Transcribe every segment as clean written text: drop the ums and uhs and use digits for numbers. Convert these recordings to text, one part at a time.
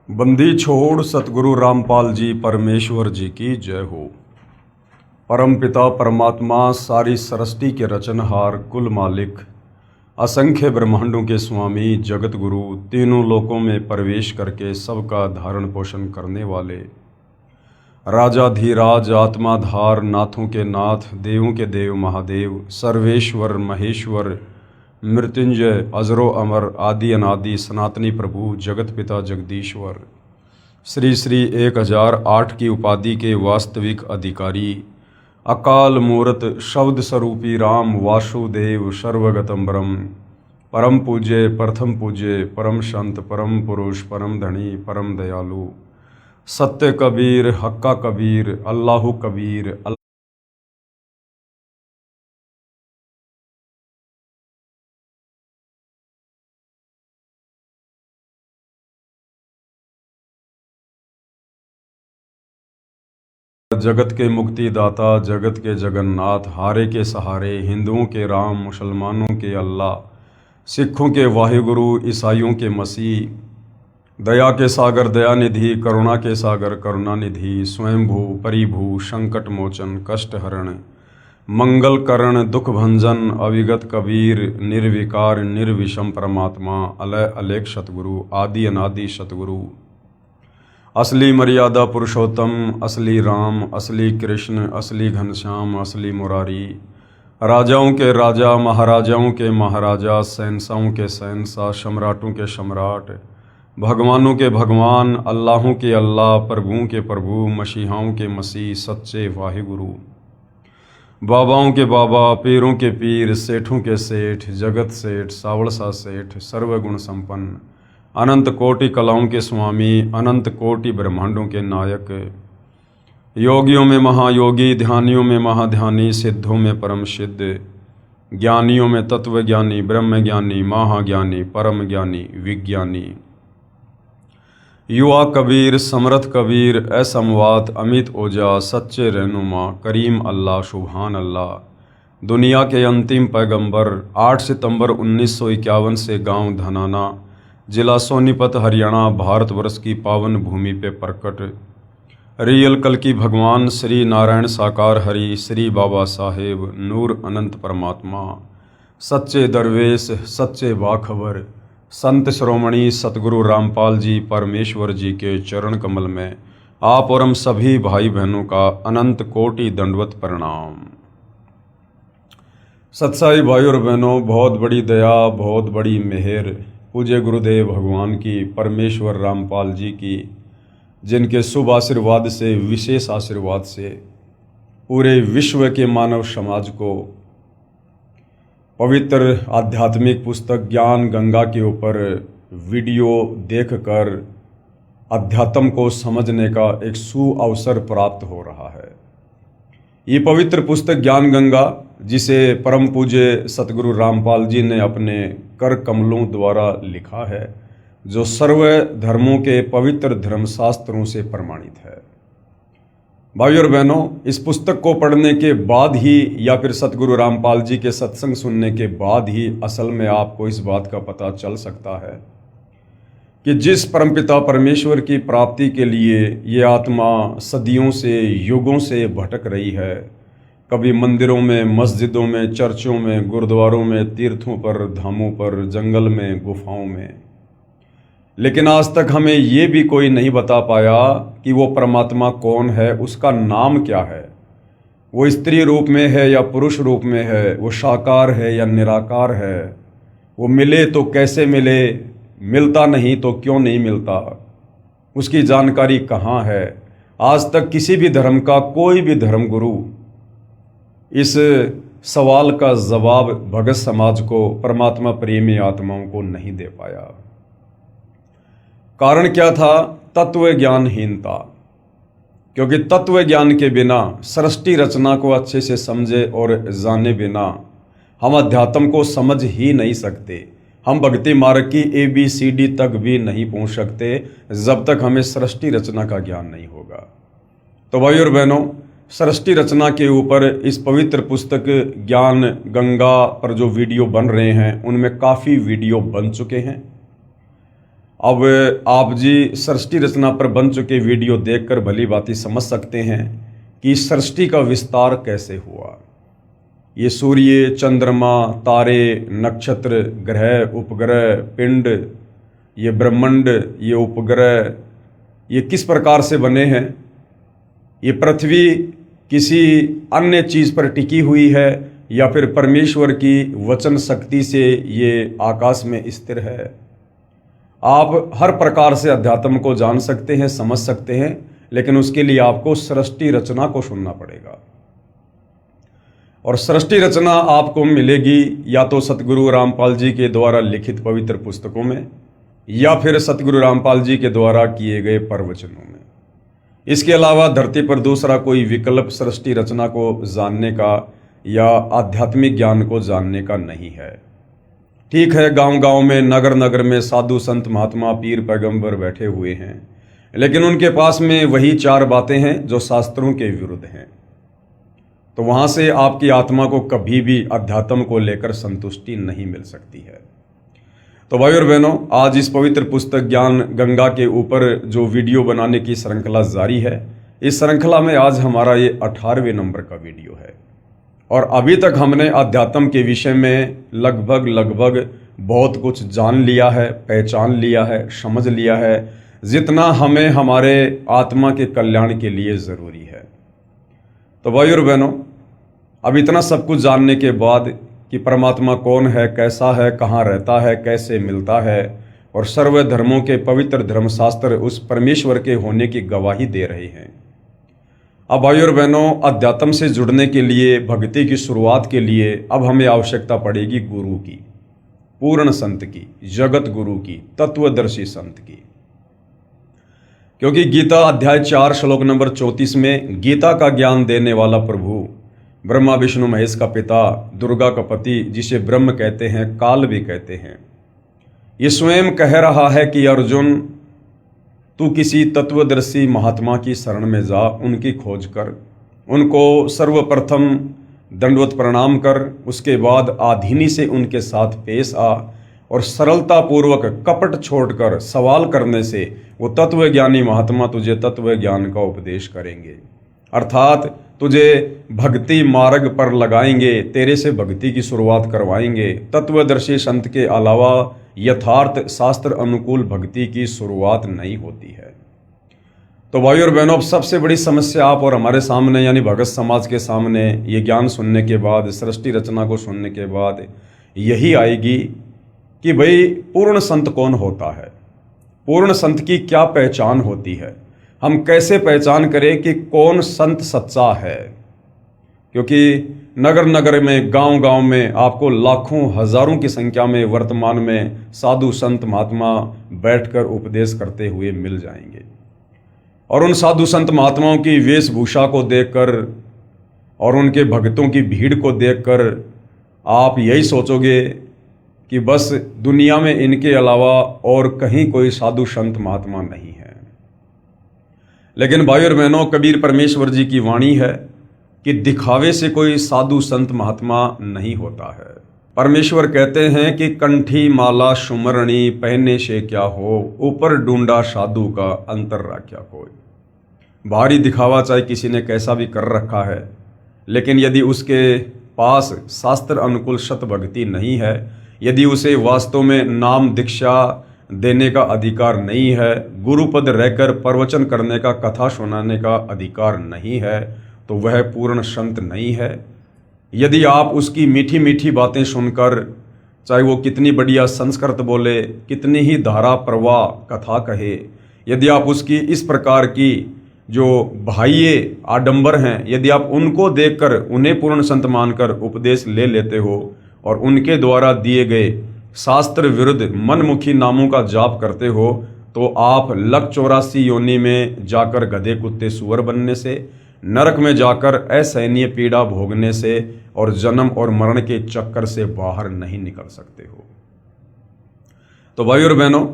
बंदी छोड़ सतगुरु रामपाल जी परमेश्वर जी की जय हो। परम पिता परमात्मा सारी सृष्टि के रचनहार कुल मालिक असंख्य ब्रह्मांडों के स्वामी जगत गुरु तीनों लोकों में प्रवेश करके सबका धारण पोषण करने वाले राजाधीराज आत्माधार नाथों के नाथ देवों के देव महादेव सर्वेश्वर महेश्वर मृत्युंजय अजरो अमर आदि अनादि सनातनी प्रभु जगत पिता जगदीश्वर श्री श्री 1008 की उपाधि के वास्तविक अधिकारी अकाल मूर्त शब्द स्वरूपी राम वासुदेव सर्वगतम ब्रह्म परम पूज्य प्रथम पूज्य परम संत परम पुरुष परम धनी परम दयालु सत्य कबीर हक्का कबीर अल्लाहु कबीर जगत के मुक्तिदाता जगत के जगन्नाथ हारे के सहारे हिंदुओं के राम मुसलमानों के अल्लाह सिखों के वाहिगुरु ईसाइयों के मसीह दया के सागर दयानिधि करुणा के सागर करुणानिधि स्वयंभू परिभू संकट मोचन कष्ट हरण मंगल करण दुख भंजन अविगत कबीर निर्विकार निर्विषम परमात्मा अलय अलेख सतगुरु आदि अनादि सतगुरु असली मर्यादा पुरुषोत्तम असली राम असली कृष्ण असली घनश्याम असली मुरारी राजाओं के राजा महाराजाओं के महाराजा शहंशाहों के शहंशाह सम्राटों के सम्राट भगवानों के भगवान अल्लाहों के अल्लाह प्रभुओं के प्रभु मसीहाओं के मसीह सच्चे वाहिगुरु बाबाओं के बाबा पीरों के पीर सेठों के सेठ जगत सेठ सावड़सा सेठ सर्वगुण संपन्न अनंत कोटि कलाओं के स्वामी अनंत कोटि ब्रह्मांडों के नायक योगियों में महायोगी ध्यानियों में महाध्यानी सिद्धों में परम सिद्ध ज्ञानियों में तत्वज्ञानी ब्रह्मज्ञानी महाज्ञानी परम ज्ञानी विज्ञानी युवा कबीर समर्थ कबीर असमवात अमित ओजा सच्चे रहनुमा करीम अल्लाह सुभान अल्लाह दुनिया के अंतिम पैगंबर 8 सितंबर 1951 से गांव धनाना जिला सोनीपत हरियाणा भारतवर्ष की पावन भूमि पे प्रकट रियल कल की भगवान श्री नारायण साकार हरि श्री बाबा साहेब नूर अनंत परमात्मा सच्चे दरवेश सच्चे बाखबर संत श्रोमणी सतगुरु रामपाल जी परमेश्वर जी के चरण कमल में आप और हम सभी भाई बहनों का अनंत कोटि दंडवत प्रणाम। सत्साई भाई और बहनों, बहुत बड़ी दया बहुत बड़ी मेहर पूज्य गुरुदेव भगवान की परमेश्वर रामपाल जी की, जिनके शुभ आशीर्वाद से विशेष आशीर्वाद से पूरे विश्व के मानव समाज को पवित्र आध्यात्मिक पुस्तक ज्ञान गंगा के ऊपर वीडियो देखकर अध्यात्म को समझने का एक सुअवसर प्राप्त हो रहा है। ये पवित्र पुस्तक ज्ञान गंगा, जिसे परम पूज्य सतगुरु रामपाल जी ने अपने कर कमलों द्वारा लिखा है, जो सर्व धर्मों के पवित्र धर्मशास्त्रों से प्रमाणित है। भाइयों और बहनों, इस पुस्तक को पढ़ने के बाद ही या फिर सतगुरु रामपाल जी के सत्संग सुनने के बाद ही असल में आपको इस बात का पता चल सकता है कि जिस परमपिता परमेश्वर की प्राप्ति के लिए ये आत्मा सदियों से युगों से भटक रही है, कभी मंदिरों में मस्जिदों में चर्चों में गुरुद्वारों में तीर्थों पर धामों पर जंगल में गुफाओं में, लेकिन आज तक हमें ये भी कोई नहीं बता पाया कि वो परमात्मा कौन है, उसका नाम क्या है, वो स्त्री रूप में है या पुरुष रूप में है, वो साकार है या निराकार है, वो मिले तो कैसे मिले, मिलता नहीं तो क्यों नहीं मिलता, उसकी जानकारी कहाँ है। आज तक किसी भी धर्म का कोई भी धर्म गुरु इस सवाल का जवाब भगत समाज को, परमात्मा प्रेमी आत्माओं को नहीं दे पाया। कारण क्या था? तत्व ज्ञानहीनता। क्योंकि तत्व ज्ञान के बिना, सृष्टि रचना को अच्छे से समझे और जाने बिना हम अध्यात्म को समझ ही नहीं सकते। हम भक्ति मार्ग की ABCD तक भी नहीं पहुंच सकते जब तक हमें सृष्टि रचना का ज्ञान नहीं होगा। तो भाई और बहनों, सृष्टि रचना के ऊपर इस पवित्र पुस्तक ज्ञान गंगा पर जो वीडियो बन रहे हैं, उनमें काफ़ी वीडियो बन चुके हैं। अब आप जी सृष्टि रचना पर बन चुके वीडियो देखकर भली भांति समझ सकते हैं कि सृष्टि का विस्तार कैसे हुआ। ये सूर्य, चंद्रमा, तारे, नक्षत्र, ग्रह, उपग्रह, पिंड, ये ब्रह्मांड, ये उपग्रह, ये किस प्रकार से बने हैं। ये पृथ्वी किसी अन्य चीज़ पर टिकी हुई है या फिर परमेश्वर की वचन शक्ति से ये आकाश में स्थिर है। आप हर प्रकार से अध्यात्म को जान सकते हैं, समझ सकते हैं, लेकिन उसके लिए आपको सृष्टि रचना को सुनना पड़ेगा। और सृष्टि रचना आपको मिलेगी या तो सतगुरु रामपाल जी के द्वारा लिखित पवित्र पुस्तकों में या फिर सतगुरु रामपाल जी के द्वारा किए गए प्रवचनों में। इसके अलावा धरती पर दूसरा कोई विकल्प सृष्टि रचना को जानने का या आध्यात्मिक ज्ञान को जानने का नहीं है। ठीक है, गांव-गांव में, नगर नगर में साधु संत महात्मा पीर पैगंबर बैठे हुए हैं, लेकिन उनके पास में वही 4 बातें हैं जो शास्त्रों के विरुद्ध हैं। तो वहां से आपकी आत्मा को कभी भी अध्यात्म को लेकर संतुष्टि नहीं मिल सकती है। तो भाई और बहनों, आज इस पवित्र पुस्तक ज्ञान गंगा के ऊपर जो वीडियो बनाने की श्रृंखला जारी है, इस श्रृंखला में आज हमारा ये 18वें नंबर का वीडियो है। और अभी तक हमने अध्यात्म के विषय में लगभग बहुत कुछ जान लिया है, पहचान लिया है, समझ लिया है, जितना हमें हमारे आत्मा के कल्याण के लिए ज़रूरी है। तो भाई और बहनों, अब इतना सब कुछ जानने के बाद कि परमात्मा कौन है, कैसा है, कहाँ रहता है, कैसे मिलता है, और सर्व धर्मों के पवित्र धर्मशास्त्र उस परमेश्वर के होने की गवाही दे रहे हैं। अब भाई और बहनों, अध्यात्म से जुड़ने के लिए, भक्ति की शुरुआत के लिए अब हमें आवश्यकता पड़ेगी गुरु की, पूर्ण संत की, जगत गुरु की, तत्वदर्शी संत की। क्योंकि गीता अध्याय 4 श्लोक नंबर 34 में गीता का ज्ञान देने वाला प्रभु, ब्रह्मा विष्णु महेश का पिता, दुर्गा का पति, जिसे ब्रह्म कहते हैं, काल भी कहते हैं, ये स्वयं कह रहा है कि अर्जुन, तू किसी तत्वदर्शी महात्मा की शरण में जा, उनकी खोज कर, उनको सर्वप्रथम दंडवत प्रणाम कर, उसके बाद आधीनी से उनके साथ पेश आ और सरलता पूर्वक कपट छोड़कर सवाल करने से वो तत्वज्ञानी महात्मा तुझे तत्व ज्ञान का उपदेश करेंगे, अर्थात तुझे भक्ति मार्ग पर लगाएंगे, तेरे से भक्ति की शुरुआत करवाएंगे। तत्वदर्शी संत के अलावा यथार्थ शास्त्र अनुकूल भक्ति की शुरुआत नहीं होती है। तो भाई और बहनों, अब सबसे बड़ी समस्या आप और हमारे सामने यानी भगत समाज के सामने ये ज्ञान सुनने के बाद, सृष्टि रचना को सुनने के बाद यही आएगी कि भाई पूर्ण संत कौन होता है, पूर्ण संत की क्या पहचान होती है, हम कैसे पहचान करें कि कौन संत सच्चा है। क्योंकि नगर नगर में, गांव गांव में आपको लाखों हजारों की संख्या में वर्तमान में साधु संत महात्मा बैठकर उपदेश करते हुए मिल जाएंगे। और उन साधु संत महात्माओं की वेशभूषा को देखकर और उनके भक्तों की भीड़ को देखकर आप यही सोचोगे कि बस दुनिया में इनके अलावा और कहीं कोई साधु संत महात्मा नहीं है। लेकिन भाई और बहनों, कबीर परमेश्वर जी की वाणी है कि दिखावे से कोई साधु संत महात्मा नहीं होता है। परमेश्वर कहते हैं कि कंठी माला सुमरणी पहने से क्या हो, ऊपर ढूंढा साधु का अंतर राख्या कोई। भारी दिखावा चाहे किसी ने कैसा भी कर रखा है, लेकिन यदि उसके पास शास्त्र अनुकूल सत भक्ति नहीं है, यदि उसे वास्तव में नाम दीक्षा देने का अधिकार नहीं है, गुरुपद रहकर प्रवचन करने का, कथा सुनाने का अधिकार नहीं है, तो वह पूर्ण संत नहीं है। यदि आप उसकी मीठी मीठी बातें सुनकर, चाहे वो कितनी बढ़िया संस्कृत बोले, कितनी ही धारा प्रवाह कथा कहे, यदि आप उसकी इस प्रकार की जो बाह्य आडंबर हैं, यदि आप उनको देखकर उन्हें पूर्ण संत मानकर उपदेश ले लेते हो और उनके द्वारा दिए गए शास्त्र विरुद्ध मनमुखी नामों का जाप करते हो, तो आप लक 84 योनि में जाकर गधे कुत्ते सुअर बनने से, नरक में जाकर असहनीय पीड़ा भोगने से और जन्म और मरण के चक्कर से बाहर नहीं निकल सकते हो। तो भाई और बहनों,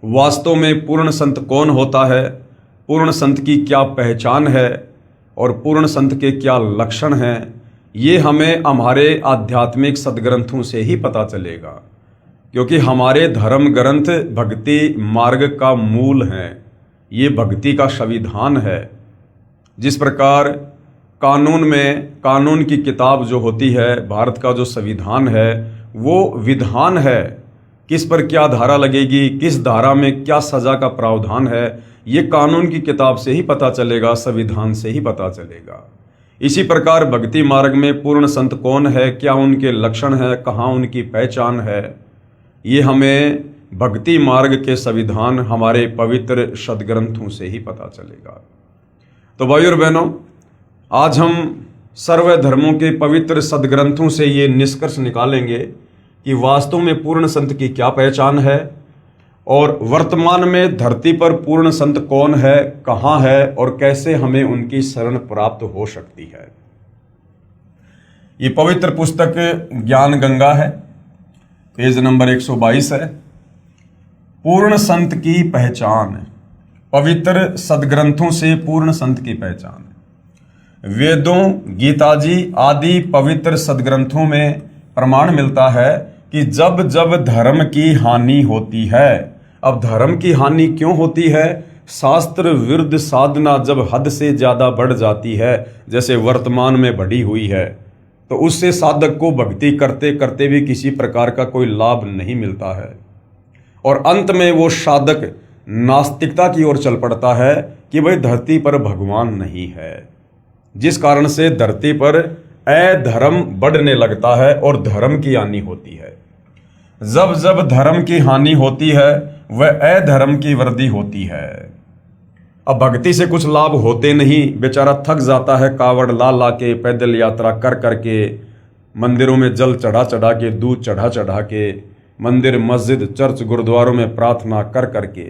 वास्तव में पूर्ण संत कौन होता है, पूर्ण संत की क्या पहचान है और पूर्ण संत के क्या लक्षण हैं, ये हमें हमारे आध्यात्मिक सदग्रंथों से ही पता चलेगा। क्योंकि हमारे धर्म ग्रंथ भक्ति मार्ग का मूल हैं। ये भक्ति का संविधान है। जिस प्रकार कानून की किताब जो होती है, भारत का जो संविधान है, वो विधान है, किस पर क्या धारा लगेगी, किस धारा में क्या सज़ा का प्रावधान है, ये कानून की किताब से ही पता चलेगा, संविधान से ही पता चलेगा। इसी प्रकार भक्ति मार्ग में पूर्ण संत कौन है, क्या उनके लक्षण है, कहाँ उनकी पहचान है, ये हमें भक्ति मार्ग के संविधान हमारे पवित्र सदग्रंथों से ही पता चलेगा। तो भाइयों और बहनों, आज हम सर्व धर्मों के पवित्र सदग्रंथों से ये निष्कर्ष निकालेंगे कि वास्तव में पूर्ण संत की क्या पहचान है और वर्तमान में धरती पर पूर्ण संत कौन है, कहाँ है और कैसे हमें उनकी शरण प्राप्त हो सकती है। ये पवित्र पुस्तक ज्ञान गंगा है, पेज नंबर 122 है। पूर्ण संत की पहचान, पवित्र सदग्रंथों से पूर्ण संत की पहचान। वेदों, गीता जी आदि पवित्र सदग्रंथों में प्रमाण मिलता है कि जब जब धर्म की हानि होती है, अब धर्म की हानि क्यों होती है? शास्त्र विरुद्ध साधना जब हद से ज़्यादा बढ़ जाती है, जैसे वर्तमान में बढ़ी हुई है, तो उससे साधक को भक्ति करते करते भी किसी प्रकार का कोई लाभ नहीं मिलता है और अंत में वो साधक नास्तिकता की ओर चल पड़ता है कि भाई धरती पर भगवान नहीं है, जिस कारण से धरती पर अधर्म बढ़ने लगता है और धर्म की हानि होती है। जब जब धर्म की हानि होती है, वह अधर्म की वृद्धि होती है। अब भक्ति से कुछ लाभ होते नहीं, बेचारा थक जाता है, कावड़ ला ला के, पैदल यात्रा कर करके, मंदिरों में जल चढ़ा चढ़ा के, दूध चढ़ा चढ़ा के, मंदिर मस्जिद चर्च गुरुद्वारों में प्रार्थना कर करके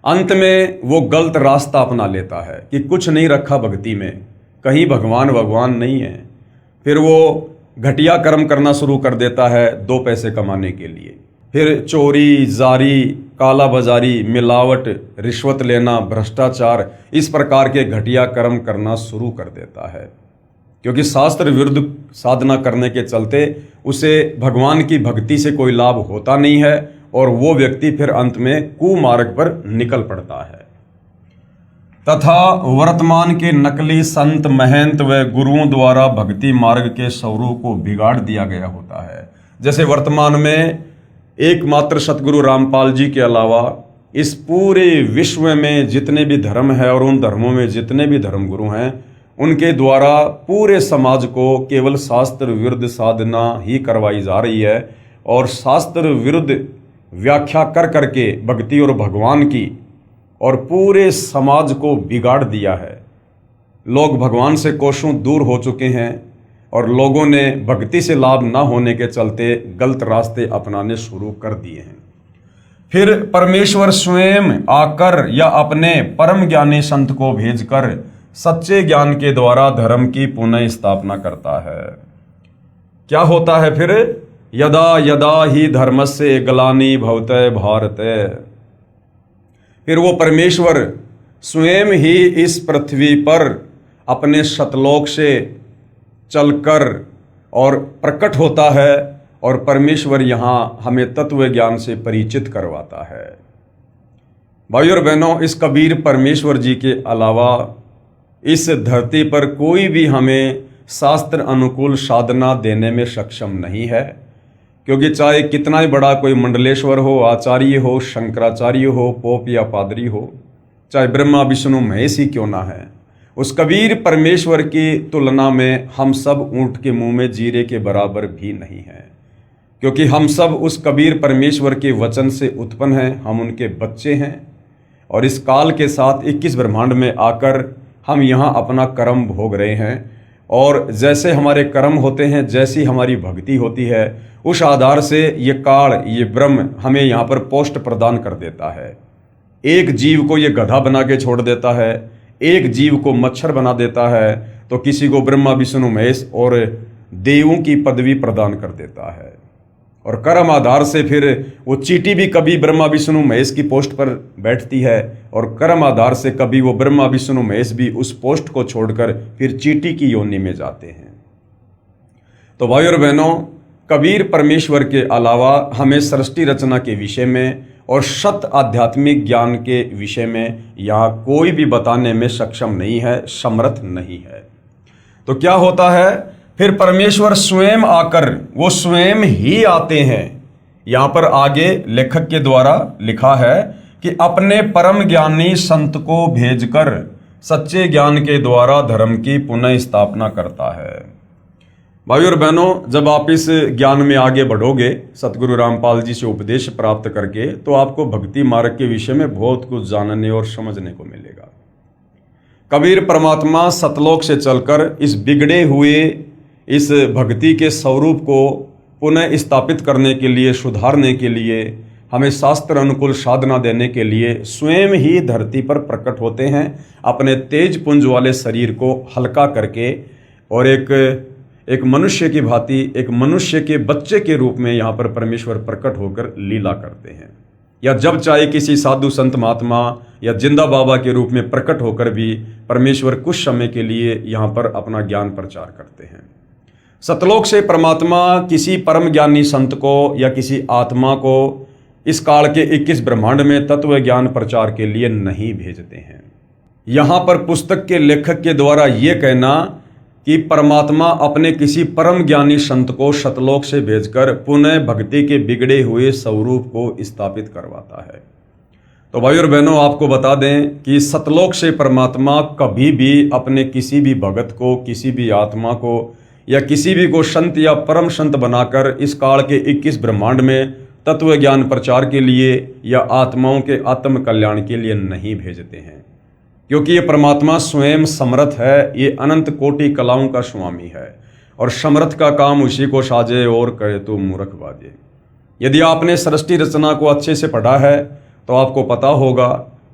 अंत में वो गलत रास्ता अपना लेता है कि कुछ नहीं रखा भक्ति में, कहीं भगवान नहीं है। फिर वो घटिया कर्म करना शुरू कर देता है 2 पैसे कमाने के लिए। फिर चोरी, जारी, काला बाजारी, मिलावट, रिश्वत लेना, भ्रष्टाचार, इस प्रकार के घटिया कर्म करना शुरू कर देता है, क्योंकि शास्त्र विरुद्ध साधना करने के चलते उसे भगवान की भक्ति से कोई लाभ होता नहीं है और वो व्यक्ति फिर अंत में कुमार्ग पर निकल पड़ता है। तथा वर्तमान के नकली संत, महंत व गुरुओं द्वारा भक्ति मार्ग के स्वरूप को बिगाड़ दिया गया होता है। जैसे वर्तमान में एकमात्र सतगुरु रामपाल जी के अलावा इस पूरे विश्व में जितने भी धर्म है और उन धर्मों में जितने भी धर्मगुरु हैं, उनके द्वारा पूरे समाज को केवल शास्त्र विरुद्ध साधना ही करवाई जा रही है और शास्त्र विरुद्ध व्याख्या कर करके भक्ति और भगवान की और पूरे समाज को बिगाड़ दिया है। लोग भगवान से कोसों दूर हो चुके हैं और लोगों ने भक्ति से लाभ न होने के चलते गलत रास्ते अपनाने शुरू कर दिए हैं। फिर परमेश्वर स्वयं आकर या अपने परम ज्ञानी संत को भेजकर सच्चे ज्ञान के द्वारा धर्म की पुनः स्थापना करता है। क्या होता है फिर? यदा यदा ही धर्मस्य ग्लानि भवते भारते। फिर वो परमेश्वर स्वयं ही इस पृथ्वी पर अपने सतलोक से चलकर और प्रकट होता है और परमेश्वर यहाँ हमें तत्व ज्ञान से परिचित करवाता है। भाइयों और बहनों, इस कबीर परमेश्वर जी के अलावा इस धरती पर कोई भी हमें शास्त्र अनुकूल साधना देने में सक्षम नहीं है, क्योंकि चाहे कितना ही बड़ा कोई मंडलेश्वर हो, आचार्य हो, शंकराचार्य हो, पोप या पादरी हो, चाहे ब्रह्मा विष्णु महेश ही क्यों ना है, उस कबीर परमेश्वर की तुलना में हम सब ऊंट के मुंह में जीरे के बराबर भी नहीं हैं, क्योंकि हम सब उस कबीर परमेश्वर के वचन से उत्पन्न हैं, हम उनके बच्चे हैं और इस काल के साथ 21 ब्रह्मांड में आकर हम यहाँ अपना कर्म भोग रहे हैं। और जैसे हमारे कर्म होते हैं, जैसी हमारी भक्ति होती है, उस आधार से ये काल, ये ब्रह्म हमें यहाँ पर पोस्ट प्रदान कर देता है। एक जीव को ये गधा बना के छोड़ देता है, एक जीव को मच्छर बना देता है, तो किसी को ब्रह्मा विष्णु महेश और देवों की पदवी प्रदान कर देता है। और कर्म आधार से फिर वो चींटी भी कभी ब्रह्मा विष्णु महेश की पोस्ट पर बैठती है और कर्म आधार से कभी वो ब्रह्मा विष्णु महेश भी उस पोस्ट को छोड़कर फिर चींटी की योनि में जाते हैं। तो भाइयों और बहनों, कबीर परमेश्वर के अलावा हमें सृष्टि रचना के विषय में और शत आध्यात्मिक ज्ञान के विषय में यहाँ कोई भी बताने में सक्षम नहीं है, समर्थ नहीं है। तो क्या होता है, फिर परमेश्वर स्वयं आकर, वो स्वयं ही आते हैं। यहाँ पर आगे लेखक के द्वारा लिखा है कि अपने परम ज्ञानी संत को भेजकर सच्चे ज्ञान के द्वारा धर्म की पुनः स्थापना करता है। भाइयों और बहनों, जब आप इस ज्ञान में आगे बढ़ोगे सतगुरु रामपाल जी से उपदेश प्राप्त करके, तो आपको भक्ति मार्ग के विषय में बहुत कुछ जानने और समझने को मिलेगा। कबीर परमात्मा सतलोक से चलकर इस बिगड़े हुए इस भक्ति के स्वरूप को पुनः स्थापित करने के लिए, सुधारने के लिए, हमें शास्त्र अनुकूल साधना देने के लिए स्वयं ही धरती पर प्रकट होते हैं, अपने तेज पुंज वाले शरीर को हल्का करके, और एक मनुष्य की भांति, एक मनुष्य के बच्चे के रूप में यहाँ पर परमेश्वर प्रकट होकर लीला करते हैं। या जब चाहे किसी साधु संत महात्मा या जिंदा बाबा के रूप में प्रकट होकर भी परमेश्वर कुछ समय के लिए यहाँ पर अपना ज्ञान प्रचार करते हैं। सतलोक से परमात्मा किसी परम ज्ञानी संत को या किसी आत्मा को इस काल के 21 ब्रह्मांड में तत्व ज्ञान प्रचार के लिए नहीं भेजते हैं। यहाँ पर पुस्तक के लेखक के द्वारा ये कहना कि परमात्मा अपने किसी परम ज्ञानी संत को सतलोक से भेजकर पुनः भक्ति के बिगड़े हुए स्वरूप को स्थापित करवाता है। तो भाई और बहनों, आपको बता दें कि सतलोक से परमात्मा कभी भी अपने किसी भी भगत को, किसी भी आत्मा को या किसी भी को संत या परम संत बनाकर इस काल के 21 ब्रह्मांड में तत्व ज्ञान प्रचार के लिए या आत्माओं के आत्म कल्याण के लिए नहीं भेजते हैं, क्योंकि ये परमात्मा स्वयं समर्थ है। ये अनंत कोटि कलाओं का स्वामी है और समर्थ का काम उसी को साजे और कहे तो मूर्ख बाजे। यदि आपने सृष्टि रचना को अच्छे से पढ़ा है तो आपको पता होगा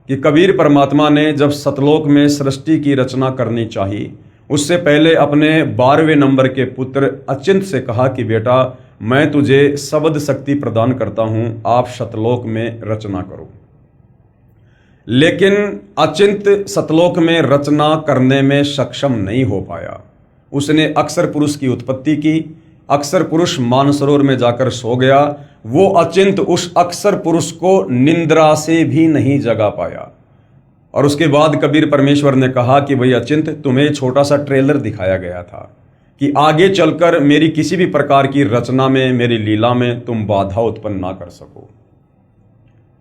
कि कबीर परमात्मा ने जब सतलोक में सृष्टि की रचना करनी चाहिए, उससे पहले अपने 12वें नंबर के पुत्र अचिंत से कहा कि बेटा, मैं तुझे शब्द शक्ति प्रदान करता हूं, आप सतलोक में रचना करो। लेकिन अचिंत सतलोक में रचना करने में सक्षम नहीं हो पाया। उसने अक्षर पुरुष की उत्पत्ति की, अक्षर पुरुष मानसरोवर में जाकर सो गया। वो अचिंत उस अक्षर पुरुष को निंद्रा से भी नहीं जगा पाया। और उसके बाद कबीर परमेश्वर ने कहा कि भाई अचिंत, तुम्हें छोटा सा ट्रेलर दिखाया गया था कि आगे चलकर मेरी किसी भी प्रकार की रचना में, मेरी लीला में तुम बाधा उत्पन्न ना कर सको।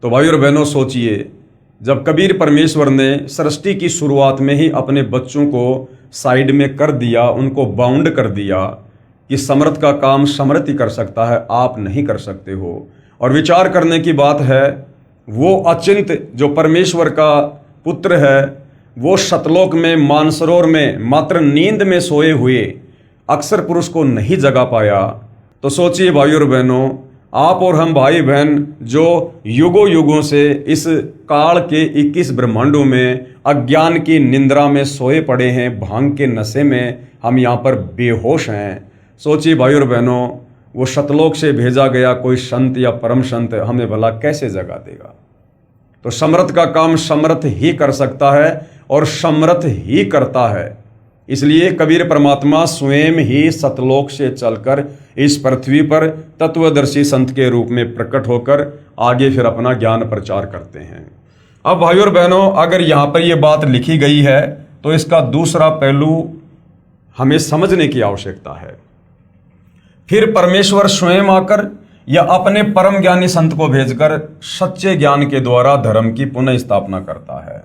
तो भाई और बहनों, सोचिए, जब कबीर परमेश्वर ने सृष्टि की शुरुआत में ही अपने बच्चों को साइड में कर दिया, उनको बाउंड कर दिया कि समर्थ का काम समर्थ ही कर सकता है, आप नहीं कर सकते हो। और विचार करने की बात है, वो अचिंत जो परमेश्वर का पुत्र है, वो सतलोक में मानसरोवर में मात्र नींद में सोए हुए अक्षर पुरुष को नहीं जगा पाया। तो सोचिए भाई और बहनों, आप और हम भाई बहन जो युगों युगों से इस काल के 21 ब्रह्मांडों में अज्ञान की निंद्रा में सोए पड़े हैं, भांग के नशे में हम यहाँ पर बेहोश हैं। सोचिए भाई और बहनों, वो सतलोक से भेजा गया कोई संत या परम संत हमें भला कैसे जगा देगा। तो समर्थ का काम समर्थ ही कर सकता है और समर्थ ही करता है। इसलिए कबीर परमात्मा स्वयं ही सतलोक से चलकर इस पृथ्वी पर तत्वदर्शी संत के रूप में प्रकट होकर आगे फिर अपना ज्ञान प्रचार करते हैं। अब भाइयों और बहनों, अगर यहाँ पर यह बात लिखी गई है तो इसका दूसरा पहलू हमें समझने की आवश्यकता है। फिर परमेश्वर स्वयं आकर या अपने परम ज्ञानी संत को भेजकर सच्चे ज्ञान के द्वारा धर्म की पुनः स्थापना करता है।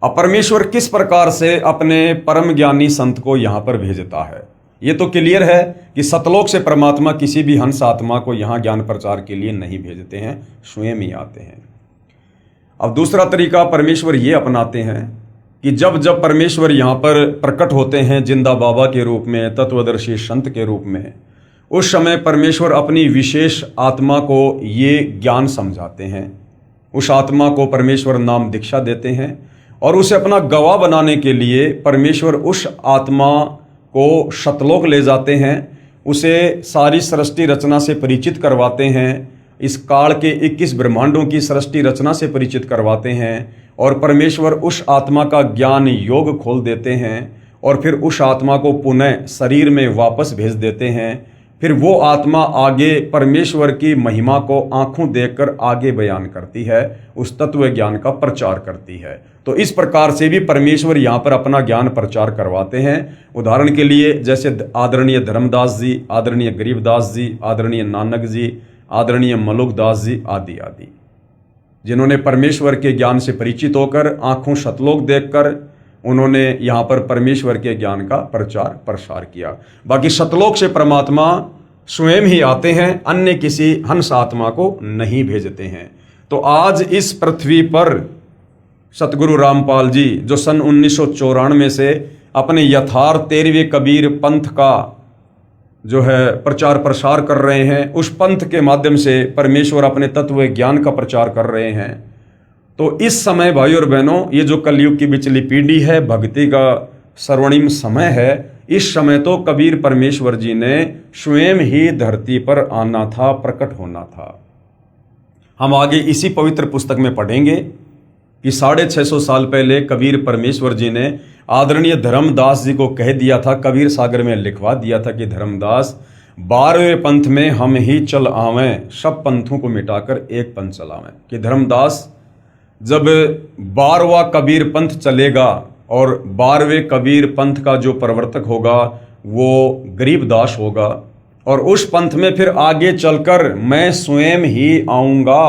अब परमेश्वर किस प्रकार से अपने परम ज्ञानी संत को यहां पर भेजता है, ये तो क्लियर है कि सतलोक से परमात्मा किसी भी हंस आत्मा को यहां ज्ञान प्रचार के लिए नहीं भेजते हैं, स्वयं ही आते हैं। अब दूसरा तरीका परमेश्वर ये अपनाते हैं कि जब जब परमेश्वर यहां पर प्रकट होते हैं जिंदा बाबा के रूप में, तत्वदर्शी संत के रूप में, उस समय परमेश्वर अपनी विशेष आत्मा को ये ज्ञान समझाते हैं। उस आत्मा को परमेश्वर नाम दीक्षा देते हैं और उसे अपना गवाह बनाने के लिए परमेश्वर उस आत्मा को सतलोक ले जाते हैं, उसे सारी सृष्टि रचना से परिचित करवाते हैं, इस काल के 21 ब्रह्मांडों की सृष्टि रचना से परिचित करवाते हैं और परमेश्वर उस आत्मा का ज्ञान योग खोल देते हैं और फिर उस आत्मा को पुनः शरीर में वापस भेज देते हैं। फिर वो आत्मा आगे परमेश्वर की महिमा को आंखों देखकर आगे बयान करती है, उस तत्व ज्ञान का प्रचार करती है। तो इस प्रकार से भी परमेश्वर यहाँ पर अपना ज्ञान प्रचार करवाते हैं। उदाहरण के लिए जैसे आदरणीय धर्मदास जी, आदरणीय गरीबदास जी, आदरणीय नानक जी, आदरणीय मलुकदास जी आदि आदि, जिन्होंने परमेश्वर के ज्ञान से परिचित होकर आंखों सतलोक देखकर उन्होंने यहाँ पर परमेश्वर के ज्ञान का प्रचार प्रसार किया। बाकी सतलोक से परमात्मा स्वयं ही आते हैं, अन्य किसी हंस आत्मा को नहीं भेजते हैं। तो आज इस पृथ्वी पर सतगुरु रामपाल जी जो सन 1994 से अपने यथार्थ 13वें कबीर पंथ का जो है प्रचार प्रसार कर रहे हैं, उस पंथ के माध्यम से परमेश्वर अपने तत्व ज्ञान का प्रचार कर रहे हैं। तो इस समय भाई और बहनों, ये जो कलयुग की बिचली पीढ़ी है, भक्ति का स्वर्णिम समय है, इस समय तो कबीर परमेश्वर जी ने स्वयं ही धरती पर आना था, प्रकट होना था। हम आगे इसी पवित्र पुस्तक में पढ़ेंगे कि 650 साल पहले कबीर परमेश्वर जी ने आदरणीय धर्मदास जी को कह दिया था, कबीर सागर में लिखवा दिया था कि धर्मदास 12वें पंथ में हम ही चल आवें, सब पंथों को मिटाकर एक पंथ चलावें। कि धर्मदास जब 12वां कबीर पंथ चलेगा और 12वें कबीर पंथ का जो प्रवर्तक होगा वो गरीबदास होगा, और उस पंथ में फिर आगे चलकर मैं स्वयं ही आऊँगा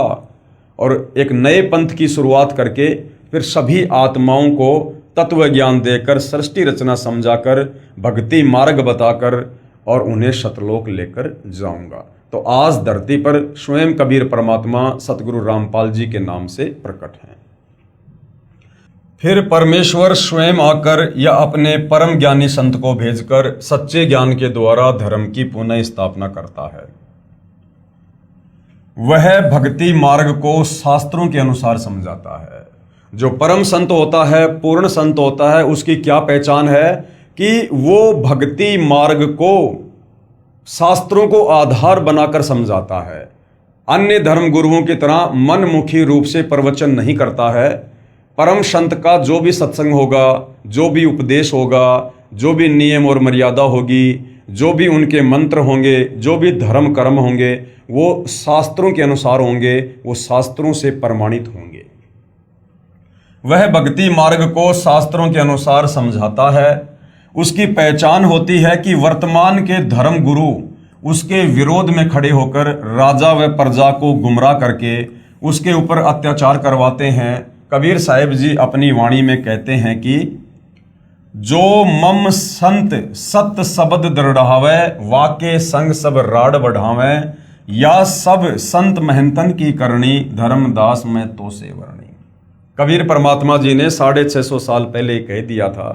और एक नए पंथ की शुरुआत करके फिर सभी आत्माओं को तत्व ज्ञान देकर, सृष्टि रचना समझाकर, भक्ति मार्ग बताकर और उन्हें सतलोक लेकर जाऊंगा। तो आज धरती पर स्वयं कबीर परमात्मा सतगुरु रामपाल जी के नाम से प्रकट हैं। फिर परमेश्वर स्वयं आकर या अपने परम ज्ञानी संत को भेजकर सच्चे ज्ञान के द्वारा धर्म की पुनः स्थापना करता है। वह भक्ति मार्ग को शास्त्रों के अनुसार समझाता है। जो परम संत होता है, पूर्ण संत होता है, उसकी क्या पहचान है कि वो भक्ति मार्ग को शास्त्रों को आधार बनाकर समझाता है। अन्य धर्म गुरुओं की तरह मनमुखी रूप से प्रवचन नहीं करता है। परम संत का जो भी सत्संग होगा, जो भी उपदेश होगा, जो भी नियम और मर्यादा होगी, जो भी उनके मंत्र होंगे, जो भी धर्म कर्म होंगे, वो शास्त्रों के अनुसार होंगे, वो शास्त्रों से प्रमाणित होंगे। वह भक्ति मार्ग को शास्त्रों के अनुसार समझाता है। उसकी पहचान होती है कि वर्तमान के धर्म गुरु उसके विरोध में खड़े होकर राजा व प्रजा को गुमराह करके उसके ऊपर अत्याचार करवाते हैं। कबीर साहिब जी अपनी वाणी में कहते हैं कि जो मम संत सत शब्द दृढ़ावे, वाके संग सब राड बढ़ावे, या सब संत महंतन की करनी, धर्मदास में तो से वर्णी। कबीर परमात्मा जी ने 650 साल पहले कह दिया था,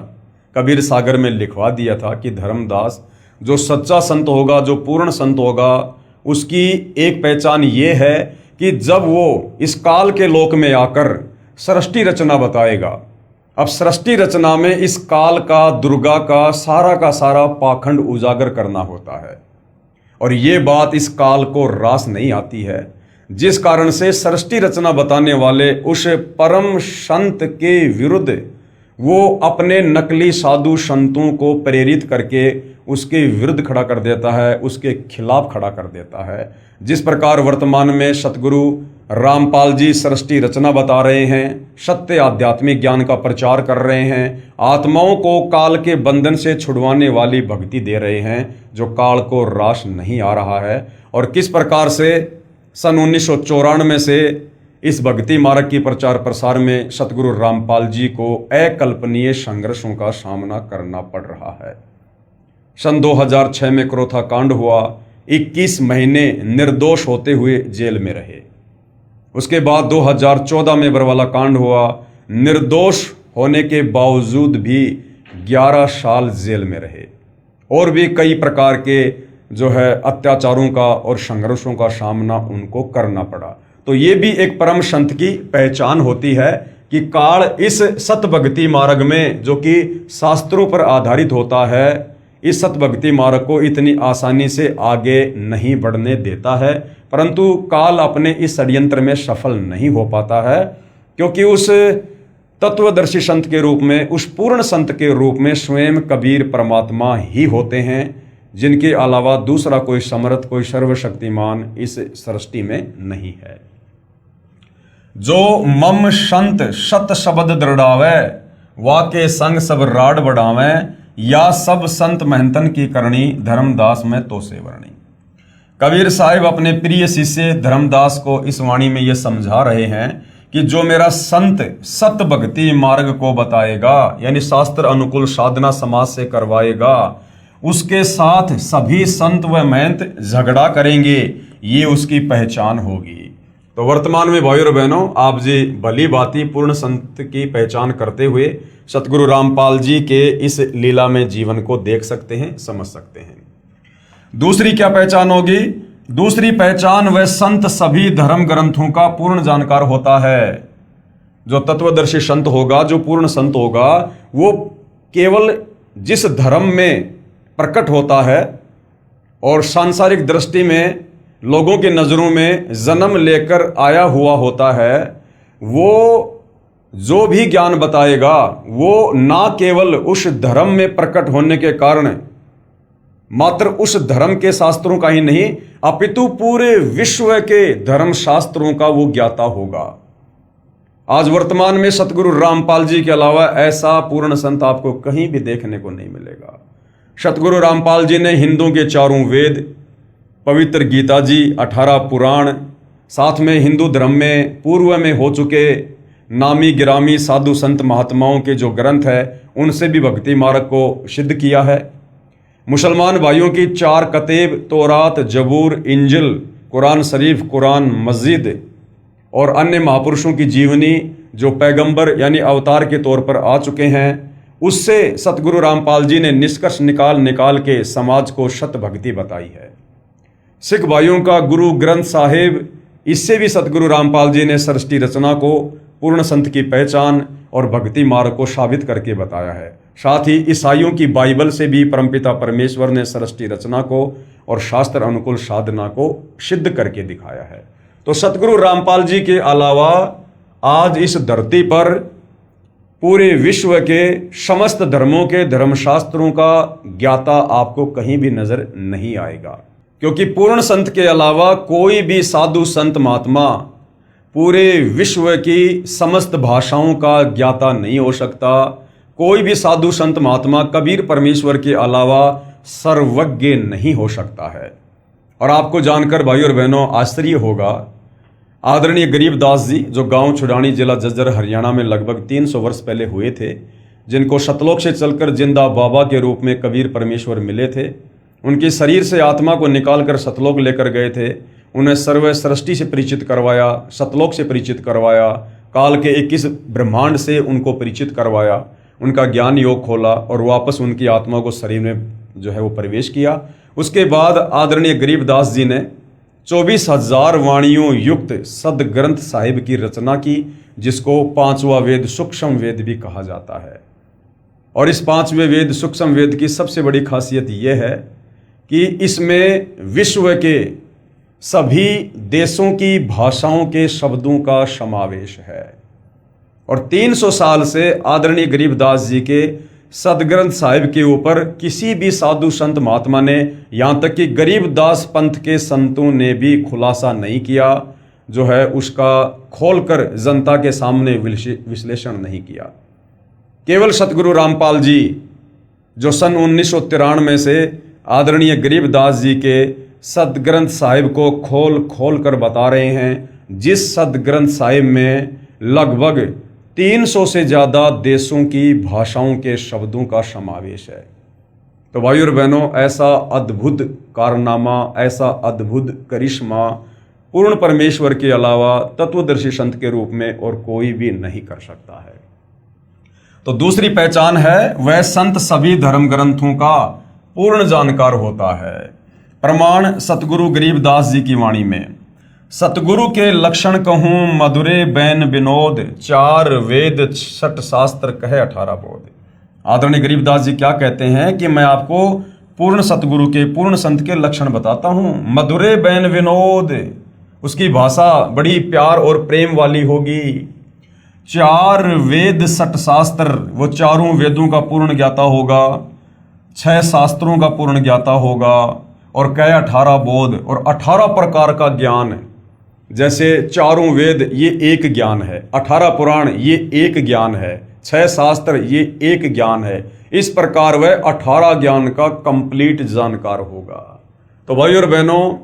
कबीर सागर में लिखवा दिया था कि धर्मदास जो सच्चा संत होगा, जो पूर्ण संत होगा, उसकी एक पहचान ये है कि जब वो इस काल के लोक में आकर सृष्टि रचना बताएगा। अब सृष्टि रचना में इस काल का, दुर्गा का सारा पाखंड उजागर करना होता है, और ये बात इस काल को रास नहीं आती है, जिस कारण से सृष्टि रचना बताने वाले उस परम संत के विरुद्ध वो अपने नकली साधु संतों को प्रेरित करके उसके विरुद्ध खड़ा कर देता है, उसके खिलाफ खड़ा कर देता है। जिस प्रकार वर्तमान में सतगुरु रामपाल जी सृष्टि रचना बता रहे हैं, सत्य आध्यात्मिक ज्ञान का प्रचार कर रहे हैं, आत्माओं को काल के बंधन से छुड़वाने वाली भक्ति दे रहे हैं, जो काल को रास नहीं आ रहा है। और किस प्रकार से सन 1994 से इस भक्ति मार्ग की प्रचार प्रसार में सतगुरु रामपाल जी को अकल्पनीय संघर्षों का सामना करना पड़ रहा है। सन 2006 में क्रोथा कांड हुआ, 21 महीने निर्दोष होते हुए जेल में रहे। उसके बाद 2014 में बरवाला कांड हुआ, निर्दोष होने के बावजूद भी 11 साल जेल में रहे, और भी कई प्रकार के जो है अत्याचारों का और संघर्षों का सामना उनको करना पड़ा। तो ये भी एक परम संत की पहचान होती है कि काल इस सत भक्ति मार्ग में, जो कि शास्त्रों पर आधारित होता है, इस सत भक्ति मार्ग को इतनी आसानी से आगे नहीं बढ़ने देता है, परंतु काल अपने इस षड्यंत्र में सफल नहीं हो पाता है, क्योंकि उस तत्वदर्शी संत के रूप में, उस पूर्ण संत के रूप में स्वयं कबीर परमात्मा ही होते हैं, जिनके अलावा दूसरा कोई समर्थ, कोई सर्वशक्तिमान इस सृष्टि में नहीं है। जो मम संत सत शब्द दृढ़ावे, वाके संग सब राड बढ़ावे, या सब संत महंतन की करणी, धर्मदास में तो से वर्णी। कबीर साहिब अपने प्रिय शिष्य धर्मदास को इस वाणी में ये समझा रहे हैं कि जो मेरा संत सत भक्ति मार्ग को बताएगा, यानी शास्त्र अनुकूल साधना समाज से करवाएगा, उसके साथ सभी संत व महंत झगड़ा करेंगे, ये उसकी पहचान होगी। तो वर्तमान में भाइयों और बहनों, आप जी भली भांति पूर्ण संत की पहचान करते हुए सतगुरु रामपाल जी के इस लीला में जीवन को देख सकते हैं, समझ सकते हैं। दूसरी क्या पहचान होगी? दूसरी पहचान, वह संत सभी धर्म ग्रंथों का पूर्ण जानकार होता है। जो तत्वदर्शी संत होगा, जो पूर्ण संत होगा, वो केवल जिस धर्म में प्रकट होता है और सांसारिक दृष्टि में लोगों की नजरों में जन्म लेकर आया हुआ होता है, वो जो भी ज्ञान बताएगा वो ना केवल उस धर्म में प्रकट होने के कारण मात्र उस धर्म के शास्त्रों का ही नहीं, अपितु पूरे विश्व के धर्म शास्त्रों का वो ज्ञाता होगा। आज वर्तमान में सतगुरु रामपाल जी के अलावा ऐसा पूर्ण संत आपको कहीं भी देखने को नहीं मिलेगा। सतगुरु रामपाल जी ने हिंदुओं के चारों वेद, पवित्र गीता जी, 18 पुराण, साथ में हिंदू धर्म में पूर्व में हो चुके नामी गिरामी साधु संत महात्माओं के जो ग्रंथ है, उनसे भी भक्ति मार्ग को सिद्ध किया है। मुसलमान भाइयों की 4 कतेब, तौरात, जबूर, इंजिल, कुरान शरीफ, कुरान मस्जिद और अन्य महापुरुषों की जीवनी जो पैगंबर यानी अवतार के तौर पर आ चुके हैं, उससे सतगुरु रामपाल जी ने निष्कर्ष निकाल के समाज को सत भक्ति बताई है। सिख भाइयों का गुरु ग्रंथ साहिब, इससे भी सतगुरु रामपाल जी ने सृष्टि रचना को, पूर्ण संत की पहचान और भक्ति मार्ग को साबित करके बताया है। साथ ही ईसाइयों की बाइबल से भी परमपिता परमेश्वर ने सृष्टि रचना को और शास्त्र अनुकूल साधना को सिद्ध करके दिखाया है। तो सतगुरु रामपाल जी के अलावा आज इस धरती पर पूरे विश्व के समस्त धर्मों के धर्मशास्त्रों का ज्ञाता आपको कहीं भी नजर नहीं आएगा, क्योंकि पूर्ण संत के अलावा कोई भी साधु संत महात्मा पूरे विश्व की समस्त भाषाओं का ज्ञाता नहीं हो सकता। कोई भी साधु संत महात्मा कबीर परमेश्वर के अलावा सर्वज्ञ नहीं हो सकता है। और आपको जानकर भाइयों और बहनों आश्चर्य होगा, आदरणीय गरीबदास जी जो गांव छुड़ानी, जिला जज्जर, हरियाणा में लगभग 300 वर्ष पहले हुए थे, जिनको सतलोक से चलकर जिंदा बाबा के रूप में कबीर परमेश्वर मिले थे, उनके शरीर से आत्मा को निकालकर सतलोक लेकर गए थे। उन्हें सर्व सृष्टि से परिचित करवाया, सतलोक से परिचित करवाया, काल के 21 ब्रह्मांड से उनको परिचित करवाया, उनका ज्ञान योग खोला और वापस उनकी आत्मा को शरीर में जो है वो प्रवेश किया। उसके बाद आदरणीय गरीबदास जी ने 24,000 वाणियों युक्त सदग्रंथ साहिब की रचना की, जिसको 5वां वेद सूक्ष्म वेद भी कहा जाता है। और इस 5वें वेद सूक्ष्म वेद की सबसे बड़ी खासियत यह है कि इसमें विश्व के सभी देशों की भाषाओं के शब्दों का समावेश है। और 300 साल से आदरणीय गरीबदास जी के सदग्रंथ साहिब के ऊपर किसी भी साधु संत महात्मा ने, यहाँ तक कि गरीबदास पंथ के संतों ने भी खुलासा नहीं किया, जो है उसका खोलकर जनता के सामने विश्लेषण नहीं किया। केवल सतगुरु रामपाल जी जो सन 1993 से आदरणीय गरीबदास जी के सदग्रंथ साहिब को खोल कर बता रहे हैं, जिस सदग्रंथ साहिब में लगभग 300 से ज़्यादा देशों की भाषाओं के शब्दों का समावेश है। तो भाइयों और बहनों, ऐसा अद्भुत कारनामा, ऐसा अद्भुत करिश्मा पूर्ण परमेश्वर के अलावा तत्वदर्शी संत के रूप में और कोई भी नहीं कर सकता है। तो दूसरी पहचान है, वह संत सभी धर्म ग्रंथों का पूर्ण जानकार होता है। प्रमाण सतगुरु गरीबदास जी की वाणी में, सतगुरु के लक्षण कहूँ मधुरे बैन विनोद, 4 वेद 6 शास्त्र कहे 18 बोध। आदरणीय गरीबदास जी क्या कहते हैं कि मैं आपको पूर्ण सतगुरु के, पूर्ण संत के लक्षण बताता हूँ। मधुरे बैन विनोद, उसकी भाषा बड़ी प्यार और प्रेम वाली होगी। 4 वेद 6 शास्त्र, वो चारों वेदों का पूर्ण ज्ञाता होगा। 6 शास्त्रों का पूर्ण ज्ञाता होगा और कई 18 बोध और 18 प्रकार का ज्ञान, जैसे चारों वेद ये एक ज्ञान है, 18 पुराण ये एक ज्ञान है, 6 शास्त्र ये एक ज्ञान है। इस प्रकार वह 18 ज्ञान का कंप्लीट जानकार होगा। तो भाई और बहनों,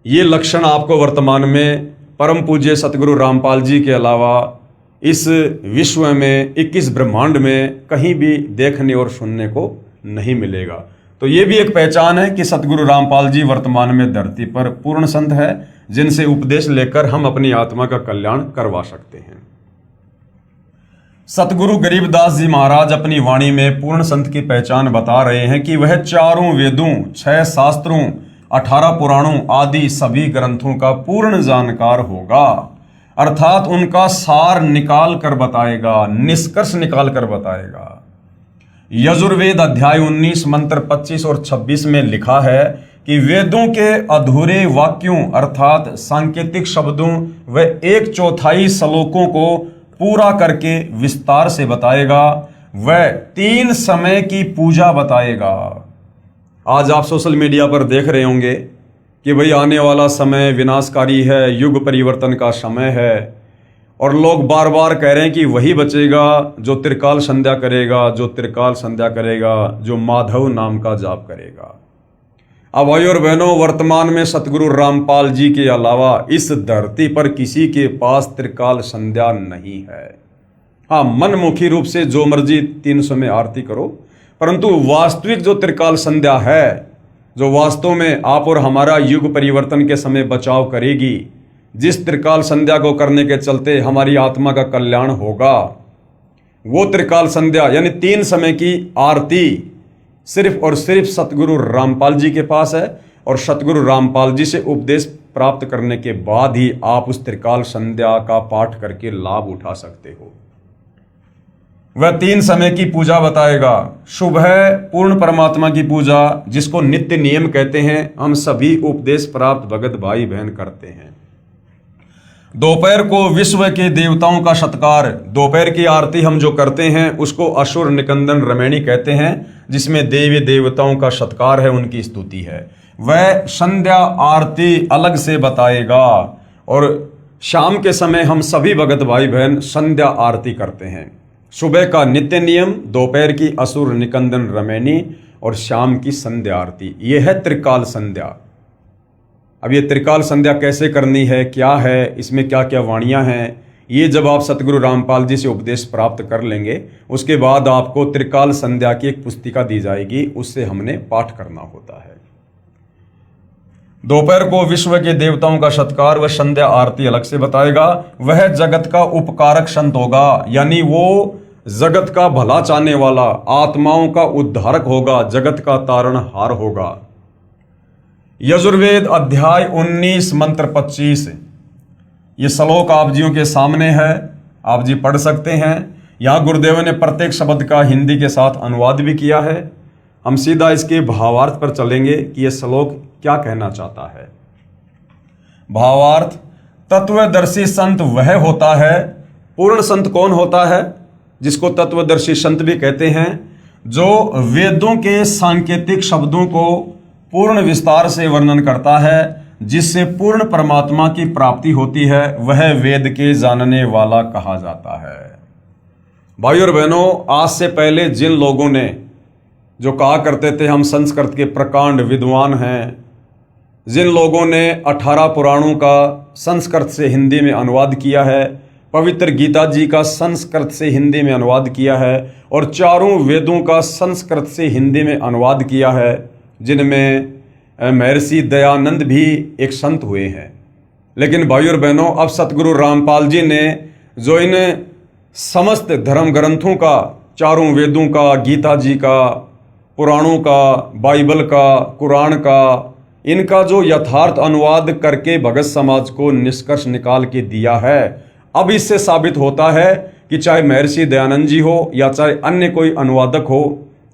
ये लक्षण आपको वर्तमान में परम पूज्य सतगुरु रामपाल जी के अलावा इस विश्व में 21 ब्रह्मांड में कहीं भी देखने और सुनने को नहीं मिलेगा। तो ये भी एक पहचान है कि सतगुरु रामपाल जी वर्तमान में धरती पर पूर्ण संत है, जिनसे उपदेश लेकर हम अपनी आत्मा का कल्याण करवा सकते हैं। सतगुरु गरीबदास जी महाराज अपनी वाणी में पूर्ण संत की पहचान बता रहे हैं कि वह चारों वेदों, 6 शास्त्रों, 18 पुराणों आदि सभी ग्रंथों का पूर्ण जानकार होगा, अर्थात उनका सार निकाल कर बताएगा, निष्कर्ष निकाल कर बताएगा। यजुर्वेद अध्याय 19 मंत्र 25 और 26 में लिखा है कि वेदों के अधूरे वाक्यों अर्थात सांकेतिक शब्दों व 1/4 श्लोकों को पूरा करके विस्तार से बताएगा। वह 3 समय की पूजा बताएगा। आज आप सोशल मीडिया पर देख रहे होंगे कि भाई आने वाला समय विनाशकारी है, युग परिवर्तन का समय है, और लोग बार बार कह रहे हैं कि वही बचेगा जो त्रिकाल संध्या करेगा, जो त्रिकाल संध्या करेगा, जो माधव नाम का जाप करेगा। अब भाई और बहनों, वर्तमान में सतगुरु रामपाल जी के अलावा इस धरती पर किसी के पास त्रिकाल संध्या नहीं है। हाँ, मनमुखी रूप से जो मर्जी 300 में आरती करो, परंतु वास्तविक जो त्रिकाल संध्या है, जो वास्तव में आप और हमारा युग परिवर्तन के समय बचाव करेगी, जिस त्रिकाल संध्या को करने के चलते हमारी आत्मा का कल्याण होगा, वो त्रिकाल संध्या यानी 3 समय की आरती सिर्फ और सिर्फ सतगुरु रामपाल जी के पास है। और सतगुरु रामपाल जी से उपदेश प्राप्त करने के बाद ही आप उस त्रिकाल संध्या का पाठ करके लाभ उठा सकते हो। वह 3 समय की पूजा बताएगा। सुबह पूर्ण परमात्मा की पूजा, जिसको नित्य नियम कहते हैं, हम सभी उपदेश प्राप्त भगत भाई बहन करते हैं। दोपहर को विश्व के देवताओं का सत्कार, दोपहर की आरती हम जो करते हैं उसको असुर निकंदन रमैनी कहते हैं, जिसमें देवी देवताओं का सत्कार है, उनकी स्तुति है। वह संध्या आरती अलग से बताएगा। और शाम के समय हम सभी भगत भाई बहन संध्या आरती करते हैं। सुबह का नित्य नियम, दोपहर की असुर निकंदन रमैनी और शाम की संध्या आरती, यह है त्रिकाल संध्या। अब ये त्रिकाल संध्या कैसे करनी है, क्या है, इसमें क्या क्या वाणियाँ हैं, ये जब आप सतगुरु रामपाल जी से उपदेश प्राप्त कर लेंगे, उसके बाद आपको त्रिकाल संध्या की एक पुस्तिका दी जाएगी, उससे हमने पाठ करना होता है। दोपहर को विश्व के देवताओं का सत्कार व संध्या आरती अलग से बताएगा। वह जगत का उपकारक संत होगा, यानी वो जगत का भला चाहने वाला, आत्माओं का उद्धारक होगा, जगत का तारणहार होगा। यजुर्वेद अध्याय 19 मंत्र 25, ये श्लोक आप जियों के सामने है, आप जी पढ़ सकते हैं। यहाँ गुरुदेव ने प्रत्येक शब्द का हिंदी के साथ अनुवाद भी किया है। हम सीधा इसके भावार्थ पर चलेंगे कि यह श्लोक क्या कहना चाहता है। भावार्थ: तत्वदर्शी संत वह होता है, पूर्ण संत कौन होता है, जिसको तत्वदर्शी संत भी कहते हैं, जो वेदों के सांकेतिक शब्दों को पूर्ण विस्तार से वर्णन करता है, जिससे पूर्ण परमात्मा की प्राप्ति होती है, वह वेद के जानने वाला कहा जाता है। भाई और बहनों, आज से पहले जिन लोगों ने जो कहा करते थे हम संस्कृत के प्रकांड विद्वान हैं, जिन लोगों ने 18 पुराणों का संस्कृत से हिंदी में अनुवाद किया है, पवित्र गीता जी का संस्कृत से हिंदी में अनुवाद किया है, और चारों वेदों का संस्कृत से हिंदी में अनुवाद किया है, जिनमें महर्षि दयानंद भी एक संत हुए हैं। लेकिन भाई और बहनों, अब सतगुरु रामपाल जी ने जो इन समस्त धर्म ग्रंथों का, चारों वेदों का, गीता जी का, पुराणों का, बाइबल का, कुरान का, इनका जो यथार्थ अनुवाद करके भगत समाज को निष्कर्ष निकाल के दिया है, अब इससे साबित होता है कि चाहे महर्षि दयानंद जी हो या चाहे अन्य कोई अनुवादक हो,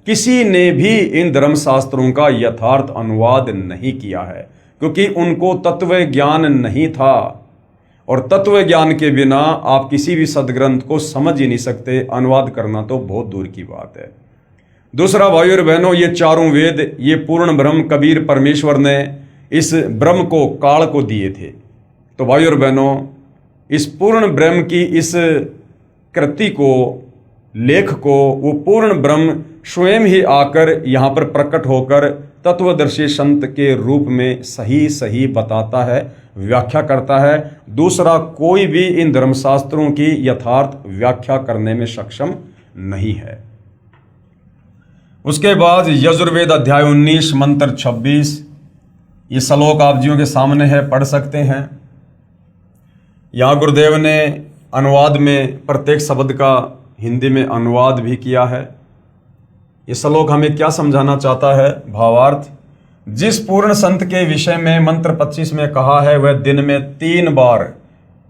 किसी ने भी इन धर्मशास्त्रों का यथार्थ अनुवाद नहीं किया है, क्योंकि उनको तत्व ज्ञान नहीं था। और तत्व ज्ञान के बिना आप किसी भी सदग्रंथ को समझ ही नहीं सकते, अनुवाद करना तो बहुत दूर की बात है। दूसरा भाइयों और बहनों, ये चारों वेद, ये पूर्ण ब्रह्म कबीर परमेश्वर ने इस ब्रह्म को, काल को दिए थे। तो भाइयों और बहनों, इस पूर्ण ब्रह्म की इस कृति को, लेख को, वो पूर्ण ब्रह्म स्वयं ही आकर यहाँ पर प्रकट होकर तत्वदर्शी संत के रूप में सही सही बताता है, व्याख्या करता है। दूसरा कोई भी इन धर्मशास्त्रों की यथार्थ व्याख्या करने में सक्षम नहीं है। उसके बाद यजुर्वेद अध्याय 19 मंत्र 26, ये श्लोक आप जियों के सामने है, पढ़ सकते हैं। यहाँ गुरुदेव ने अनुवाद में प्रत्येक शब्द का हिंदी में अनुवाद भी किया है। ये श्लोक हमें क्या समझाना चाहता है? भावार्थ, जिस पूर्ण संत के विषय में मंत्र 25 में कहा है, वह दिन में 3 बार,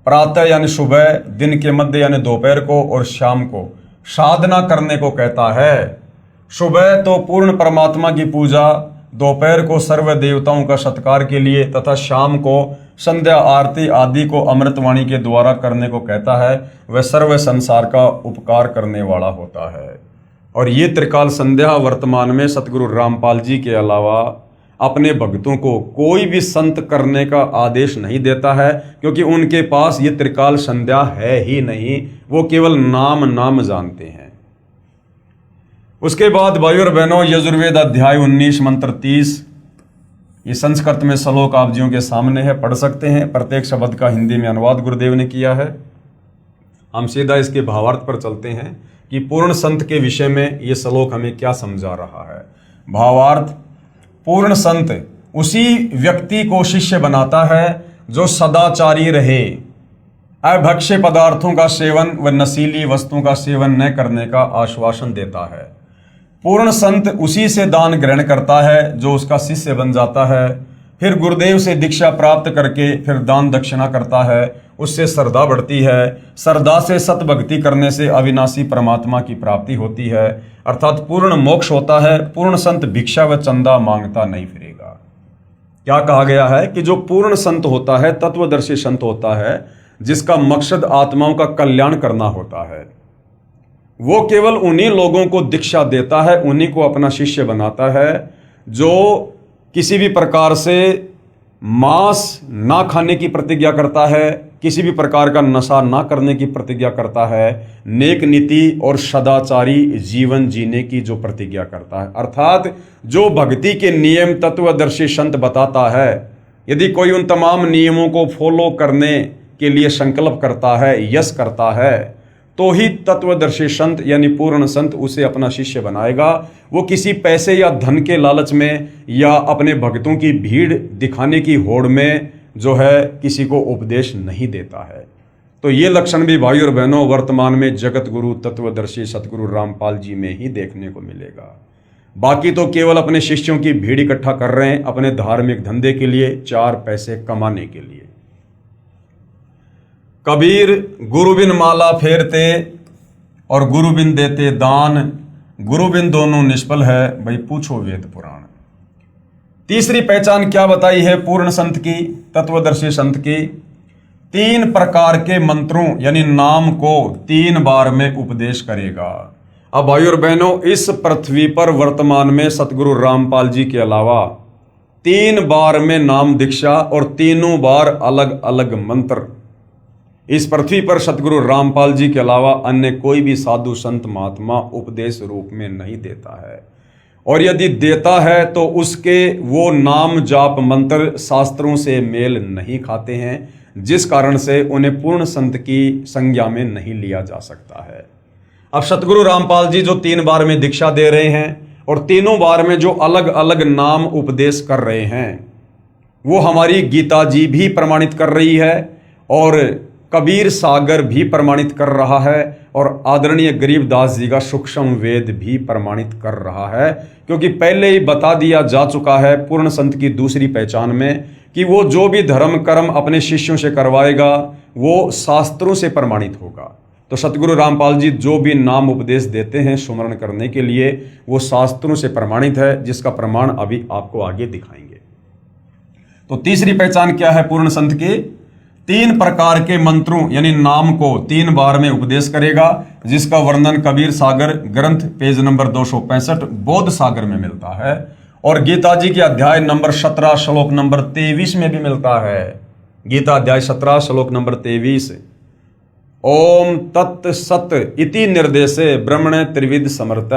प्रातः यानी सुबह, दिन के मध्य यानी दोपहर को, और शाम को साधना करने को कहता है। सुबह तो पूर्ण परमात्मा की पूजा, दोपहर को सर्व देवताओं का सत्कार के लिए, तथा शाम को संध्या आरती आदि को अमृतवाणी के द्वारा करने को कहता है। वह सर्व संसार का उपकार करने वाला होता है। और ये त्रिकाल संध्या वर्तमान में सतगुरु रामपाल जी के अलावा अपने भक्तों को कोई भी संत करने का आदेश नहीं देता है, क्योंकि उनके पास ये त्रिकाल संध्या है ही नहीं, वो केवल नाम जानते हैं। उसके बाद भाइयों और बहनों, यजुर्वेद अध्याय 19 मंत्र 30, ये संस्कृत में श्लोक आप जियों के सामने है, पढ़ सकते हैं। प्रत्येक शब्द का हिंदी में अनुवाद गुरुदेव ने किया है। हम सीधा इसके भावार्थ पर चलते हैं कि पूर्ण संत के विषय में ये श्लोक हमें क्या समझा रहा है। भावार्थ, पूर्ण संत उसी व्यक्ति को शिष्य बनाता है जो सदाचारी रहे, अभक्ष्य पदार्थों का सेवन व नशीली वस्तुओं का सेवन न करने का आश्वासन देता है। पूर्ण संत उसी से दान ग्रहण करता है जो उसका शिष्य बन जाता है, फिर गुरुदेव से दीक्षा प्राप्त करके फिर दान दक्षिणा करता है, उससे श्रद्धा बढ़ती है। श्रद्धा से सतभक्ति करने से अविनाशी परमात्मा की प्राप्ति होती है, अर्थात पूर्ण मोक्ष होता है। पूर्ण संत भिक्षा व चंदा मांगता नहीं फिरेगा। क्या कहा गया है कि जो पूर्ण संत होता है, तत्वदर्शी संत होता है, जिसका मकसद आत्माओं का कल्याण करना होता है, वो केवल उन्हीं लोगों को दीक्षा देता है, उन्हीं को अपना शिष्य बनाता है जो किसी भी प्रकार से मांस ना खाने की प्रतिज्ञा करता है, किसी भी प्रकार का नशा ना करने की प्रतिज्ञा करता है, नेक नीति और सदाचारी जीवन जीने की जो प्रतिज्ञा करता है। अर्थात जो भक्ति के नियम तत्वदर्शी संत बताता है, यदि कोई उन तमाम नियमों को फॉलो करने के लिए संकल्प करता है, यश करता है, तो ही तत्वदर्शी संत यानी पूर्ण संत उसे अपना शिष्य बनाएगा। वो किसी पैसे या धन के लालच में या अपने भक्तों की भीड़ दिखाने की होड़ में जो है किसी को उपदेश नहीं देता है। तो ये लक्षण भी भाई और बहनों वर्तमान में जगत गुरु तत्वदर्शी सतगुरु रामपाल जी में ही देखने को मिलेगा। बाकी तो केवल अपने शिष्यों की भीड़ इकट्ठा कर रहे हैं अपने धार्मिक धंधे के लिए, 4 पैसे कमाने के लिए। कबीर गुरु बिन माला फेरते और गुरु बिन देते दान, गुरु बिन दोनों निष्फल है, भाई पूछो वेद पुराण। तीसरी पहचान क्या बताई है पूर्ण संत की, तत्वदर्शी संत की? 3 प्रकार के मंत्रों यानी नाम को 3 बार में उपदेश करेगा। अब भाई और बहनों, इस पृथ्वी पर वर्तमान में सतगुरु रामपाल जी के अलावा 3 बार में नाम दीक्षा और 3 बार अलग अलग मंत्र इस पृथ्वी पर सतगुरु रामपाल जी के अलावा अन्य कोई भी साधु संत महात्मा उपदेश रूप में नहीं देता है। और यदि देता है तो उसके वो नाम जाप मंत्र शास्त्रों से मेल नहीं खाते हैं, जिस कारण से उन्हें पूर्ण संत की संज्ञा में नहीं लिया जा सकता है। अब सतगुरु रामपाल जी जो 3 बार में दीक्षा दे रहे हैं और 3 बार में जो अलग अलग नाम उपदेश कर रहे हैं, वो हमारी गीता जी भी प्रमाणित कर रही है और कबीर सागर भी प्रमाणित कर रहा है और आदरणीय गरीबदास जी का सूक्ष्म वेद भी प्रमाणित कर रहा है। क्योंकि पहले ही बता दिया जा चुका है पूर्ण संत की दूसरी पहचान में कि वो जो भी धर्म कर्म अपने शिष्यों से करवाएगा वो शास्त्रों से प्रमाणित होगा। तो सतगुरु रामपाल जी जो भी नाम उपदेश देते हैं सुमरण करने के लिए, वो शास्त्रों से प्रमाणित है, जिसका प्रमाण अभी आपको आगे दिखाएंगे। तो तीसरी पहचान क्या है पूर्ण संत की? 3 प्रकार के मंत्रों यानी नाम को 3 बार में उपदेश करेगा, जिसका वर्णन कबीर सागर ग्रंथ पेज नंबर 265 बोध सागर में मिलता है और गीता जी के अध्याय नंबर 17 श्लोक नंबर 23 में भी मिलता है। गीता अध्याय 17 श्लोक नंबर 23, ओम तत् सत इति निर्देशे ब्रह्मणे त्रिविध समर्थ।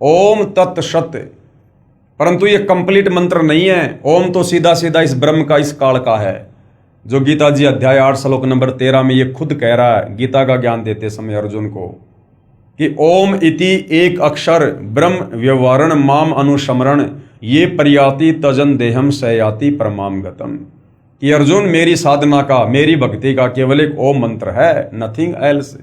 ओम तत् सत, परंतु ये कंप्लीट मंत्र नहीं है। ओम तो सीधा सीधा इस ब्रह्म का, इस काल का है, जो गीता जी अध्याय 8 श्लोक नंबर 13 में ये खुद कह रहा है गीता का ज्ञान देते समय अर्जुन को कि ओम इति एक अक्षर ब्रह्म व्यवहारण माम अनुस्मरण ये प्रयाति तजन देहम सयाति परमाम गतम, कि अर्जुन मेरी साधना का, मेरी भक्ति का केवल एक ओम मंत्र है, नथिंग एल्स।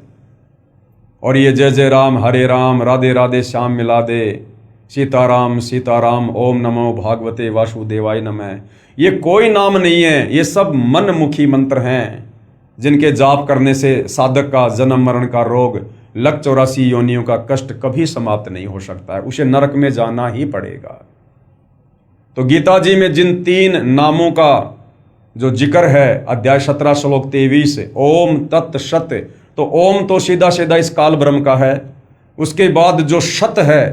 और ये जय जय राम हरे राम राधे राधे श्याम मिला दे, सीताराम सीताराम ओम नमो भागवते वासुदेवाय नमः, ये कोई नाम नहीं है, ये सब मनमुखी मंत्र हैं जिनके जाप करने से साधक का जन्म मरण का रोग, लक 84 योनियों का कष्ट कभी समाप्त नहीं हो सकता है, उसे नरक में जाना ही पड़ेगा। तो गीता जी में जिन 3 नामों का जो जिक्र है अध्याय 17 श्लोक 23 ओम तत् सत, तो ओम तो सीधा सीधा इस काल ब्रह्म का है। उसके बाद जो सत है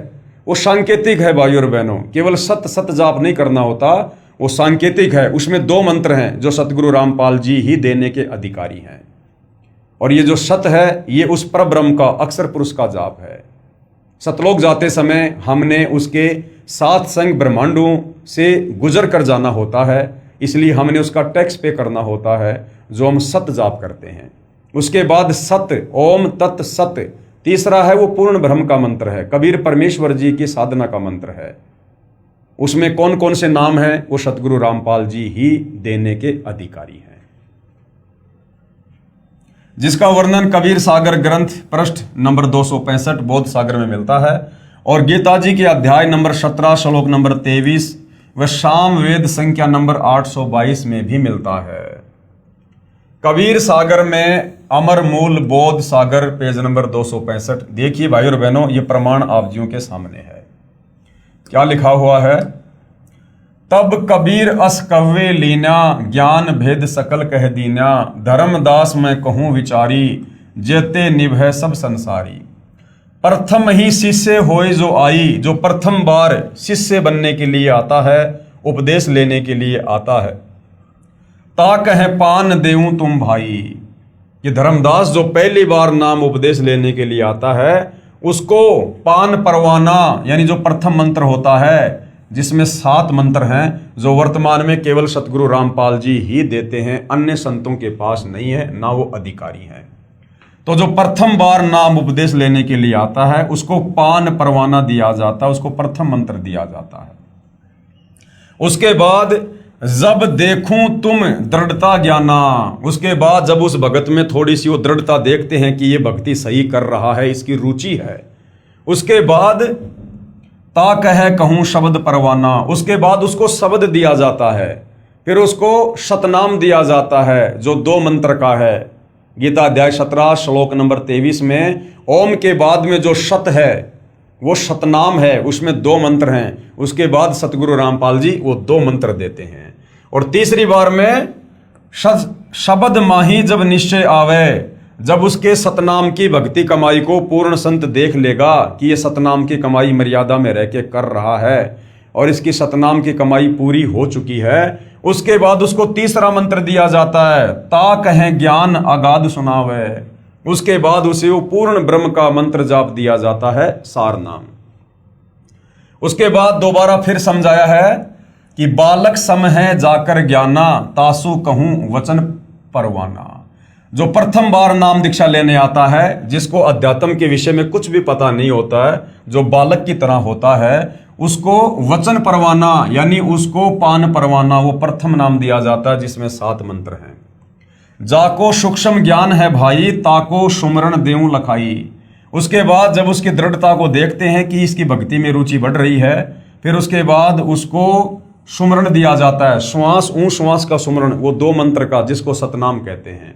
वो सांकेतिक है भाइयों और बहनों, केवल सत सत जाप नहीं करना होता, वो सांकेतिक है। उसमें 2 मंत्र हैं जो सतगुरु रामपाल जी ही देने के अधिकारी हैं। और ये जो सत है ये उस पर ब्रह्म का अक्षर पुरुष का जाप है। सतलोक जाते समय हमने उसके 7 संग ब्रह्मांडों से गुजर कर जाना होता है, इसलिए हमने उसका टैक्स पे करना होता है जो हम सत जाप करते हैं। उसके बाद सत ओम तत् सत, तीसरा है वो पूर्ण ब्रह्म का मंत्र है, कबीर परमेश्वर जी की साधना का मंत्र है। उसमें कौन कौन से नाम हैं वो सतगुरु रामपाल जी ही देने के अधिकारी हैं, जिसका वर्णन कबीर सागर ग्रंथ पृष्ठ नंबर 265 बोध सागर में मिलता है और गीता जी के अध्याय नंबर 17 श्लोक नंबर 23 व शाम वेद संख्या नंबर 822 में भी मिलता है। कबीर सागर में अमर मूल बोध सागर पेज नंबर 265। देखिए भाइयों और बहनों, ये प्रमाण आप जियों के सामने है। क्या लिखा हुआ है, तब कबीर अस कव्वे लीना ज्ञान भेद सकल कह दीना, धर्मदास मैं कहूं विचारी जेते निभै सब संसारी। प्रथम ही शिष्य होए जो आई, जो प्रथम बार शिष्य बनने के लिए आता है, उपदेश लेने के लिए आता है, ता कह पान देऊं तुम भाई। ये धर्मदास जो पहली बार नाम उपदेश लेने के लिए आता है उसको पान परवाना यानी जो प्रथम मंत्र होता है, जिसमें 7 मंत्र हैं जो वर्तमान में केवल सतगुरु रामपाल जी ही देते हैं, अन्य संतों के पास नहीं है, ना वो अधिकारी हैं। तो जो प्रथम बार नाम उपदेश लेने के लिए आता है उसको पान परवाना दिया जाता है, उसको प्रथम मंत्र दिया जाता है। उसके बाद जब देखूं तुम दृढ़ता ज्ञाना, उसके बाद जब उस भगत में थोड़ी सी वो दृढ़ता देखते हैं कि ये भक्ति सही कर रहा है, इसकी रुचि है, उसके बाद ता कह कहूं शब्द परवाना, उसके बाद उसको शब्द दिया जाता है, फिर उसको सतनाम दिया जाता है जो 2 मंत्र का है। गीता अध्याय 17 श्लोक नंबर 23 में ओम के बाद में जो सत है वो सतनाम है, उसमें 2 मंत्र हैं। उसके बाद सतगुरु रामपाल जी वो 2 मंत्र देते हैं। और तीसरी बार में शब्द माही जब निश्चय आवे, जब उसके सतनाम की भक्ति कमाई को पूर्ण संत देख लेगा कि ये सतनाम की कमाई मर्यादा में रह के कर रहा है और इसकी सतनाम की कमाई पूरी हो चुकी है, उसके बाद उसको तीसरा मंत्र दिया जाता है, ता कहें ज्ञान अगाध सुनावे। उसके बाद उसे वो पूर्ण ब्रह्म का मंत्र जाप दिया जाता है, सार नाम। उसके बाद दोबारा फिर समझाया है कि बालक सम है जाकर ज्ञाना, तासु कहूं वचन परवाना। जो प्रथम बार नाम दीक्षा लेने आता है, जिसको अध्यात्म के विषय में कुछ भी पता नहीं होता है, जो बालक की तरह होता है, उसको वचन परवाना यानी उसको पान परवाना वो प्रथम नाम दिया जाता है, जिसमें 7 मंत्र हैं। जाको सूक्ष्म ज्ञान है भाई, ताको सुमरण देऊं लखाई। उसके बाद जब उसकी दृढ़ता को देखते हैं कि इसकी भक्ति में रुचि बढ़ रही है, फिर उसके बाद उसको सुमरण दिया जाता है, श्वास ऊं श्वास का सुमरण, वो 2 मंत्र का, जिसको सतनाम कहते हैं।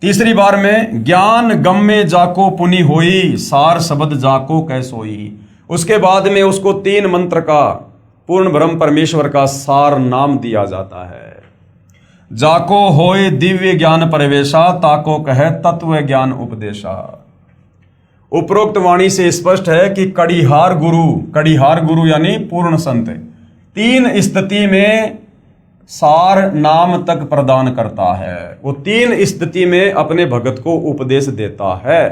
तीसरी बार में ज्ञान गम में जाको पुनि होई, सार शब्द जाको कैसोई। उसके बाद में उसको 3 मंत्र का पूर्ण ब्रह्म परमेश्वर का सार नाम दिया जाता है। जाको होए दिव्य ज्ञान प्रवेशा, ताको कहे तत्व ज्ञान उपदेशा। उपरोक्त वाणी से स्पष्ट है कि कड़िहार गुरु यानी पूर्ण संत 3 स्थिति में सार नाम तक प्रदान करता है। वो 3 स्थिति में अपने भगत को उपदेश देता है।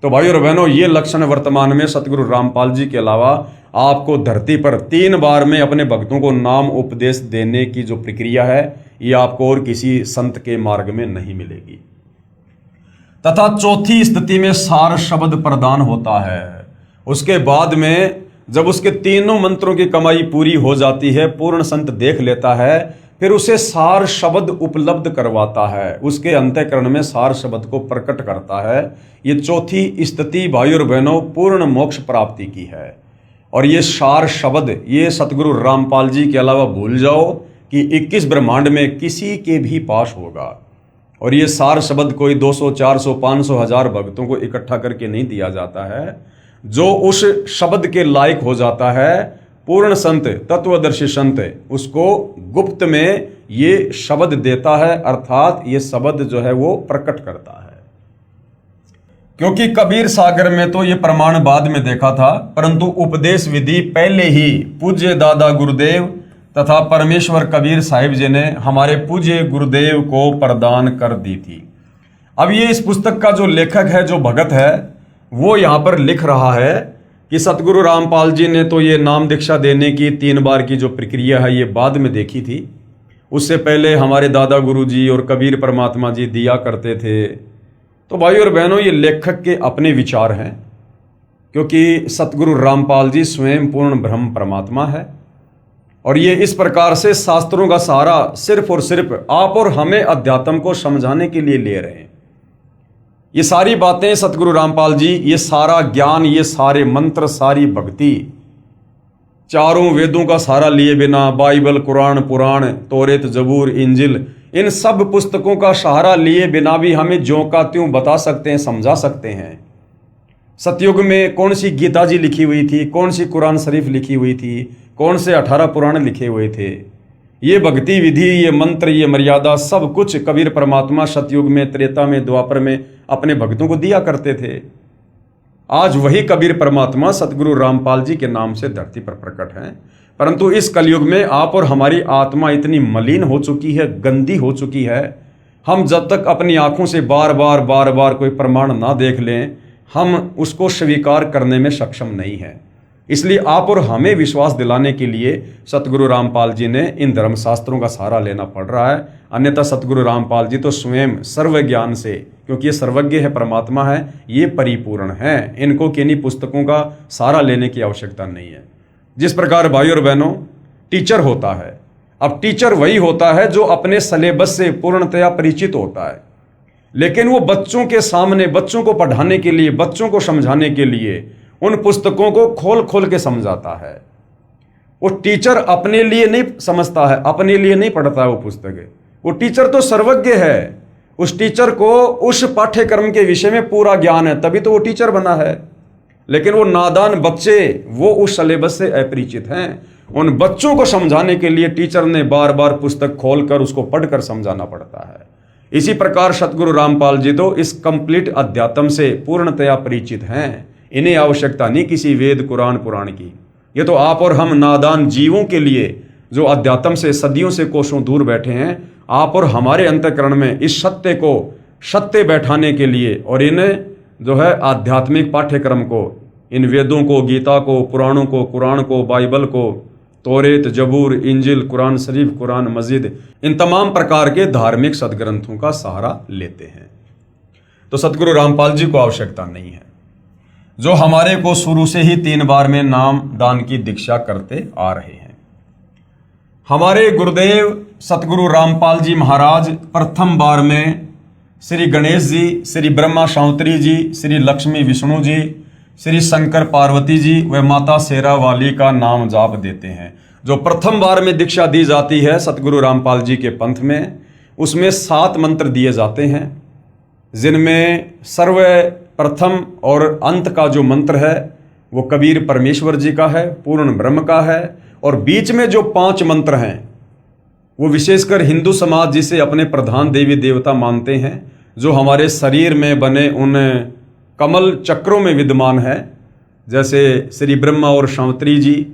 तो भाइयों और बहनों, ये लक्षण वर्तमान में सतगुरु रामपाल जी के अलावा आपको धरती पर 3 बार में अपने भक्तों को नाम उपदेश देने की जो प्रक्रिया है, ये आपको और किसी संत के मार्ग में नहीं मिलेगी। तथा चौथी स्थिति में सार शब्द प्रदान होता है। उसके बाद में जब उसके तीनों मंत्रों की कमाई पूरी हो जाती है, पूर्ण संत देख लेता है, फिर उसे सार शब्द उपलब्ध करवाता है, उसके अंतःकरण में सार शब्द को प्रकट करता है। ये चौथी स्थिति भाइयों और बहनों पूर्ण मोक्ष प्राप्ति की है। और ये सार शब्द ये सतगुरु रामपाल जी के अलावा भूल जाओ कि 21 ब्रह्मांड में किसी के भी पास होगा। और ये सार शब्द कोई 200, 400, 500, 1000 भक्तों को इकट्ठा करके नहीं दिया जाता है। जो उस शब्द के लायक हो जाता है, पूर्ण संत तत्वदर्शी संत उसको गुप्त में ये शब्द देता है, अर्थात ये शब्द जो है वो प्रकट करता है। क्योंकि कबीर सागर में तो ये प्रमाण बाद में देखा था, परंतु उपदेश विधि पहले ही पूज्य दादा गुरुदेव तथा परमेश्वर कबीर साहिब जी ने हमारे पूज्य गुरुदेव को प्रदान कर दी थी। अब ये इस पुस्तक का जो लेखक है, जो भगत है, वो यहाँ पर लिख रहा है कि सतगुरु रामपाल जी ने तो ये नाम दीक्षा देने की 3 बार की जो प्रक्रिया है, ये बाद में देखी थी। उससे पहले हमारे दादा गुरु जी और कबीर परमात्मा जी दिया करते थे। तो भाइयों और बहनों, ये लेखक के अपने विचार हैं, क्योंकि सतगुरु रामपाल जी स्वयं पूर्ण ब्रह्म परमात्मा है। और ये इस प्रकार से शास्त्रों का सहारा सिर्फ और सिर्फ आप और हमें अध्यात्म को समझाने के लिए ले रहे हैं। ये सारी बातें सतगुरु रामपाल जी, ये सारा ज्ञान, ये सारे मंत्र, सारी भक्ति, चारों वेदों का सहारा लिए बिना, बाइबल, कुरान, पुराण, तौरेत, जबूर, इंजिल, इन सब पुस्तकों का सहारा लिए बिना भी हमें ज्यों का त्यों बता सकते हैं, समझा सकते हैं। सतयुग में कौन सी गीता जी लिखी हुई थी, कौन सी कुरान शरीफ लिखी हुई थी, कौन से 18 पुराण लिखे हुए थे, ये भक्ति विधि, ये मंत्र, ये मर्यादा, सब कुछ कबीर परमात्मा सतयुग में, त्रेता में, द्वापर में अपने भक्तों को दिया करते थे। आज वही कबीर परमात्मा सतगुरु रामपाल जी के नाम से धरती पर प्रकट हैं। परंतु इस कलयुग में आप और हमारी आत्मा इतनी मलिन हो चुकी है, गंदी हो चुकी है, हम जब तक अपनी आंखों से बार बार कोई प्रमाण ना देख लें, हम उसको स्वीकार करने में सक्षम नहीं हैं। इसलिए आप और हमें विश्वास दिलाने के लिए सतगुरु रामपाल जी ने इन धर्मशास्त्रों का सहारा लेना पड़ रहा है। अन्यथा सतगुरु रामपाल जी तो स्वयं सर्व ज्ञान से, क्योंकि ये सर्वज्ञ है, परमात्मा है, ये परिपूर्ण हैं, इनको किन्हीं पुस्तकों का सहारा लेने की आवश्यकता नहीं है। जिस प्रकार भाइयों और बहनों टीचर होता है, अब टीचर वही होता है जो अपने सिलेबस से पूर्णतया परिचित होता है, लेकिन वो बच्चों के सामने, बच्चों को पढ़ाने के लिए, बच्चों को समझाने के लिए उन पुस्तकों को खोल खोल के समझाता है। वो टीचर अपने लिए नहीं समझता है, अपने लिए नहीं पढ़ता है वो पुस्तकें। वो टीचर तो सर्वज्ञ है, उस टीचर को उस पाठ्यक्रम के विषय में पूरा ज्ञान है, तभी तो वो टीचर बना है। लेकिन वो नादान बच्चे, वो उस सिलेबस से अपरिचित हैं। उन बच्चों को समझाने के लिए टीचर ने बार बार पुस्तक खोलकर उसको पढ़कर समझाना पड़ता है। इसी प्रकार सतगुरु रामपाल जी तो इस कंप्लीट अध्यात्म से पूर्णतया परिचित हैं। इन्हें आवश्यकता नहीं किसी वेद, कुरान, पुराण की। ये तो आप और हम नादान जीवों के लिए, जो अध्यात्म से सदियों से कोसों दूर बैठे हैं, आप और हमारे अंतःकरण में इस सत्य को सत्य बैठाने के लिए और इन्हें जो है आध्यात्मिक पाठ्यक्रम को, इन वेदों को, गीता को, पुराणों को, कुरान को, बाइबल को, तौरेत, जबूर, इंजिल, कुरान शरीफ, कुरान मस्जिद, इन तमाम प्रकार के धार्मिक सदग्रंथों का सहारा लेते हैं। तो सतगुरु रामपाल जी को आवश्यकता नहीं है, जो हमारे को शुरू से ही 3 बार में नाम दान की दीक्षा करते आ रहे हैं। हमारे गुरुदेव सतगुरु रामपाल जी महाराज प्रथम बार में श्री गणेश जी, श्री ब्रह्मा शांतरी जी, श्री लक्ष्मी विष्णु जी, श्री शंकर पार्वती जी व माता शेरा वाली का नाम जाप देते हैं। जो प्रथम बार में दीक्षा दी जाती है सतगुरु रामपाल जी के पंथ में, उसमें 7 मंत्र दिए जाते हैं, जिनमें सर्वप्रथम और अंत का जो मंत्र है वो कबीर परमेश्वर जी का है, पूर्ण ब्रह्म का है। और बीच में जो 5 मंत्र हैं वो विशेषकर हिंदू समाज जिसे अपने प्रधान देवी देवता मानते हैं, जो हमारे शरीर में बने उन कमल चक्रों में विद्यमान है, जैसे श्री ब्रह्मा और शांवत्री जी,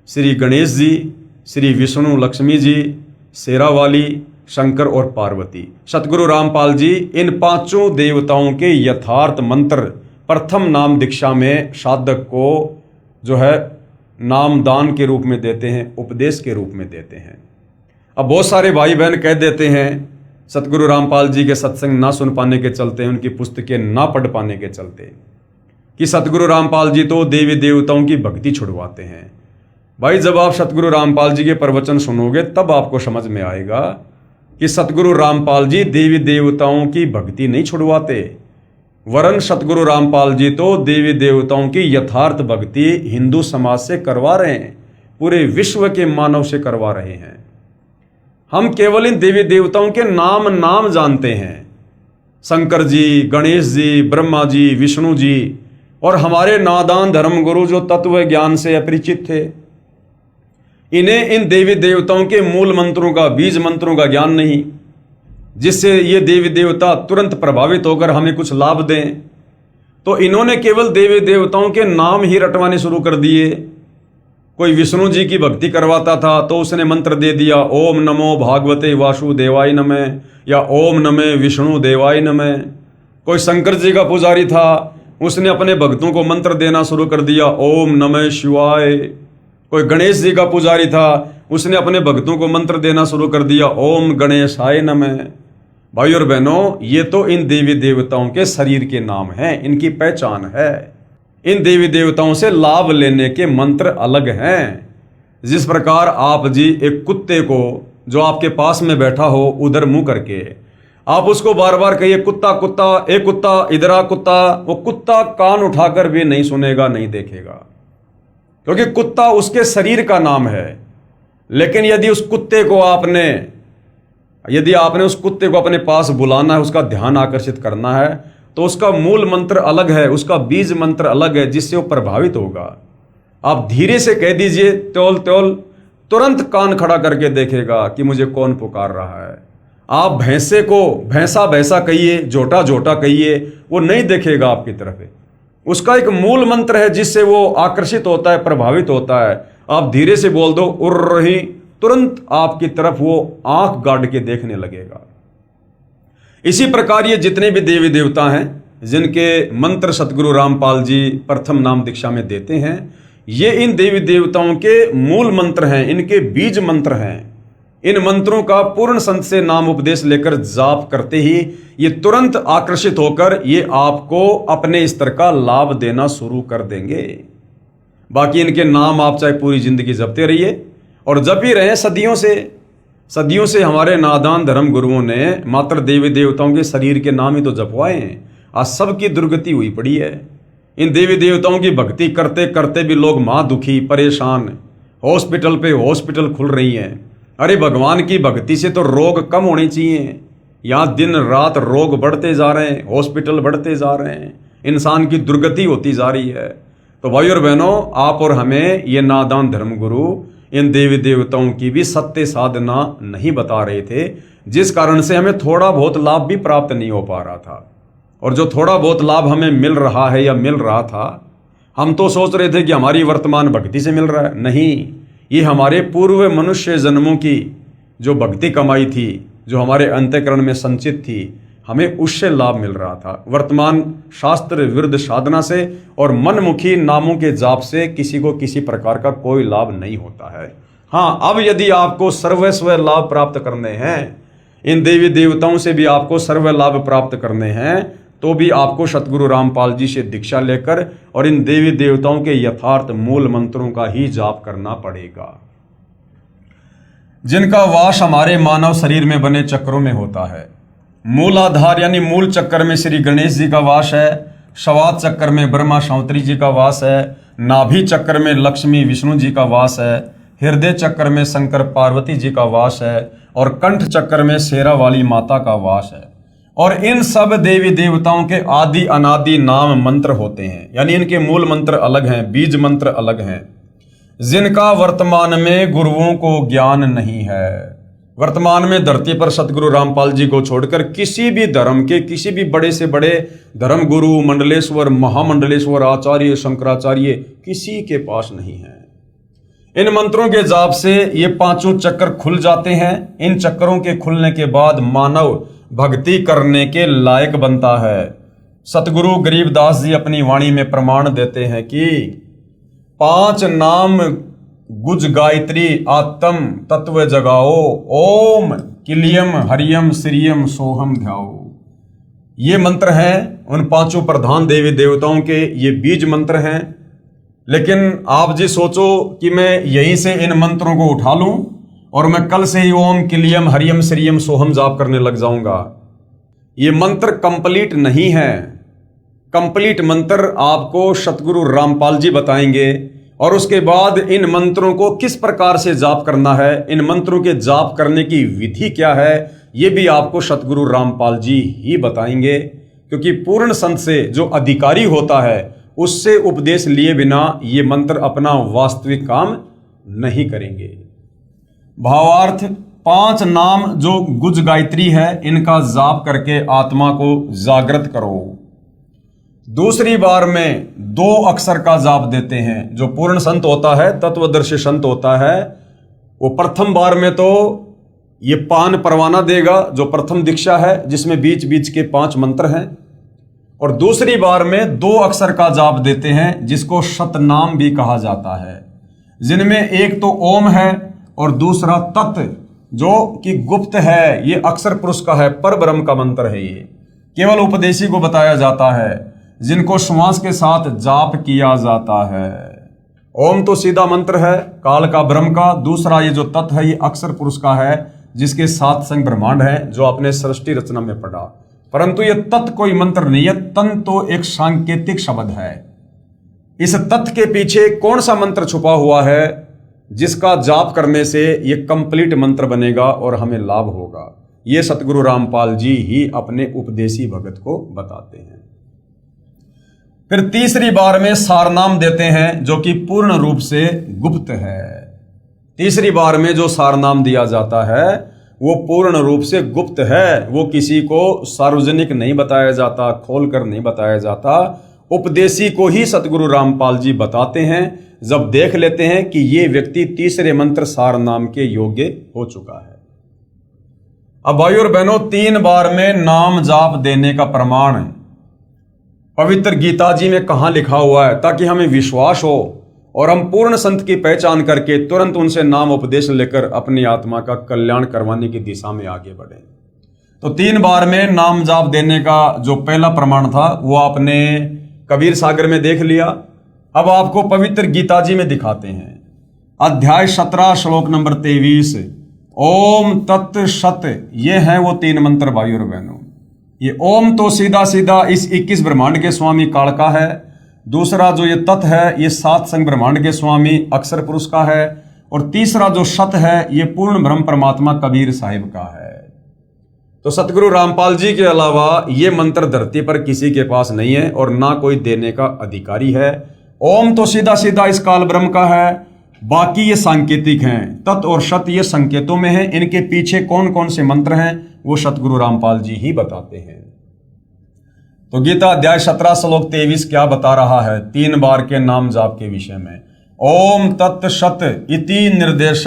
श्री गणेश जी, श्री विष्णु लक्ष्मी जी, शेरावाली, शंकर और पार्वती। सतगुरु रामपाल जी इन पांचों देवताओं के यथार्थ मंत्र प्रथम नाम दीक्षा में साधक को जो है नाम दान के रूप में देते हैं, उपदेश के रूप में देते हैं। अब बहुत सारे भाई बहन कह देते हैं सतगुरु रामपाल जी के सत्संग ना सुन पाने के चलते, उनकी पुस्तकें ना पढ़ पाने के चलते, कि सतगुरु रामपाल जी तो देवी देवताओं की भक्ति छुड़वाते हैं। भाई जब आप सतगुरु रामपाल जी के प्रवचन सुनोगे तब आपको समझ में आएगा कि सतगुरु रामपाल जी देवी देवताओं की भक्ति नहीं छुड़वाते, वरन सतगुरु रामपाल जी तो देवी देवताओं की यथार्थ भक्ति हिंदू समाज से करवा रहे हैं, पूरे विश्व के मानव से करवा रहे हैं। हम केवल इन देवी देवताओं के नाम जानते हैं, शंकर जी, गणेश जी, ब्रह्मा जी, विष्णु जी, और हमारे नादान धर्मगुरु जो तत्व ज्ञान से अपरिचित थे, इन्हें इन देवी देवताओं के मूल मंत्रों का, बीज मंत्रों का ज्ञान नहीं, जिससे ये देवी देवता तुरंत प्रभावित होकर हमें कुछ लाभ दें। तो इन्होंने केवल देवी देवताओं के नाम ही रटवाने शुरू कर दिए। कोई विष्णु जी की भक्ति करवाता था तो उसने मंत्र दे दिया, ओम नमो भागवते वासुदेवाय नमः, या ओम नमः विष्णु देवाय नमः। कोई शंकर जी का पुजारी था, उसने अपने भक्तों को मंत्र देना शुरू कर दिया, ओम नमः शिवाय। कोई गणेश जी का पुजारी था, उसने अपने भक्तों को मंत्र देना शुरू कर दिया, ओम गणेशाय नमः। भाई और बहनों, ये तो इन देवी देवताओं के शरीर के नाम हैं, इनकी पहचान है। इन देवी देवताओं से लाभ लेने के मंत्र अलग हैं। जिस प्रकार आप जी एक कुत्ते को जो आपके पास में बैठा हो उधर मुंह करके आप उसको बार बार कहिए, कुत्ता कुत्ता, ए कुत्ता, इधर आ कुत्ता, वो कुत्ता कान उठाकर भी नहीं सुनेगा, नहीं देखेगा, क्योंकि कुत्ता उसके शरीर का नाम है। लेकिन यदि आपने उस कुत्ते को अपने पास बुलाना है, उसका ध्यान आकर्षित करना है, तो उसका मूल मंत्र अलग है, उसका बीज मंत्र अलग है, जिससे वो प्रभावित होगा। आप धीरे से कह दीजिए त्योल त्योल, तुरंत कान खड़ा करके देखेगा कि मुझे कौन पुकार रहा है। आप भैंसे को भैंसा भैंसा कहिए, जोटा जोटा कहिए, वो नहीं देखेगा आपकी तरफ। उसका एक मूल मंत्र है जिससे वो आकर्षित होता है, प्रभावित होता है। आप धीरे से बोल दो उर्र रही, तुरंत आपकी तरफ वो आंख गाड़ के देखने लगेगा। इसी प्रकार ये जितने भी देवी देवता हैं जिनके मंत्र सतगुरु रामपाल जी प्रथम नाम दीक्षा में देते हैं, ये इन देवी देवताओं के मूल मंत्र हैं, इनके बीज मंत्र हैं। इन मंत्रों का पूर्ण संत से नाम उपदेश लेकर जाप करते ही ये तुरंत आकर्षित होकर ये आपको अपने स्तर का लाभ देना शुरू कर देंगे। बाकी इनके नाम आप चाहे पूरी जिंदगी जपते रहिए और जप ही रहे सदियों से हमारे नादान धर्म गुरुओं ने मात्र देवी देवताओं के शरीर के नाम ही तो जपवाए हैं। आज सबकी दुर्गति हुई पड़ी है। इन देवी देवताओं की भक्ति करते करते भी लोग दुखी, परेशान, हॉस्पिटल पे हॉस्पिटल खुल रही हैं। अरे भगवान की भक्ति से तो रोग कम होने चाहिए, यहाँ दिन रात रोग बढ़ते जा रहे हैं, हॉस्पिटल बढ़ते जा रहे हैं, इंसान की दुर्गति होती जा रही है। तो भाई और बहनों, आप और हमें ये नादान धर्मगुरु इन देवी देवताओं की भी सत्य साधना नहीं बता रहे थे, जिस कारण से हमें थोड़ा बहुत लाभ भी प्राप्त नहीं हो पा रहा था। और जो थोड़ा बहुत लाभ हमें मिल रहा है या मिल रहा था, हम तो सोच रहे थे कि हमारी वर्तमान भक्ति से मिल रहा है। नहीं, ये हमारे पूर्व मनुष्य जन्मों की जो भक्ति कमाई थी, जो हमारे अंतःकरण में संचित थी, हमें उससे लाभ मिल रहा था। वर्तमान शास्त्र विरुद्ध साधना से और मनमुखी नामों के जाप से किसी को किसी प्रकार का कोई लाभ नहीं होता है। हाँ, अब यदि आपको सर्वस्व लाभ प्राप्त करने हैं, इन देवी देवताओं से भी आपको सर्व लाभ प्राप्त करने हैं, तो भी आपको सतगुरु रामपाल जी से दीक्षा लेकर और इन देवी देवताओं के यथार्थ मूल मंत्रों का ही जाप करना पड़ेगा, जिनका वास हमारे मानव शरीर में बने चक्रों में होता है। मूल आधार यानी मूल चक्कर में श्री गणेश जी का वास है, शवात चक्कर में ब्रह्मा शांवत्री जी का वास है, नाभि चक्कर में लक्ष्मी विष्णु जी का वास है, हृदय चक्कर में शंकर पार्वती जी का वास है और कंठ चक्कर में शेरावाली माता का वास है। और इन सब देवी देवताओं के आदि अनादि नाम मंत्र होते हैं, यानी इनके मूल मंत्र अलग हैं, बीज मंत्र अलग हैं, जिनका वर्तमान में गुरुओं को ज्ञान नहीं है। वर्तमान में धरती पर सतगुरु रामपाल जी को छोड़कर किसी भी धर्म के किसी भी बड़े से बड़े धर्म गुरु, मंडलेश्वर, महामंडलेश्वर, आचार्य, शंकराचार्य किसी के पास नहीं है। इन मंत्रों के जाप से ये पांचों चक्र खुल जाते हैं। इन चक्रों के खुलने के बाद मानव भक्ति करने के लायक बनता है। सतगुरु गरीबदास जी अपनी वाणी में प्रमाण देते हैं कि 5 नाम गुज गायत्री आत्म तत्व जगाओ, ओम किलियम हरियम श्रियम सोहम ध्याओ। ये मंत्र हैं उन 5 प्रधान देवी देवताओं के, ये बीज मंत्र हैं। लेकिन आप जी सोचो कि मैं यहीं से इन मंत्रों को उठा लूं और मैं कल से ही ओम किलियम हरियम श्रियम सोहम जाप करने लग जाऊंगा। ये मंत्र कंप्लीट नहीं है। कंप्लीट मंत्र आपको सतगुरु रामपाल जी बताएंगे और उसके बाद इन मंत्रों को किस प्रकार से जाप करना है, इन मंत्रों के जाप करने की विधि क्या है, ये भी आपको सतगुरु रामपाल जी ही बताएंगे। क्योंकि पूर्ण संत से जो अधिकारी होता है उससे उपदेश लिए बिना ये मंत्र अपना वास्तविक काम नहीं करेंगे। भावार्थ, 5 नाम जो गुज गायत्री है इनका जाप करके आत्मा को जागृत करो। दूसरी बार में 2 अक्षर का जाप देते हैं। जो पूर्ण संत होता है, तत्वदर्शी संत होता है, वो प्रथम बार में तो ये पान परवाना देगा जो प्रथम दीक्षा है, जिसमें बीच बीच के 5 मंत्र हैं। और दूसरी बार में 2 अक्षर का जाप देते हैं जिसको शतनाम भी कहा जाता है, जिनमें एक तो ओम है और दूसरा तत् जो कि गुप्त है। ये अक्षर पुरुष का है, पर ब्रह्म का मंत्र है। ये केवल उपदेशी को बताया जाता है, जिनको श्वास के साथ जाप किया जाता है। ओम तो सीधा मंत्र है काल का, ब्रह्म का। दूसरा ये जो तत् है ये अक्षर पुरुष का है, जिसके 7 संग ब्रह्मांड है, जो आपने सृष्टि रचना में पढ़ा। परंतु ये तत् कोई मंत्र नहीं है, तन तो एक सांकेतिक शब्द है। इस तत् के पीछे कौन सा मंत्र छुपा हुआ है जिसका जाप करने से ये कंप्लीट मंत्र बनेगा और हमें लाभ होगा, ये सतगुरु रामपाल जी ही अपने उपदेशी भगत को बताते हैं। फिर तीसरी बार में सारनाम देते हैं जो कि पूर्ण रूप से गुप्त है। तीसरी बार में जो सारनाम दिया जाता है वो पूर्ण रूप से गुप्त है। वो किसी को सार्वजनिक नहीं बताया जाता, खोलकर नहीं बताया जाता। उपदेशी को ही सतगुरु रामपाल जी बताते हैं जब देख लेते हैं कि ये व्यक्ति तीसरे मंत्र सारनाम के योग्य हो चुका है। अब भाइयों और बहनों, 3 बार में नाम जाप देने का प्रमाण पवित्र गीता जी में कहां लिखा हुआ है, ताकि हमें विश्वास हो और हम पूर्ण संत की पहचान करके तुरंत उनसे नाम उपदेश लेकर अपनी आत्मा का कल्याण करवाने की दिशा में आगे बढ़े। तो 3 बार में नाम जाप देने का जो पहला प्रमाण था वो आपने कबीर सागर में देख लिया। अब आपको पवित्र गीता जी में दिखाते हैं। अध्याय 17 श्लोक नंबर 23, ओम तत् सत, ये है वो 3 मंत्र भाइयों और बहनों। ये ओम तो सीधा सीधा इस 21 ब्रह्मांड के स्वामी काल का है। दूसरा जो ये तत् है ये 7 संग ब्रह्मांड के स्वामी अक्षर पुरुष का है। और तीसरा जो सत है ये पूर्ण ब्रह्म परमात्मा कबीर साहिब का है। तो सतगुरु रामपाल जी के अलावा ये मंत्र धरती पर किसी के पास नहीं है और ना कोई देने का अधिकारी है। ओम तो सीधा सीधा इस काल ब्रह्म का है, बाकी ये सांकेतिक हैं। तत् और सत ये संकेतों में है। इनके पीछे कौन कौन से मंत्र हैं वो सतगुरु रामपाल जी ही बताते हैं। तो गीता अध्याय 17 श्लोक 23 क्या बता रहा है 3 बार के नाम जाप के विषय में। ओम तत् सत इति निर्देश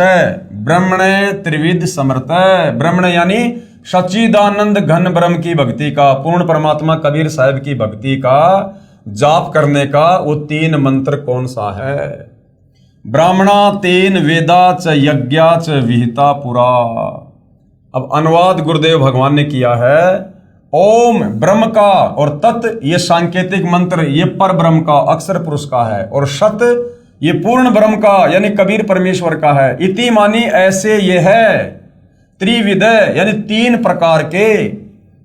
ब्रह्मणे त्रिविध समर्थ। ब्रह्मण यानी सच्चिदानंद घन ब्रह्म की भक्ति का, पूर्ण परमात्मा कबीर साहिब की भक्ति का जाप करने का वो 3 मंत्र कौन सा है। ब्राह्मणा 3 वेदा च यज्ञा च विहिता पुरा। अब अनुवाद गुरुदेव भगवान ने किया है। ओम ब्रह्म का और तत् ये सांकेतिक मंत्र ये पर ब्रह्म का अक्षर पुरुष का है। और सत ये पूर्ण ब्रह्म का यानी कबीर परमेश्वर का है। इति मानी ऐसे ये है। त्रिविध यानी 3 प्रकार के।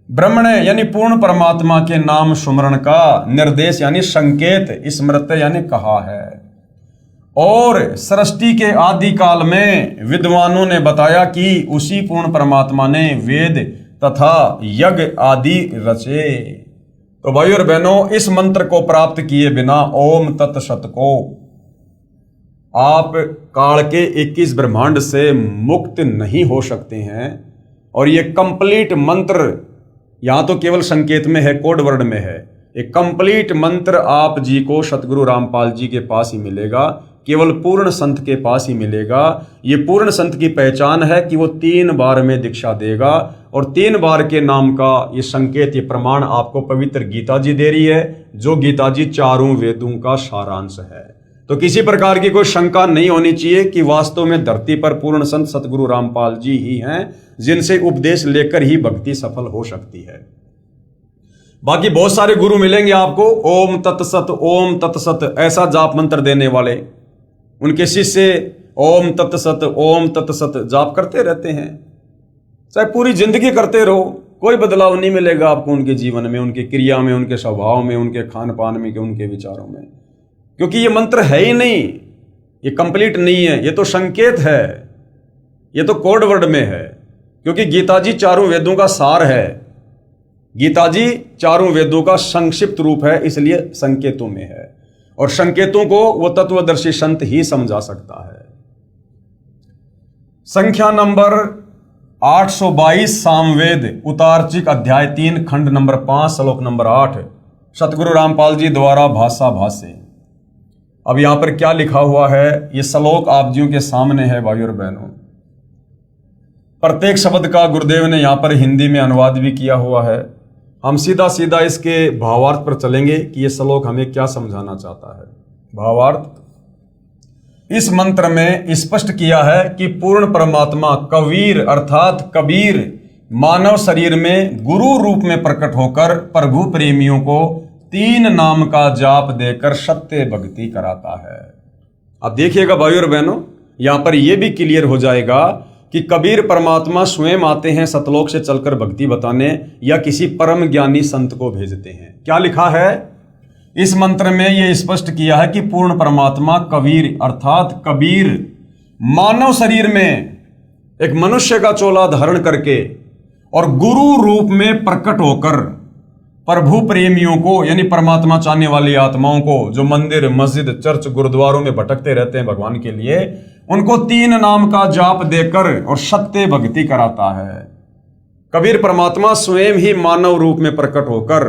ब्रह्मण यानी पूर्ण परमात्मा के नाम सुमरण का। निर्देश यानी संकेत, स्मृत यानी कहा है। और सृष्टि के आदि काल में विद्वानों ने बताया कि उसी पूर्ण परमात्मा ने वेद तथा यज्ञ आदि रचे। तो भाई और बहनों, इस मंत्र को प्राप्त किए बिना ओम तत् सत को आप काल के 21 ब्रह्मांड से मुक्त नहीं हो सकते हैं। और ये कंप्लीट मंत्र यहाँ तो केवल संकेत में है, कोड वर्ड में है। एक कंप्लीट मंत्र आप जी को सतगुरु रामपाल जी के पास ही मिलेगा, केवल पूर्ण संत के पास ही मिलेगा। ये पूर्ण संत की पहचान है कि वो 3 बार में दीक्षा देगा, और 3 बार के नाम का ये संकेत, ये प्रमाण आपको पवित्र गीता जी दे रही है, जो गीता जी 4 वेदों का सारांश है। तो किसी प्रकार की कोई शंका नहीं होनी चाहिए कि वास्तव में धरती पर पूर्ण संत सतगुरु रामपाल जी ही हैं, जिनसे उपदेश लेकर ही भक्ति सफल हो सकती है। बाकी बहुत सारे गुरु मिलेंगे आपको, ओम तत्सत ऐसा जाप मंत्र देने वाले। उनके शिष्य ओम तत्सत जाप करते रहते हैं, चाहे पूरी जिंदगी करते रहो, कोई बदलाव नहीं मिलेगा आपको उनके जीवन में, उनके क्रिया में, उनके स्वभाव में, उनके खान पान में, उनके विचारों में। क्योंकि ये मंत्र है ही नहीं, ये कंप्लीट नहीं है, ये तो संकेत है, ये तो कोड वर्ड में है। क्योंकि गीता जी 4 वेदों का सार है, गीता जी 4 वेदों का संक्षिप्त रूप है, इसलिए संकेतों में है। और संकेतों को वो तत्वदर्शी संत ही समझा सकता है। संख्या नंबर 822 सामवेद उतारचिक अध्याय 3 खंड नंबर 5 श्लोक नंबर 8 सतगुरु रामपाल जी द्वारा भाषा भाष्य। अब यहां पर क्या लिखा हुआ है, ये श्लोक आप जियों के सामने है भाई और बहनों। प्रत्येक शब्द का गुरुदेव ने यहां पर हिंदी में अनुवाद भी किया हुआ है। हम सीधा सीधा इसके भावार्थ पर चलेंगे कि ये श्लोक हमें क्या समझाना चाहता है। भावार्थ इस मंत्र में स्पष्ट किया है कि पूर्ण परमात्मा कबीर अर्थात कबीर मानव शरीर में गुरु रूप में प्रकट होकर प्रभु प्रेमियों को 3 नाम का जाप देकर सत्य भक्ति कराता है। अब देखिएगा भाई और बहनों, यहां पर यह भी क्लियर हो जाएगा कि कबीर परमात्मा स्वयं आते हैं सतलोक से चलकर भक्ति बताने, या किसी परम ज्ञानी संत को भेजते हैं। क्या लिखा है इस मंत्र में, यह स्पष्ट किया है कि पूर्ण परमात्मा कबीर अर्थात कबीर मानव शरीर में एक मनुष्य का चोला धारण करके और गुरु रूप में प्रकट होकर प्रभु प्रेमियों को, यानी परमात्मा चाहने वाली आत्माओं को, जो मंदिर मस्जिद चर्च गुरुद्वारों में भटकते रहते हैं भगवान के लिए, उनको 3 नाम का जाप देकर और सत्य भक्ति कराता है। कबीर परमात्मा स्वयं ही मानव रूप में प्रकट होकर,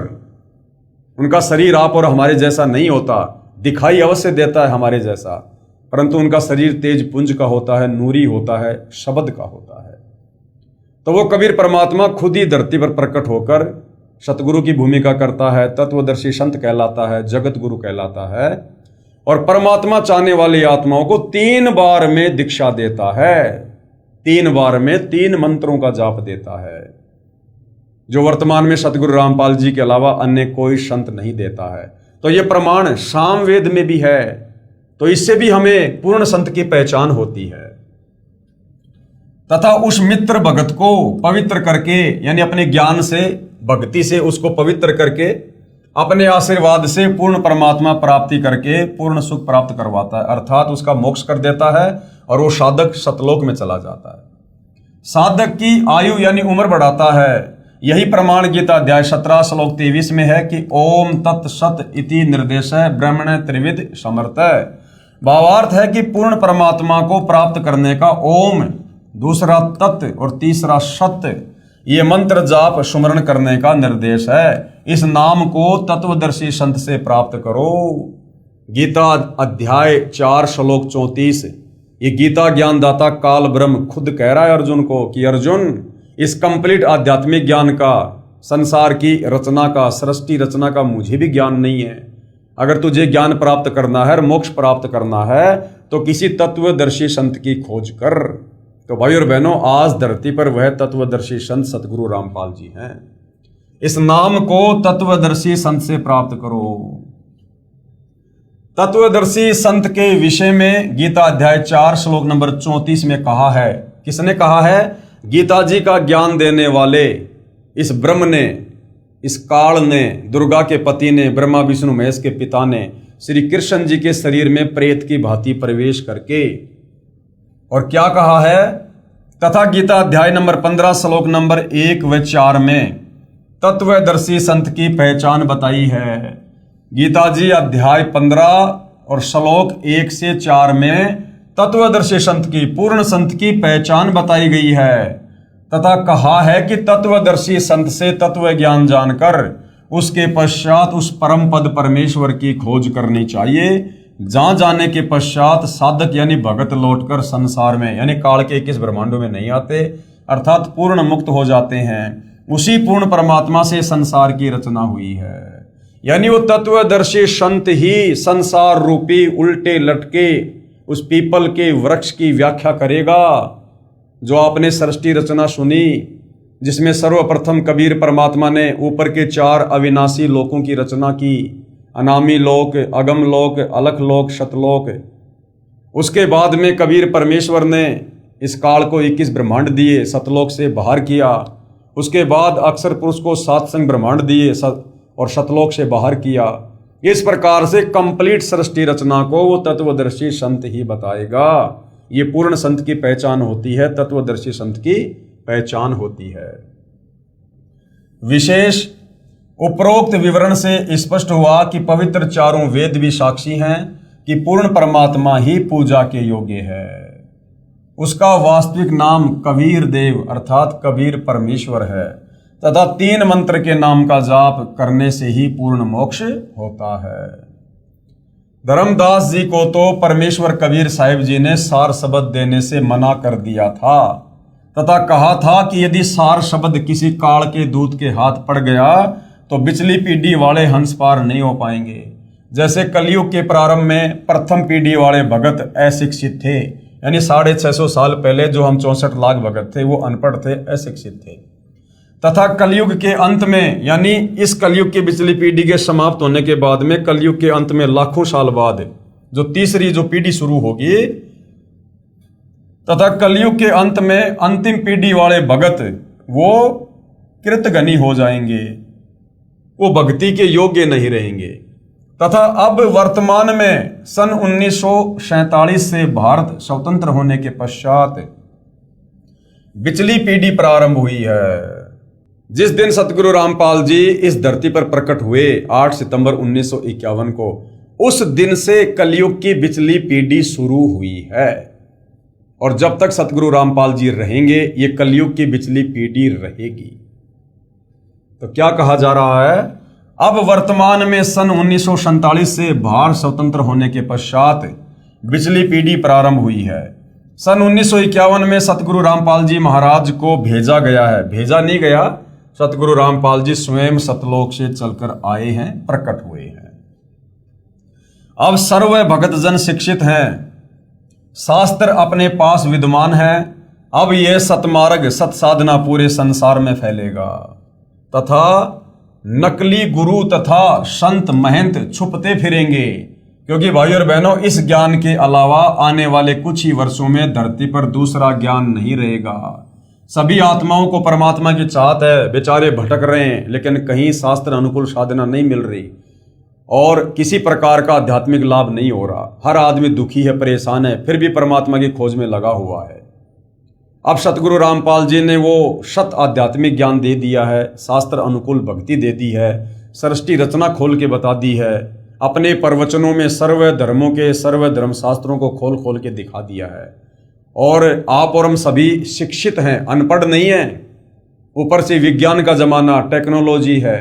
उनका शरीर आप और हमारे जैसा नहीं होता, दिखाई अवश्य देता है हमारे जैसा, परंतु उनका शरीर तेज पुंज का होता है, नूरी होता है, शब्द का होता है। तो वो कबीर परमात्मा खुद ही धरती पर प्रकट होकर सतगुरु की भूमिका करता है, तत्वदर्शी संत कहलाता है, जगत गुरु कहलाता है, और परमात्मा चाहने वाली आत्माओं को 3 बार में दीक्षा देता है। 3 बार में 3 मंत्रों का जाप देता है, जो वर्तमान में सतगुरु रामपाल जी के अलावा अन्य कोई संत नहीं देता है। तो यह प्रमाण सामवेद में भी है, तो इससे भी हमें पूर्ण संत की पहचान होती है। तथा उस मित्र भगत को पवित्र करके, यानी अपने ज्ञान से, भक्ति से उसको पवित्र करके, अपने आशीर्वाद से पूर्ण परमात्मा प्राप्ति करके पूर्ण सुख प्राप्त करवाता है, अर्थात उसका मोक्ष कर देता है और वो साधक सतलोक में चला जाता है। साधक की आयु यानी उम्र बढ़ाता है। यही प्रमाण गीता अध्याय 17 श्लोक 23 में है कि ओम तत्सत इति निर्देश ब्रह्मण त्रिविध समर्थ। भावार्थ है कि पूर्ण परमात्मा को प्राप्त करने का ओम, दूसरा तत् और तीसरा सत्य, ये मंत्र जाप सुमरण करने का निर्देश है। इस नाम को तत्वदर्शी संत से प्राप्त करो। गीता अध्याय 4 श्लोक 34, ये गीता ज्ञानदाता काल ब्रह्म खुद कह रहा है अर्जुन को कि अर्जुन, इस कंप्लीट आध्यात्मिक ज्ञान का, संसार की रचना का, सृष्टि रचना का मुझे भी ज्ञान नहीं है। अगर तुझे ज्ञान प्राप्त करना है और मोक्ष प्राप्त करना है तो किसी तत्वदर्शी संत की खोज कर। तो भाई और बहनों, आज धरती पर वह तत्वदर्शी संत सतगुरु रामपाल जी हैं। इस नाम को तत्वदर्शी संत से प्राप्त करो। तत्वदर्शी संत के विषय में गीता अध्याय 4 श्लोक नंबर 34 में कहा है। किसने कहा है? गीता जी का ज्ञान देने वाले इस ब्रह्म ने, इस काल ने, दुर्गा के पति ने, ब्रह्मा विष्णु महेश के पिता ने श्री कृष्ण जी के शरीर में प्रेत की भांति प्रवेश करके, और क्या कहा है? तथा गीता अध्याय नंबर 15 श्लोक नंबर 1 व 4 में तत्वदर्शी संत की पहचान बताई है। गीता जी अध्याय 15 और श्लोक 1 से 4 में तत्वदर्शी संत की, पूर्ण संत की पहचान बताई गई है तथा कहा है कि तत्वदर्शी संत से तत्व ज्ञान जानकर उसके पश्चात उस परम पद परमेश्वर की खोज करनी चाहिए, जहां जाने के पश्चात साधक यानी भगत लौटकर संसार में यानी काल के 21 ब्रह्मांडों में नहीं आते, अर्थात पूर्ण मुक्त हो जाते हैं। उसी पूर्ण परमात्मा से संसार की रचना हुई है। यानी वो तत्वदर्शी संत ही संसार रूपी उल्टे लटके उस पीपल के वृक्ष की व्याख्या करेगा जो आपने सृष्टि रचना सुनी, जिसमें सर्वप्रथम कबीर परमात्मा ने ऊपर के 4 अविनाशी लोकों की रचना की, अनामी लोक, अगम लोक, अलख लोक, शतलोक। उसके बाद में कबीर परमेश्वर ने इस काल को 21 ब्रह्मांड दिए, सतलोक से बाहर किया। उसके बाद अक्षर पुरुष को 7 संग ब्रह्मांड दिए और शतलोक से बाहर किया। इस प्रकार से कंप्लीट सृष्टि रचना को वो तत्वदर्शी संत ही बताएगा। ये पूर्ण संत की पहचान होती है, तत्वदर्शी संत की पहचान होती है। विशेष उपरोक्त विवरण से स्पष्ट हुआ कि पवित्र चारों वेद भी साक्षी हैं कि पूर्ण परमात्मा ही पूजा के योग्य है। उसका वास्तविक नाम कबीर देव अर्थात कबीर परमेश्वर है तथा 3 मंत्र के नाम का जाप करने से ही पूर्ण मोक्ष होता है। धर्मदास जी को तो परमेश्वर कबीर साहिब जी ने सार शब्द देने से मना कर दिया था तथा कहा था कि यदि सार शब्द किसी काल के दूत के हाथ पड़ गया तो बिचली पीढ़ी वाले हंस पार नहीं हो पाएंगे। जैसे कलयुग के प्रारंभ में प्रथम पीढ़ी वाले भगत अशिक्षित थे, यानी 650 साल पहले जो हम 64 लाख भगत थे वो अनपढ़ थे, अशिक्षित थे। तथा कलयुग के अंत में यानी इस कलयुग की बिचली पीढ़ी के समाप्त होने के बाद में कलयुग के अंत में लाखों साल बाद जो तीसरी जो पीढ़ी शुरू होगी तथा कलयुग के अंत में अंतिम पीढ़ी वाले भगत वो कृतघ्नी हो जाएंगे, वो भक्ति के योग्य नहीं रहेंगे। तथा अब वर्तमान में सन 1947 से भारत स्वतंत्र होने के पश्चात बिचली पीढ़ी प्रारंभ हुई है। जिस दिन सतगुरु रामपाल जी इस धरती पर प्रकट हुए 8 सितंबर 1951 को, उस दिन से कलयुग की बिचली पीढ़ी शुरू हुई है और जब तक सतगुरु रामपाल जी रहेंगे ये कलयुग की बिचली पीढ़ी रहेगी। तो क्या कहा जा रहा है, अब वर्तमान में सन 1947 से भारत स्वतंत्र होने के पश्चात बिचली पीढ़ी प्रारंभ हुई है। सन 1951 में सतगुरु रामपाल जी महाराज को भेजा गया है, भेजा नहीं गया, सतगुरु रामपाल जी स्वयं सतलोक से चलकर आए हैं, प्रकट हुए हैं। अब सर्व भगतजन शिक्षित हैं, शास्त्र अपने पास विद्यमान है। अब यह सतमार्ग सत साधना पूरे संसार में फैलेगा तथा नकली गुरु तथा संत महंत छुपते फिरेंगे, क्योंकि भाई और बहनों इस ज्ञान के अलावा आने वाले कुछ ही वर्षों में धरती पर दूसरा ज्ञान नहीं रहेगा। सभी आत्माओं को परमात्मा की चाहत है, बेचारे भटक रहे हैं लेकिन कहीं शास्त्र अनुकूल साधना नहीं मिल रही और किसी प्रकार का आध्यात्मिक लाभ नहीं हो रहा। हर आदमी दुखी है, परेशान है, फिर भी परमात्मा की खोज में लगा हुआ है। अब सतगुरु रामपाल जी ने वो शत आध्यात्मिक ज्ञान दे दिया है, शास्त्र अनुकूल भक्ति दे दी है, सृष्टि रचना खोल के बता दी है, अपने प्रवचनों में सर्व धर्मों के सर्व धर्म शास्त्रों को खोल खोल के दिखा दिया है। और आप और हम सभी शिक्षित हैं, अनपढ़ नहीं हैं। ऊपर से विज्ञान का जमाना, टेक्नोलॉजी है,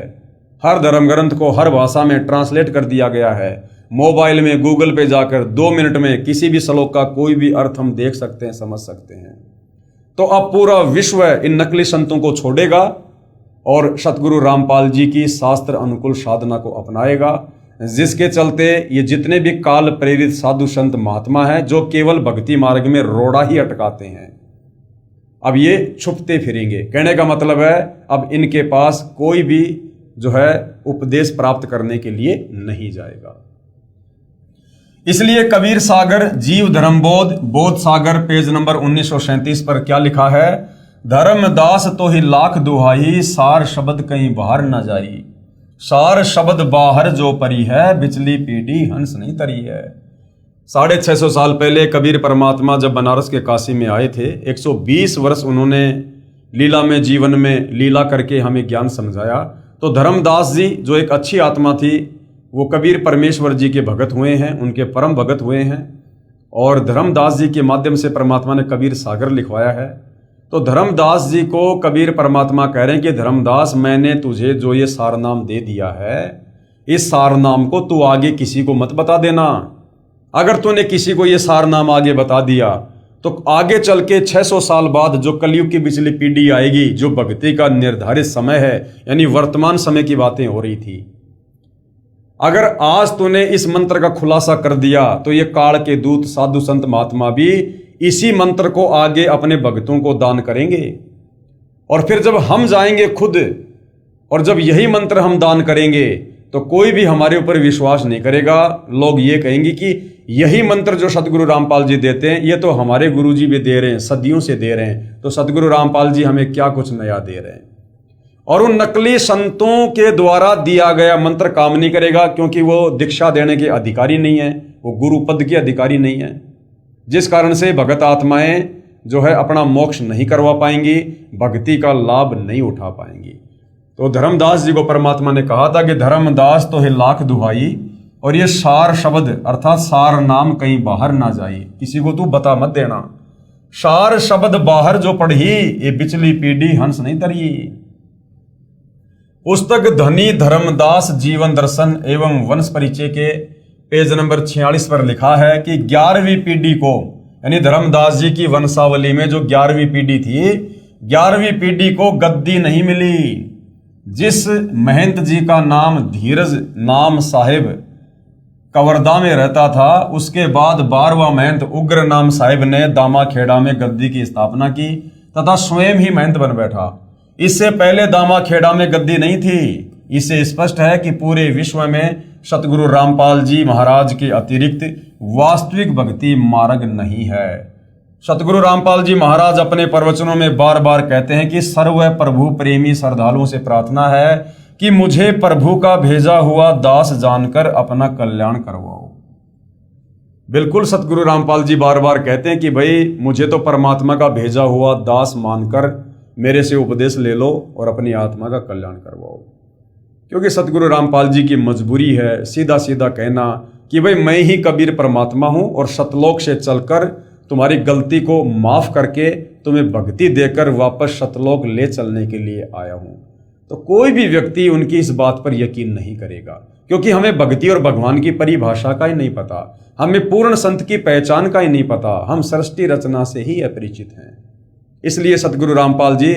हर धर्म ग्रंथ को हर भाषा में ट्रांसलेट कर दिया गया है। मोबाइल में गूगल पे जाकर 2 मिनट में किसी भी श्लोक का कोई भी अर्थ हम देख सकते हैं, समझ सकते हैं। तो अब पूरा विश्व इन नकली संतों को छोड़ेगा और सतगुरु रामपाल जी की शास्त्र अनुकूल साधना को अपनाएगा, जिसके चलते ये जितने भी काल प्रेरित साधु संत महात्मा हैं जो केवल भक्ति मार्ग में रोड़ा ही अटकाते हैं, अब ये छुपते फिरेंगे। कहने का मतलब है अब इनके पास कोई भी जो है उपदेश प्राप्त करने के लिए नहीं जाएगा। इसलिए कबीर सागर जीव धर्मबोध बोध सागर पेज नंबर 1937 पर क्या लिखा है, धर्मदास तो ही लाख दुहाई, सार शब्द कहीं बाहर न जाई। सार शब्द बाहर जो परी है, बिचली पीढ़ी हंस नहीं तरी है। 650 साल पहले कबीर परमात्मा जब बनारस के काशी में आए थे, 120 वर्ष उन्होंने लीला में जीवन में लीला करके हमें ज्ञान समझाया। तो धर्मदास जी जो एक अच्छी आत्मा थी, वो कबीर परमेश्वर जी के भगत हुए हैं, उनके परम भगत हुए हैं। और धर्मदास जी के माध्यम से परमात्मा ने कबीर सागर लिखवाया है। तो धर्मदास जी को कबीर परमात्मा कह रहे हैं कि धर्मदास, मैंने तुझे जो ये सारनाम दे दिया है, इस सारनाम को तू आगे किसी को मत बता देना। अगर तूने किसी को ये सारनाम आगे बता दिया तो आगे चल के 600 साल बाद जो कलयुग की पिछली पीढ़ी आएगी, जो भक्ति का निर्धारित समय है, यानी वर्तमान समय की बातें हो रही थी, अगर आज तूने इस मंत्र का खुलासा कर दिया तो ये काल के दूत साधु संत महात्मा भी इसी मंत्र को आगे अपने भक्तों को दान करेंगे। और फिर जब हम जाएंगे खुद और जब यही मंत्र हम दान करेंगे तो कोई भी हमारे ऊपर विश्वास नहीं करेगा। लोग ये कहेंगे कि यही मंत्र जो सतगुरु रामपाल जी देते हैं, ये तो हमारे गुरु जी भी दे रहे हैं, सदियों से दे रहे हैं, तो सतगुरु रामपाल जी हमें क्या कुछ नया दे रहे हैं। और उन नकली संतों के द्वारा दिया गया मंत्र काम नहीं करेगा, क्योंकि वो दीक्षा देने के अधिकारी नहीं है, वो गुरु पद के अधिकारी नहीं है, जिस कारण से भगत आत्माएं जो है अपना मोक्ष नहीं करवा पाएंगी, भक्ति का लाभ नहीं उठा पाएंगी। तो धर्मदास जी को परमात्मा ने कहा था कि धर्मदास तो है लाख दुहाई, और ये सार शब्द अर्थात सार नाम कहीं बाहर ना जाए, किसी को तू बता मत देना। सार शब्द बाहर जो पढ़ी, ये पिछली पीढ़ी हंस नहीं तरी। पुस्तक धनी धर्मदास जीवन दर्शन एवं वंश परिचय के पेज नंबर 46 पर लिखा है कि 11वीं पीढ़ी को, यानी धर्मदास जी की वंशावली में जो 11वीं पीढ़ी थी, 11वीं पीढ़ी को गद्दी नहीं मिली। जिस महंत जी का नाम धीरज नाम साहिब कवर्धा में रहता था, उसके बाद 12वां महंत उग्र नाम साहिब ने दामा खेड़ा में गद्दी की स्थापना की तथा स्वयं ही महंत बन बैठा। इससे पहले दामा खेड़ा में गद्दी नहीं थी। इससे स्पष्ट है कि पूरे विश्व में सतगुरु रामपाल जी महाराज के अतिरिक्त वास्तविक भक्ति मार्ग नहीं है। सतगुरु रामपाल जी महाराज अपने प्रवचनों में बार बार कहते हैं कि सर्व प्रभु प्रेमी श्रद्धालुओं से प्रार्थना है कि मुझे प्रभु का भेजा हुआ दास जानकर अपना कल्याण करवाओ। बिल्कुल सतगुरु रामपाल जी बार बार कहते हैं कि भाई मुझे तो परमात्मा का भेजा हुआ दास मानकर मेरे से उपदेश ले लो और अपनी आत्मा का कल्याण करवाओ। क्योंकि सतगुरु रामपाल जी की मजबूरी है सीधा सीधा कहना कि भाई मैं ही कबीर परमात्मा हूं और सतलोक से चलकर तुम्हारी गलती को माफ करके तुम्हें भक्ति देकर वापस सतलोक ले चलने के लिए आया हूं। तो कोई भी व्यक्ति उनकी इस बात पर यकीन नहीं करेगा, क्योंकि हमें भक्ति और भगवान की परिभाषा का ही नहीं पता, हमें पूर्ण संत की पहचान का ही नहीं पता, हम सृष्टि रचना से ही अपरिचित हैं। इसलिए सतगुरु रामपाल जी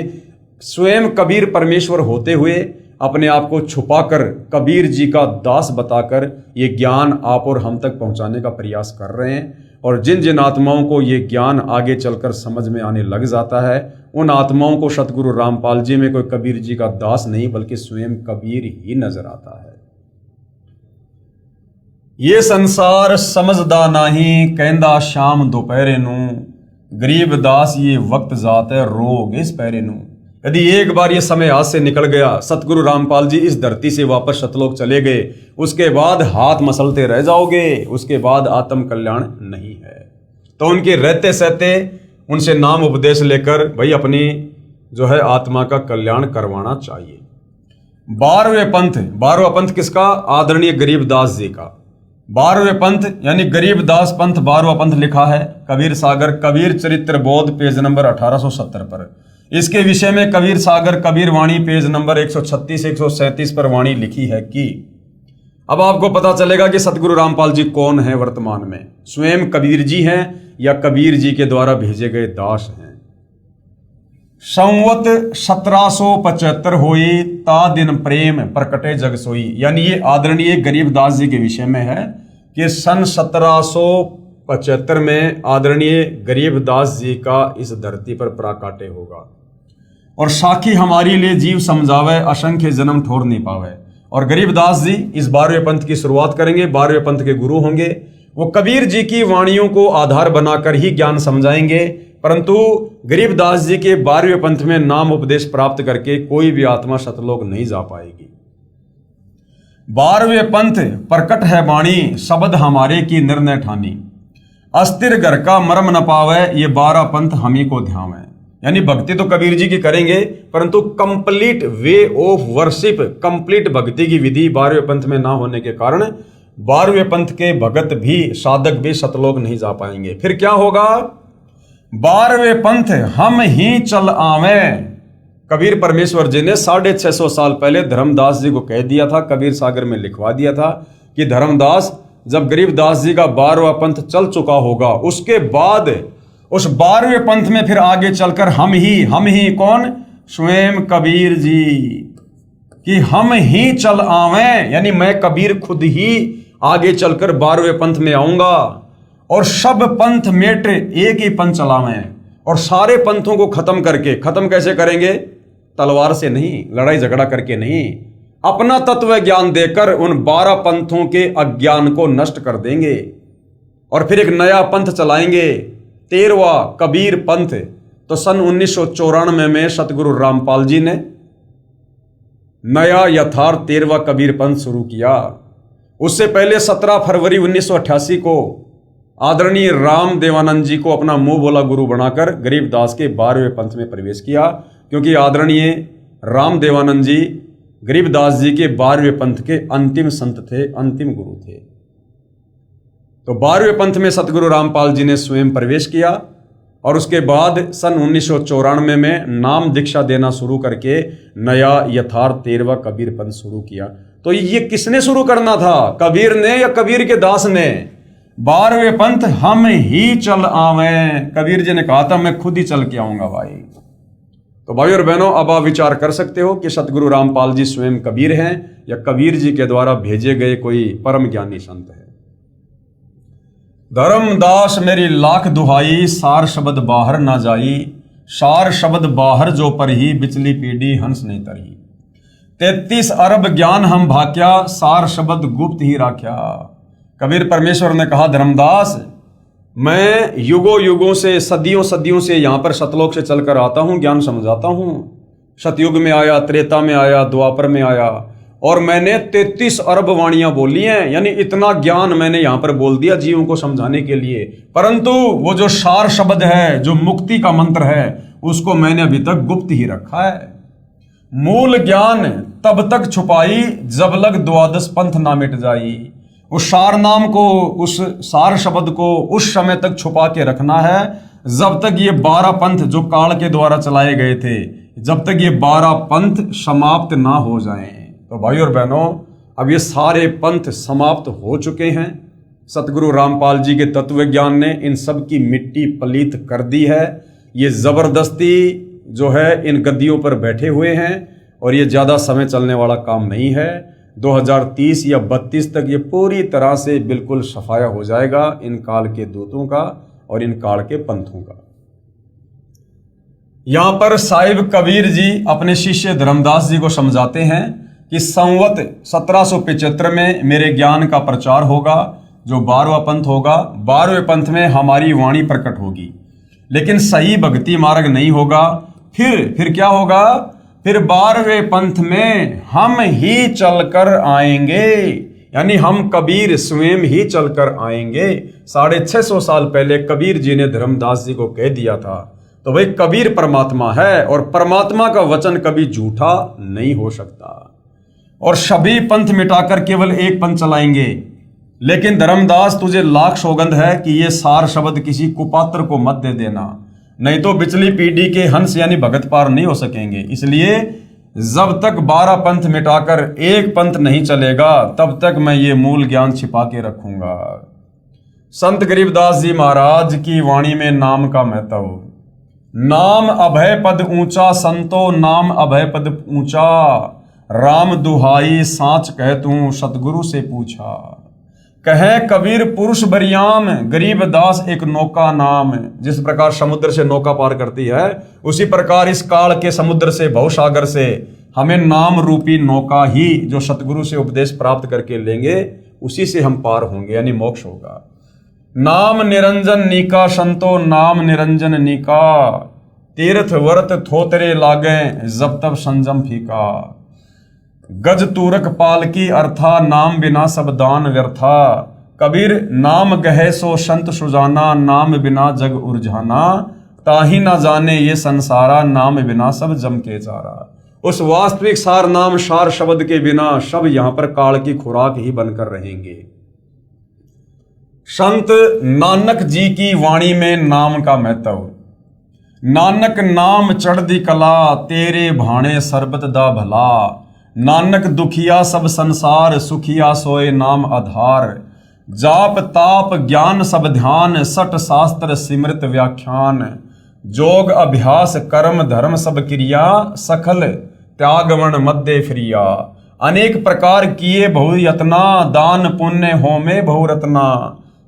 स्वयं कबीर परमेश्वर होते हुए अपने आप को छुपाकर कबीर जी का दास बताकर ये ज्ञान आप और हम तक पहुंचाने का प्रयास कर रहे हैं। और जिन जिन आत्माओं को ये ज्ञान आगे चलकर समझ में आने लग जाता है, उन आत्माओं को सतगुरु रामपाल जी में कोई कबीर जी का दास नहीं बल्कि स्वयं कबीर ही नजर आता है। ये संसार समझदा नहीं कहंदा शाम दोपहरे नू, गरीब दास ये वक्त जात है रोग इस पैरे नू। यदि एक बार ये समय हाथ से निकल गया, सतगुरु रामपाल जी इस धरती से वापस सतलोक चले गए, उसके बाद हाथ मसलते रह जाओगे, उसके बाद आत्म कल्याण नहीं है। तो उनके रहते सहते उनसे नाम उपदेश लेकर भाई अपनी जो है आत्मा का कल्याण करवाना चाहिए। 12वां पंथ किसका? आदरणीय गरीबदास जी का 12वें पंथ यानी गरीबदास पंथ 12वां पंथ लिखा है कबीर सागर कबीर चरित्र बोध पेज नंबर 1870 पर। इसके विषय में कबीर सागर कबीर वाणी पेज नंबर 136-137 पर वाणी लिखी है कि अब आपको पता चलेगा कि सतगुरु रामपाल जी कौन है वर्तमान में, स्वयं कबीर जी हैं या कबीर जी के द्वारा भेजे गए दास हैं। संवत 1775 होई ता दिन प्रेम प्रकटे जग सोई, यानी ये आदरणीय गरीबदास जी के विषय में है कि सन 1775 में आदरणीय गरीबदास जी का इस धरती पर प्राकाटे होगा। और साखी हमारी लिए जीव समझावे असंख्य जन्म ठोर नहीं पावे। और गरीबदास जी इस 12वें पंथ की शुरुआत करेंगे, 12वें पंथ के गुरु होंगे। वो कबीर जी की वाणियों को आधार बनाकर ही ज्ञान समझाएंगे, परंतु गरीबदास जी के 12वें पंथ में नाम उपदेश प्राप्त करके कोई भी आत्मा सतलोक नहीं जा पाएगी। 12वें पंथ प्रकट है वाणी शब्द हमारे की निर्णय ठानी, अस्थिर घर का मरम न पावे ये 12 पंथ हमी को ध्यावे। यानी भक्ति तो कबीर जी की करेंगे, परंतु complete way of worship, complete भक्ति की विधि 12वें पंथ में ना होने के कारण 12वें पंथ के भगत भी, साधक भी सतलोक नहीं जा पाएंगे। फिर क्या होगा? 12वें पंथ हम ही चल आवे। कबीर परमेश्वर जी ने 650 साल पहले धर्मदास जी को कह दिया था, कबीर सागर में लिखवा दिया था कि धर्मदास, जब गरीबदास जी का 12वां पंथ चल चुका होगा, उसके बाद उस 12वें पंथ में फिर आगे चलकर हम ही कौन? स्वयं कबीर जी, कि हम ही चल आवे, यानी मैं कबीर खुद ही आगे चलकर 12वें पंथ में आऊंगा और सब पंथ मेट एक ही पंथ चलावें, और सारे पंथों को खत्म करके, खत्म कैसे करेंगे? तलवार से नहीं, लड़ाई झगड़ा करके नहीं, अपना तत्व ज्ञान देकर उन 12 पंथों के अज्ञान को नष्ट कर देंगे और फिर एक नया पंथ चलाएंगे, 13वां कबीर पंथ। तो सन 1994 में सतगुरु रामपाल जी ने नया यथार्थ 13वां कबीर पंथ शुरू किया। उससे पहले 17 फरवरी 1988 को आदरणीय राम देवानंद जी को अपना मुंह बोला गुरु बनाकर गरीबदास के 12वें पंथ में प्रवेश किया, क्योंकि आदरणीय राम देवानंद जी गरीबदास जी के 12वें पंथ के अंतिम संत थे, अंतिम गुरु थे। तो 12वें पंथ में सतगुरु रामपाल जी ने स्वयं प्रवेश किया और उसके बाद सन 1994 में नाम दीक्षा देना शुरू करके नया यथार्थ 13वां कबीर पंथ शुरू किया। तो ये किसने शुरू करना था? कबीर ने या कबीर के दास ने? 12वें पंथ हम ही चल आवे। कबीर जी ने कहा था मैं खुद ही चल के आऊंगा भाई। तो भाई और बहनों, अब आप विचार कर सकते हो कि सतगुरु रामपाल जी स्वयं कबीर हैं या कबीर जी के द्वारा भेजे गए कोई परम ज्ञानी संत है। धर्मदास मेरी लाख दुहाई, सार शब्द बाहर ना जाई, सार शब्द बाहर जो पर ही, बिचली पीढ़ी हंस नहीं तरी। 33 अरब ज्ञान हम भाक्या, सार शब्द गुप्त ही राख्या। कबीर परमेश्वर ने कहा, धर्मदास मैं युगों युगों से, सदियों सदियों से यहाँ पर सतलोक से चलकर आता हूँ, ज्ञान समझाता हूँ। सतयुग में आया, त्रेता में आया, द्वापर में आया और मैंने 33 अरब वाणियां बोली हैं, यानी इतना ज्ञान मैंने यहाँ पर बोल दिया जीवों को समझाने के लिए। परंतु वो जो सार शब्द है, जो मुक्ति का मंत्र है, उसको मैंने अभी तक गुप्त ही रखा है। मूल ज्ञान तब तक छुपाई, जब लग 12 पंथ ना मिट जाई। उस सार नाम को, उस सार शब्द को उस समय तक छुपा के रखना है जब तक ये 12 पंथ जो काल के द्वारा चलाए गए थे, जब तक ये 12 पंथ समाप्त ना हो जाएं। तो भाई और बहनों, अब ये सारे पंथ समाप्त हो चुके हैं। सतगुरु रामपाल जी के तत्व ज्ञान ने इन सब की मिट्टी पलीत कर दी है। ये जबरदस्ती जो है इन गद्दियों पर बैठे हुए हैं और ये ज़्यादा समय चलने वाला काम नहीं है। 2030 या 32 तक ये पूरी तरह से बिल्कुल सफाया हो जाएगा इन काल के दूतों का और इन काल के पंथों का। यहां पर साहिब कबीर जी अपने शिष्य धर्मदास जी को समझाते हैं कि संवत 1775 में मेरे ज्ञान का प्रचार होगा, जो 12वां पंथ होगा। 12वें पंथ में हमारी वाणी प्रकट होगी, लेकिन सही भक्ति मार्ग नहीं होगा। फिर क्या होगा? फिर 12वें पंथ में हम ही चलकर आएंगे, यानी हम कबीर स्वयं ही चलकर आएंगे। 650 साल पहले कबीर जी ने धर्मदास जी को कह दिया था। तो भाई कबीर परमात्मा है और परमात्मा का वचन कभी झूठा नहीं हो सकता। और सभी पंथ मिटाकर केवल एक पंथ चलाएंगे। लेकिन धर्मदास, तुझे लाख सौगंध है कि ये सार शब्द किसी कुपात्र को मत दे देना, नहीं तो बिचली पीढ़ी के हंस यानी भगत पार नहीं हो सकेंगे। इसलिए जब तक 12 पंथ मिटाकर एक पंथ नहीं चलेगा, तब तक मैं ये मूल ज्ञान छिपा के रखूंगा। संत गरीबदास जी महाराज की वाणी में नाम का महत्व। नाम अभय पद ऊंचा, संतो नाम अभय पद ऊंचा। राम दुहाई साच कह तू, सतगुरु से पूछा। कहे कबीर पुरुष बरियाम, गरीबदास एक नौका नाम। जिस प्रकार समुद्र से नौका पार करती है, उसी प्रकार इस काल के समुद्र से, भवसागर से हमें नाम रूपी नौका ही, जो सतगुरु से उपदेश प्राप्त करके लेंगे, उसी से हम पार होंगे, यानी मोक्ष होगा। नाम निरंजन नीका, संतो नाम निरंजन नीका। तीर्थ व्रत थोतरे लागे, जब तब संजम फीका। गज तूरक पाल की अर्था, नाम बिना सब दान व्यर्था। कबीर नाम गहे सो संत सुजाना, नाम बिना जग उरझाना। ताही ना जाने ये संसारा, नाम बिना सब जम के चारा। उस वास्तविक सार नाम सार शब्द के बिना सब यहां पर काल की खुराक ही बनकर रहेंगे। संत नानक जी की वाणी में नाम का महत्व। नानक नाम चढ़दी कला, तेरे भाणे सरबत दा भला। नानक दुखिया सब संसार, सुखिया सोए नाम आधार। जाप ताप ज्ञान सब ध्यान, सठ शास्त्र सिमृत व्याख्यान। जोग अभ्यास कर्म धर्म सब क्रिया, सकल त्यागवन मध्य फ्रिया। अनेक प्रकार किए बहु यतना, दान पुण्य होमे बहु रत्ना।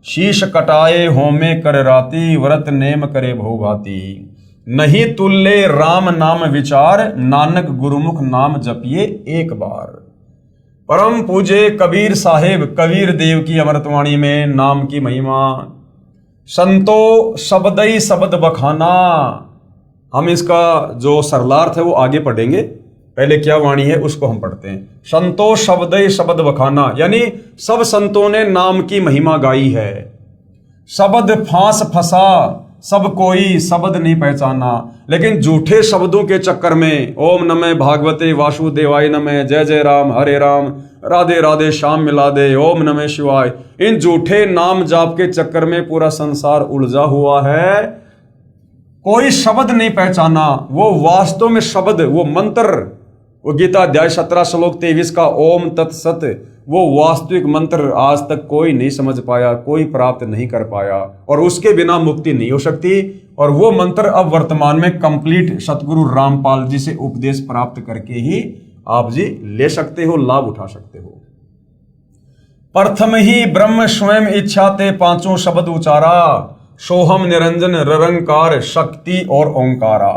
शीश कटाए होमे कर राती, व्रत नेम करे बहु भांति। नहीं तुल्ले राम नाम विचार, नानक गुरुमुख नाम जपिए एक बार। परम पूजे कबीर साहेब कबीर देव की अमृतवाणी में नाम की महिमा। संतो शब्दई शब्द बखाना। हम इसका जो सरलार्थ है वो आगे पढ़ेंगे, पहले क्या वाणी है उसको हम पढ़ते हैं। संतो शब्दई शब्द बखाना, यानी सब संतों ने नाम की महिमा गाई है। शब्द फांस फंसा, सब कोई शब्द नहीं पहचाना। लेकिन झूठे शब्दों के चक्कर में ओम नमः भागवते वासुदेवाय नमः, जय जय राम हरे राम, राधे राधे श्याम मिला दे, ओम नमः शिवाय, इन झूठे नाम जाप के चक्कर में पूरा संसार उलझा हुआ है। कोई शब्द नहीं पहचाना। वो वास्तव में शब्द, वो मंत्र, वो गीता अध्याय 17 श्लोक 23 का ओम तत्सत, वो वास्तविक मंत्र आज तक कोई नहीं समझ पाया, कोई प्राप्त नहीं कर पाया, और उसके बिना मुक्ति नहीं हो सकती। और वो मंत्र अब वर्तमान में कंप्लीट सतगुरु रामपाल जी से उपदेश प्राप्त करके ही आप जी ले सकते हो, लाभ उठा सकते हो। प्रथम ही ब्रह्म स्वयं इच्छा ते पांचों शब्द उचारा, सोहम निरंजन निरंकार शक्ति और ओंकारा।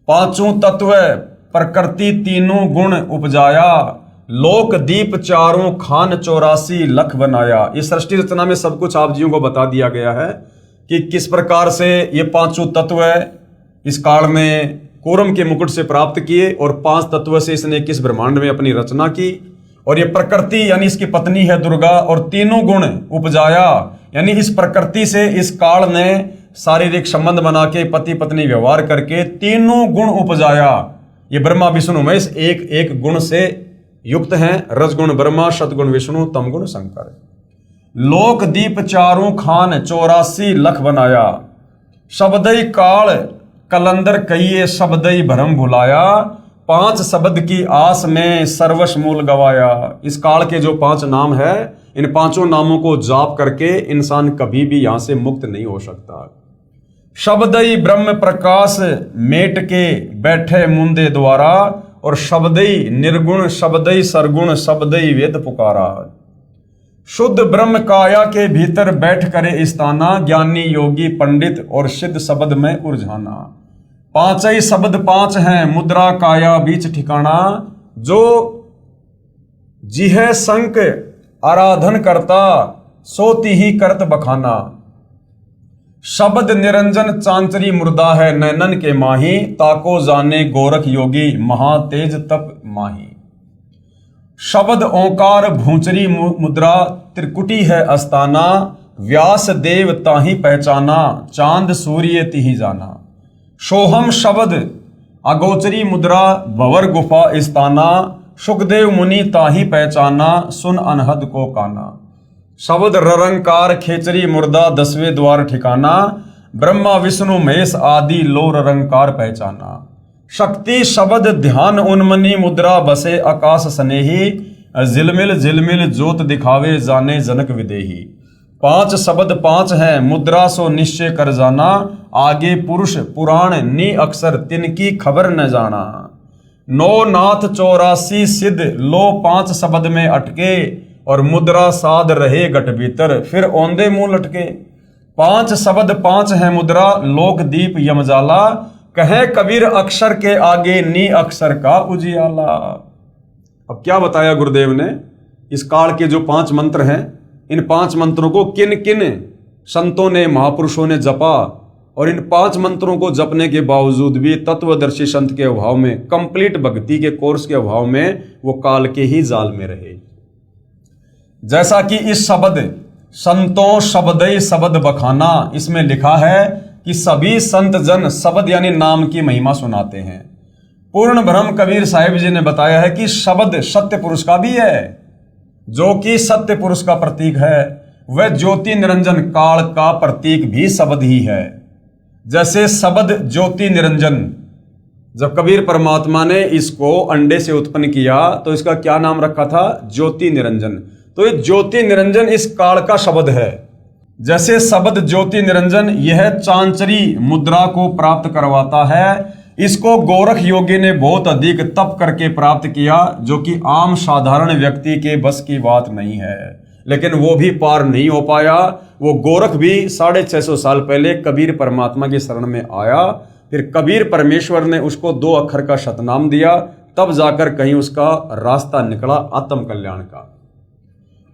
पांचों तत्व प्रकृति तीनों गुण उपजाया, लोक दीप चारों खान 84 लख बनाया। इस सृष्टि रचना में सब कुछ आप जियों को बता दिया गया है कि किस प्रकार से ये पांचों तत्व इस काल में कूर्म के मुकुट से प्राप्त किए, और 5 तत्व से इसने किस ब्रह्मांड में अपनी रचना की। और ये प्रकृति यानी इसकी पत्नी है दुर्गा, और तीनों गुण उपजाया, यानी इस प्रकृति से इस काल ने शारीरिक संबंध बना के पति पत्नी व्यवहार करके तीनों गुण उपजाया। ये ब्रह्मा विष्णु महेश एक एक गुण से युक्त हैं। रजगुण ब्रह्मा, सतगुण विष्णु, तमगुण शंकर। लोक दीप चारों खान 84 लख बनाया, शब्दई काल कलंदर कहिए शब्दई भरम भुलाया। 5 शब्द की आस में सर्वस्व मूल गवाया। इस काल के जो 5 नाम है, इन 5 नामों को जाप करके इंसान कभी भी यहां से मुक्त नहीं हो सकता। शब्दई ब्रह्म प्रकाश मेट के बैठे मुंदे द्वारा, और शब्दई निर्गुण शब्दई सरगुण शब्दई वेद पुकारा। शुद्ध ब्रह्म काया के भीतर बैठ करे स्थाना, ज्ञानी योगी पंडित और सिद्ध शब्द में उलझाना। 5 ही शब्द 5 हैं, मुद्रा काया बीच ठिकाना। जो जिह संक आराधन करता, सोती ही करत बखाना। शब्द निरंजन चांचरी मुर्दा है, नैनन के माही। ताको जाने गोरख योगी, महातेज तप माही। शब्द ओंकार भूचरी मुद्रा, त्रिकुटी है अस्ताना। व्यास देव ताही पहचाना, चांद सूर्य तिही जाना। सोहम शब्द अगोचरी मुद्रा, भवर गुफा स्थाना। सुखदेव मुनि ताही पहचाना, सुन अनहद को काना। शब्द ररंकार खेचरी मुर्दा, 10वें द्वार ठिकाना। ब्रह्मा विष्णु महेश आदि लो ररंकार पहचाना। शक्ति शब्द ध्यान उन्मनी मुद्रा, बसे आकाश स्नेही। झिलमिल झिलमिल जोत दिखावे, जाने जनक विदेही। 5 शब्द 5 हैं, मुद्रा सो निश्चय कर जाना। आगे पुरुष पुराण नी अक्षर, तिनकी खबर न जाना। 9 नाथ 84 सिद्ध, लो 5 शब्द में अटके। और मुद्रा साध रहे गट भीतर, फिर औंधे मुंह लटके। 5 शब्द 5 हैं मुद्रा, लोक दीप यमजाला। कहे कबीर अक्षर के आगे, नी अक्षर का उजियाला। अब क्या बताया गुरुदेव ने, इस काल के जो 5 मंत्र हैं, इन 5 मंत्रों को किन किन संतों ने महापुरुषों ने जपा, और इन 5 मंत्रों को जपने के बावजूद भी तत्वदर्शी संत के अभाव में, कंप्लीट भक्ति के कोर्स के अभाव में वो काल के ही जाल में रहे। जैसा कि इस शब्द संतों शब्दई शब्द बखाना, इसमें लिखा है कि सभी संत जन शब्द यानी नाम की महिमा सुनाते हैं। पूर्ण ब्रह्म कबीर साहिब जी ने बताया है कि शब्द सत्य पुरुष का भी है, जो कि सत्य पुरुष का प्रतीक है। वह ज्योति निरंजन काल का प्रतीक भी शब्द ही है। जैसे शब्द ज्योति निरंजन, जब कबीर परमात्मा ने इसको अंडे से उत्पन्न किया तो इसका क्या नाम रखा था? ज्योति निरंजन। तो ये ज्योति निरंजन इस काल का शब्द है। जैसे शब्द ज्योति निरंजन यह चांचरी मुद्रा को प्राप्त करवाता है, इसको गोरख योगी ने बहुत अधिक तप करके प्राप्त किया, जो कि आम साधारण व्यक्ति के बस की बात नहीं है। लेकिन वो भी पार नहीं हो पाया। वो गोरख भी 650 साल पहले कबीर परमात्मा की शरण में आया, फिर कबीर परमेश्वर ने उसको 2 अक्षर का शतनाम दिया, तब जाकर कहीं उसका रास्ता निकला आत्म कल्याण का।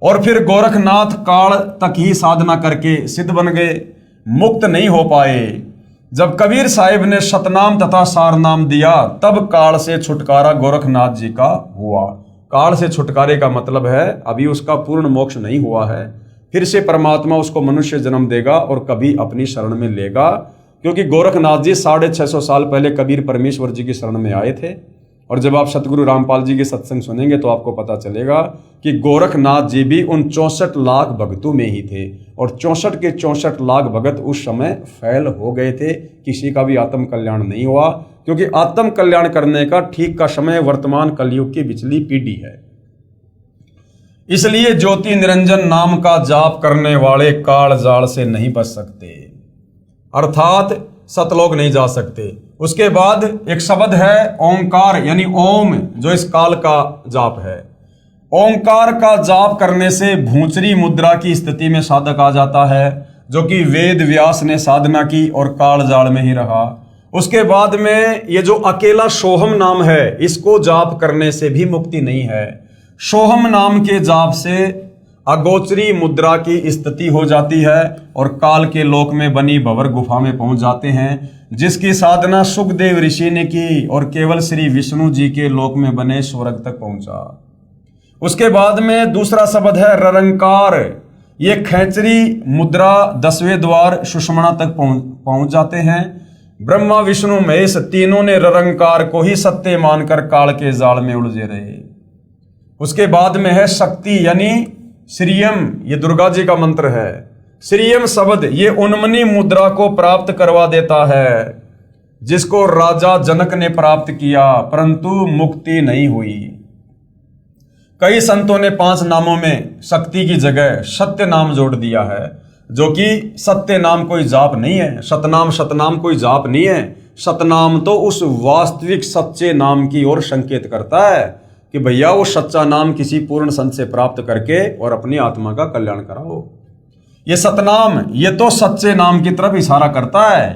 और फिर गोरखनाथ काल तक ही साधना करके सिद्ध बन गए, मुक्त नहीं हो पाए। जब कबीर साहिब ने शतनाम तथा सारनाम दिया, तब काल से छुटकारा गोरखनाथ जी का हुआ। काल से छुटकारे का मतलब है अभी उसका पूर्ण मोक्ष नहीं हुआ है, फिर से परमात्मा उसको मनुष्य जन्म देगा और कभी अपनी शरण में लेगा। क्योंकि गोरखनाथ जी 650 साल पहले कबीर परमेश्वर जी की शरण में आए थे। और जब आप सतगुरु रामपाल जी के सत्संग सुनेंगे तो आपको पता चलेगा कि गोरखनाथ जी भी उन 64 लाख भक्तों में ही थे, और 64 के 64 लाख भगत उस समय फैल हो गए थे। किसी का भी आत्म कल्याण नहीं हुआ, क्योंकि आत्म कल्याण करने का ठीक का समय वर्तमान कलयुग की पिछली पीढ़ी है। इसलिए ज्योति निरंजन नाम का जाप करने वाले काल जाल से नहीं बच सकते, अर्थात सतलोक नहीं जा सकते। उसके बाद एक शब्द है ओंकार, यानी ओम, जो इस काल का जाप है। ओंकार का जाप करने से भूचरी मुद्रा की स्थिति में साधक आ जाता है, जो कि वेद व्यास ने साधना की और काल जाल में ही रहा। उसके बाद में ये जो अकेला सोहम नाम है, इसको जाप करने से भी मुक्ति नहीं है। सोहम नाम के जाप से अगोचरी मुद्रा की स्थिति हो जाती है और काल के लोक में बनी भंवर गुफा में पहुंच जाते हैं, जिसकी साधना सुखदेव ऋषि ने की और केवल श्री विष्णु जी के लोक में बने स्वर्ग तक पहुंचा। उसके बाद में दूसरा शब्द है ररंकार। ये खैचरी मुद्रा 10वें द्वार सुषमणा तक पहुंच जाते हैं। ब्रह्मा विष्णु महेश तीनों ने ररंकार को ही सत्य मानकर काल के जाल में उलझे रहे। उसके बाद में है शक्ति, यानी श्रीयम, ये दुर्गा जी का मंत्र है। श्रीयम शब्द ये उन्मनी मुद्रा को प्राप्त करवा देता है, जिसको राजा जनक ने प्राप्त किया, परंतु मुक्ति नहीं हुई। कई संतों ने 5 नामों में शक्ति की जगह सत्य नाम जोड़ दिया है, जो कि सत्य नाम कोई जाप नहीं है। सतनाम कोई जाप नहीं है। सतनाम तो उस वास्तविक सच्चे नाम की ओर संकेत करता है कि भैया वो सच्चा नाम किसी पूर्ण संत से प्राप्त करके और अपनी आत्मा का कल्याण कराओ। ये सतनाम ये तो सच्चे नाम की तरफ इशारा करता है।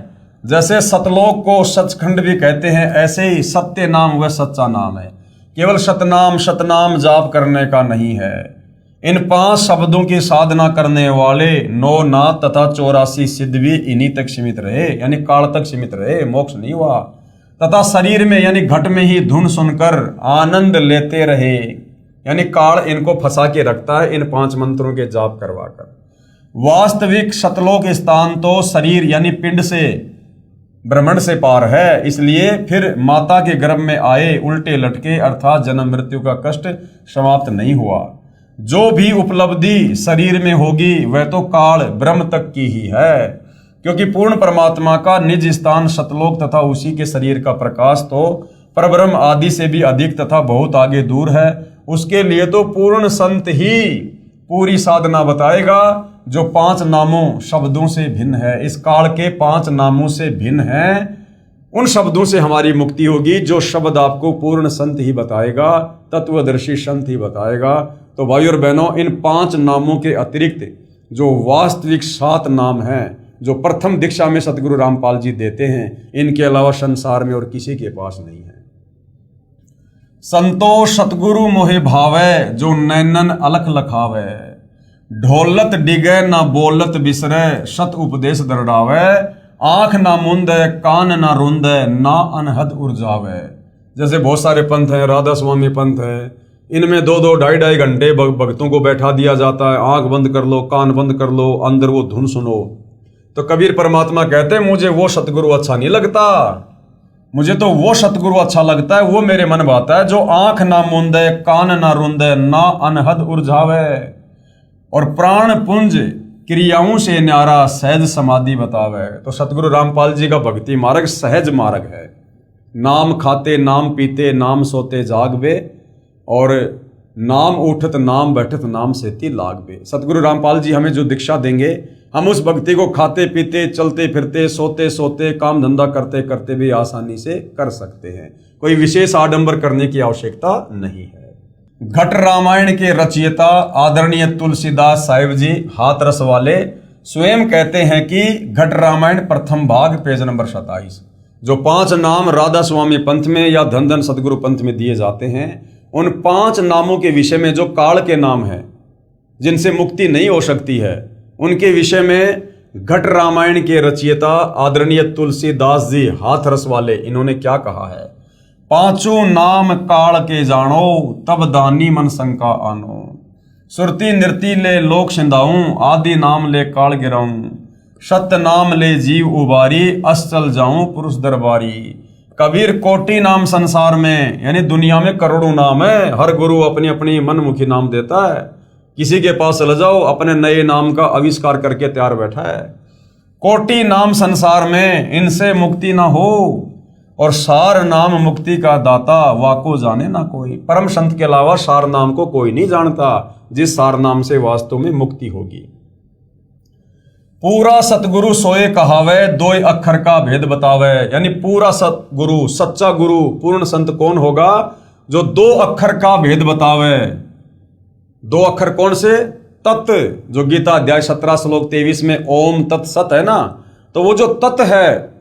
जैसे सतलोक को सचखंड भी कहते हैं, ऐसे ही सत्य नाम वह सच्चा नाम है। केवल सतनाम जाप करने का नहीं है। इन 5 शब्दों की साधना करने वाले 9 नाथ तथा 84 सिद्ध भी इन्हीं तक सीमित रहे, यानी काल तक सीमित रहे, मोक्ष नहीं हुआ। तथा शरीर में यानी घट में ही धुन सुनकर आनंद लेते रहे, यानी काल इनको फंसा के रखता है इन 5 मंत्रों के जाप करवाकर। वास्तविक सतलोक स्थान तो शरीर यानी पिंड से, ब्रह्मांड से पार है। इसलिए फिर माता के गर्भ में आए उल्टे लटके, अर्थात जन्म मृत्यु का कष्ट समाप्त नहीं हुआ। जो भी उपलब्धि शरीर में होगी वह तो काल ब्रह्म तक की ही है, क्योंकि पूर्ण परमात्मा का निज स्थान सतलोक तथा उसी के शरीर का प्रकाश तो परब्रह्म आदि से भी अधिक तथा बहुत आगे दूर है। उसके लिए तो पूर्ण संत ही पूरी साधना बताएगा, जो 5 नामों शब्दों से भिन्न है। इस काल के 5 नामों से भिन्न है। उन शब्दों से हमारी मुक्ति होगी जो शब्द आपको पूर्ण संत ही बताएगा, तत्वदर्शी संत ही बताएगा। तो भाई और बहनों, इन 5 नामों के अतिरिक्त जो वास्तविक 7 नाम हैं, जो प्रथम दीक्षा में सतगुरु रामपाल जी देते हैं, इनके अलावा संसार में और किसी के पास नहीं है। संतो सतगुरु मोहे भावे, जो नैनन अलख लखावे, ढोलत डिगे ना बोलत बिसरे, सत उपदेश दरडावे, आंख ना मुंदे कान ना रुंदे, ना अनहद उर्जावे। जैसे बहुत सारे पंथ हैं, राधा स्वामी पंथ है, इनमें 2-2, 2.5 घंटे भक्तों को बैठा दिया जाता है। आंख बंद कर लो, कान बंद कर लो, अंदर वो धुन सुनो। तो कबीर परमात्मा कहते हैं मुझे वो सतगुरु अच्छा नहीं लगता, मुझे तो वो सतगुरु अच्छा लगता है, वो मेरे मन भाता है जो आंख ना मूंदे, कान ना रुंदे, ना अनहद उर्झावे, और प्राण पुंज क्रियाओं से न्यारा सहज समाधि बतावे। तो सतगुरु रामपाल जी का भक्ति मार्ग सहज मार्ग है। नाम खाते नाम पीते नाम सोते जागबे, और नाम उठत नाम बैठत नाम सेती लागबे। सतगुरु रामपाल जी हमें जो दीक्षा देंगे, हम उस भक्ति को खाते पीते चलते फिरते सोते सोते काम धंधा करते करते भी आसानी से कर सकते हैं। कोई विशेष आडंबर करने की आवश्यकता नहीं है। घट रामायण के रचयिता आदरणीय तुलसीदास साहिब जी हाथरस वाले स्वयं कहते हैं कि घट रामायण प्रथम भाग पेज नंबर 27, जो 5 नाम राधा स्वामी पंथ में या धन धन सतगुरु पंथ में दिए जाते हैं, उन 5 नामों के विषय में जो काल के नाम हैं जिनसे मुक्ति नहीं हो सकती है, उनके विषय में घट रामायण के रचयिता आदरणीय तुलसीदास जी हाथरस वाले इन्होंने क्या कहा है। 5 नाम काल के जानो, तब दानी मन शंका आनो, सुरती नृति ले लोक सिंधाऊं, आदि नाम ले काल गिराऊं, सत्य नाम ले जीव उबारी, अस चल जाऊं पुरुष दरबारी। कबीर कोटि नाम संसार में, यानी दुनिया में करोड़ों नाम है, हर गुरु अपनी अपनी मनमुखी नाम देता है। किसी के पास चले जाओ, अपने नए नाम का आविष्कार करके तैयार बैठा है। कोटि नाम संसार में, इनसे मुक्ति ना हो, और सार नाम मुक्ति का दाता, वाको जाने ना कोई। परम संत के अलावा सार नाम को कोई नहीं जानता, जिस सार नाम से वास्तव में मुक्ति होगी। पूरा सतगुरु सोए कहावे, 2 अक्षर का भेद बतावे। यानी पूरा सतगुरु, सच्चा गुरु, पूर्ण संत कौन होगा? जो 2 अक्षर का भेद बतावे। 2 अक्षर कौन से? तत्, जो गीता अध्याय 17 श्लोक 23 में ओम तत् सत है ना, तो वो जो तत् है,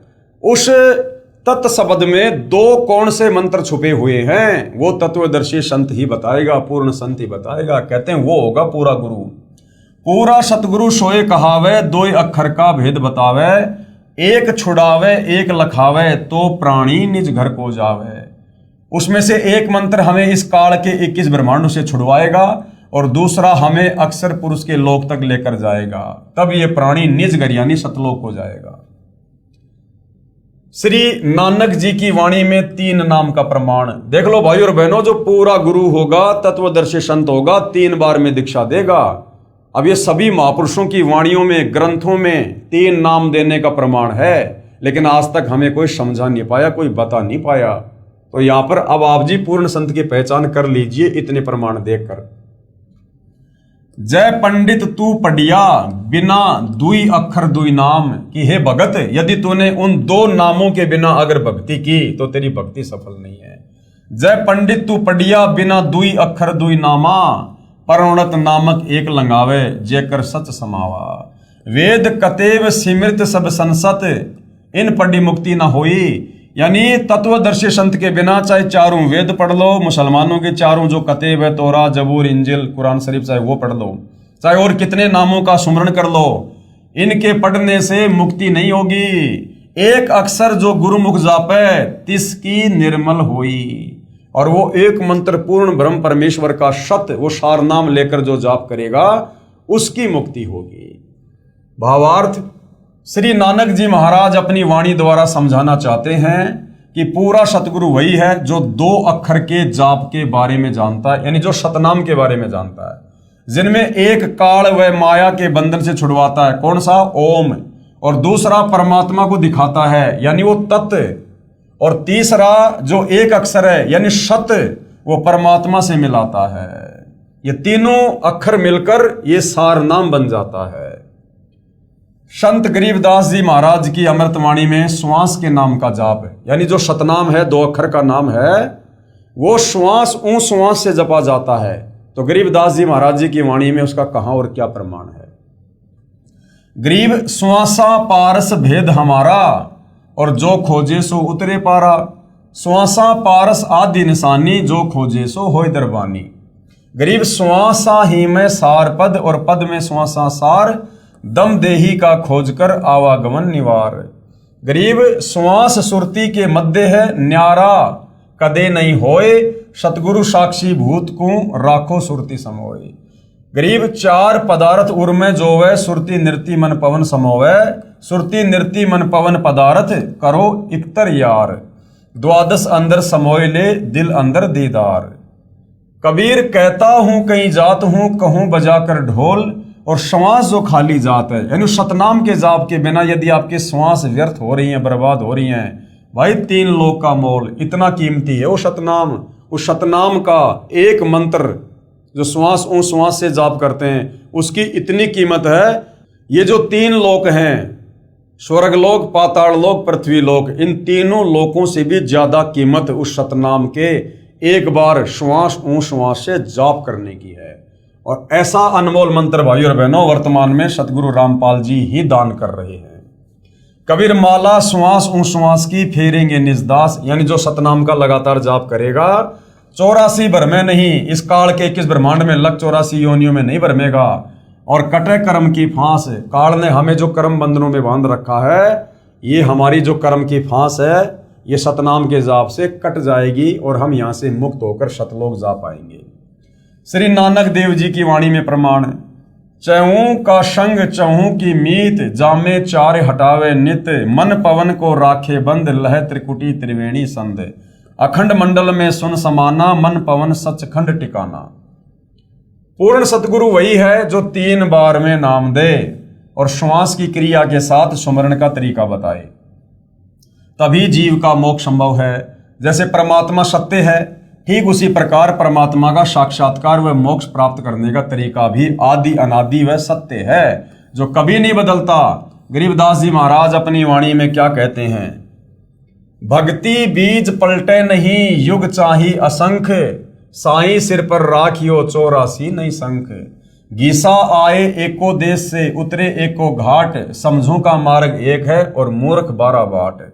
उस तत् शब्द में 2 कौन से मंत्र छुपे हुए हैं, वो तत्वदर्शी संत ही बताएगा, पूर्ण संत ही बताएगा। कहते हैं वो होगा पूरा गुरु। पूरा सतगुरु सोए कहावे, 2 अक्षर का भेद बतावे, एक छुड़ावे एक लखावे, तो प्राणी निज घर को जावे। उसमें से एक मंत्र हमें इस काल के 21 ब्रह्मांडों से छुड़वाएगा, और दूसरा हमें अक्षर पुरुष के लोक तक लेकर जाएगा। तब ये प्राणी निज घर यानी सतलोक हो जाएगा। श्री नानक जी की वाणी में 3 नाम का प्रमाण देख लो भाई और बहनों। जो पूरा गुरु होगा, तत्वदर्शी संत होगा, 3 बार में दीक्षा देगा। अब ये सभी महापुरुषों की वाणियों में, ग्रंथों में 3 नाम देने का प्रमाण है, लेकिन आज तक हमें कोई समझा नहीं पाया, कोई बता नहीं पाया। तो यहां पर अब आप जी पूर्ण संत की पहचान कर लीजिए इतने प्रमाण देखकर। जय पंडित तू पढ़िया, बिना 2 अक्षर 2 नाम कि हे भगत, यदि तूने उन 2 नामों के बिना अगर भक्ति की तो तेरी भक्ति सफल नहीं है। जय पंडित तू पढ़िया, बिना 2 अक्षर 2 नामा, परोणत नामक एक लंगावे, जेकर सच समावा। वेद कतेव सिमृत सब संसत, इन पढ़ी मुक्ति ना होई। यानी तत्वदर्शी संत के बिना चाहे 4 वेद पढ़ लो, मुसलमानों के 4 जो कतेब है, तोरा, जबूर, इंजिल, कुरान शरीफ, चाहे वो पढ़ लो, चाहे और कितने नामों का सुमरण कर लो, इनके पढ़ने से मुक्ति नहीं होगी। एक अक्षर जो गुरुमुख जापे, तिसकी निर्मल होई। और वो एक मंत्र पूर्ण ब्रह्म परमेश्वर का सत्य, वो सार नाम लेकर जो जाप करेगा, उसकी मुक्ति होगी। भावार्थ, श्री नानक जी महाराज अपनी वाणी द्वारा समझाना चाहते हैं कि पूरा सतगुरु वही है जो 2 अक्षर के जाप के बारे में जानता है, यानी जो सतनाम के बारे में जानता है, जिनमें एक काल व माया के बंधन से छुड़वाता है, कौन सा? ओम। और दूसरा परमात्मा को दिखाता है, यानी वो तत्व। और तीसरा जो एक अक्षर है, यानी सत्य, वो परमात्मा से मिलाता है। ये तीनों अक्षर मिलकर ये सार नाम बन जाता है। संत गरीबदास जी महाराज की अमृतवाणी में श्वास के नाम का जाप है, यानी जो सतनाम है, 2 अक्षर का नाम है, वो श्वास श्वास से जपा जाता है। तो गरीबदास जी महाराज जी की वाणी में उसका कहां और क्या प्रमाण है? गरीब श्वासा पारस भेद हमारा, और जो खोजे सो उतरे पारा। श्वासा पारस आदि निशानी, जो खोजे सो होय दरबानी। गरीब श्वासा ही में सार पद, और पद में श्वासा सार, दम देही का खोजकर आवागमन निवार। गरीब श्वास सुरती के मध्य है, न्यारा कदे नहीं होए, सतगुरु साक्षी भूत को राखो सुरती समोए। गरीब चार पदार्थ उर्मे जोवे, सुरती नृति मन पवन समोवे, सुरती नृति मन पवन पदार्थ करो इकतर यार, द्वादश अंदर समोय ले दिल अंदर दीदार। कबीर कहता हूं कहीं जात हूं, कहूं बजाकर ढोल, और श्वास जो खाली जात है, यानी सतनाम के जाप के बिना यदि आपकी श्वास व्यर्थ हो रही हैं, बर्बाद हो रही हैं, भाई 3 लोक का मोल इतना कीमती है वो सतनाम। उस सतनाम का एक मंत्र जो श्वास उन श्वास से जाप करते हैं उसकी इतनी कीमत है। ये जो 3 लोक हैं, स्वर्गलोक, पाताल लोक, पृथ्वी लोक, इन तीनों लोकों से भी ज्यादा कीमत उस सतनाम के एक बार श्वास ऊं श्वास से जाप करने की है। और ऐसा अनमोल मंत्र भाइयों और बहनों वर्तमान में सतगुरु रामपाल जी ही दान कर रहे हैं। कबीर माला श्वास ऊं श्वास की फेरेंगे निजदास, यानी जो सतनाम का लगातार जाप करेगा 84 भर में नहीं, इस काल के 21 ब्रह्मांड में लग 84 योनियों में नहीं भरमेगा। और कटे कर्म की फांस, काल ने हमें जो कर्म बंधनों में बांध रखा है, ये हमारी जो कर्म की फांस है ये सतनाम के जाप से कट जाएगी और हम यहां से मुक्त होकर सतलोक जा पाएंगे। श्री नानक देव जी की वाणी में प्रमाण, चहूं का संग चहूं की मीत, जामे चार हटावे नित, मन पवन को राखे बंद, लह त्रिकुटी त्रिवेणी संध, अखंड मंडल में सुन समाना, मन पवन सचखंड टिकाना। पूर्ण सतगुरु वही है जो 3 बार में नाम दे और श्वास की क्रिया के साथ सुमरण का तरीका बताए, तभी जीव का मोक्ष संभव है। जैसे परमात्मा सत्य है, ठीक उसी प्रकार परमात्मा का साक्षात्कार व मोक्ष प्राप्त करने का तरीका भी आदि अनादि व सत्य है, जो कभी नहीं बदलता। गरीबदास जी महाराज अपनी वाणी में क्या कहते हैं, भक्ति बीज पलटे नहीं, युग चाही असंख्य, साईं सिर पर राखियो 84 नहीं संख, गीसा आए एको देश से, उतरे एको घाट, समझू का मार्ग एक है और मूर्ख 12 बाट।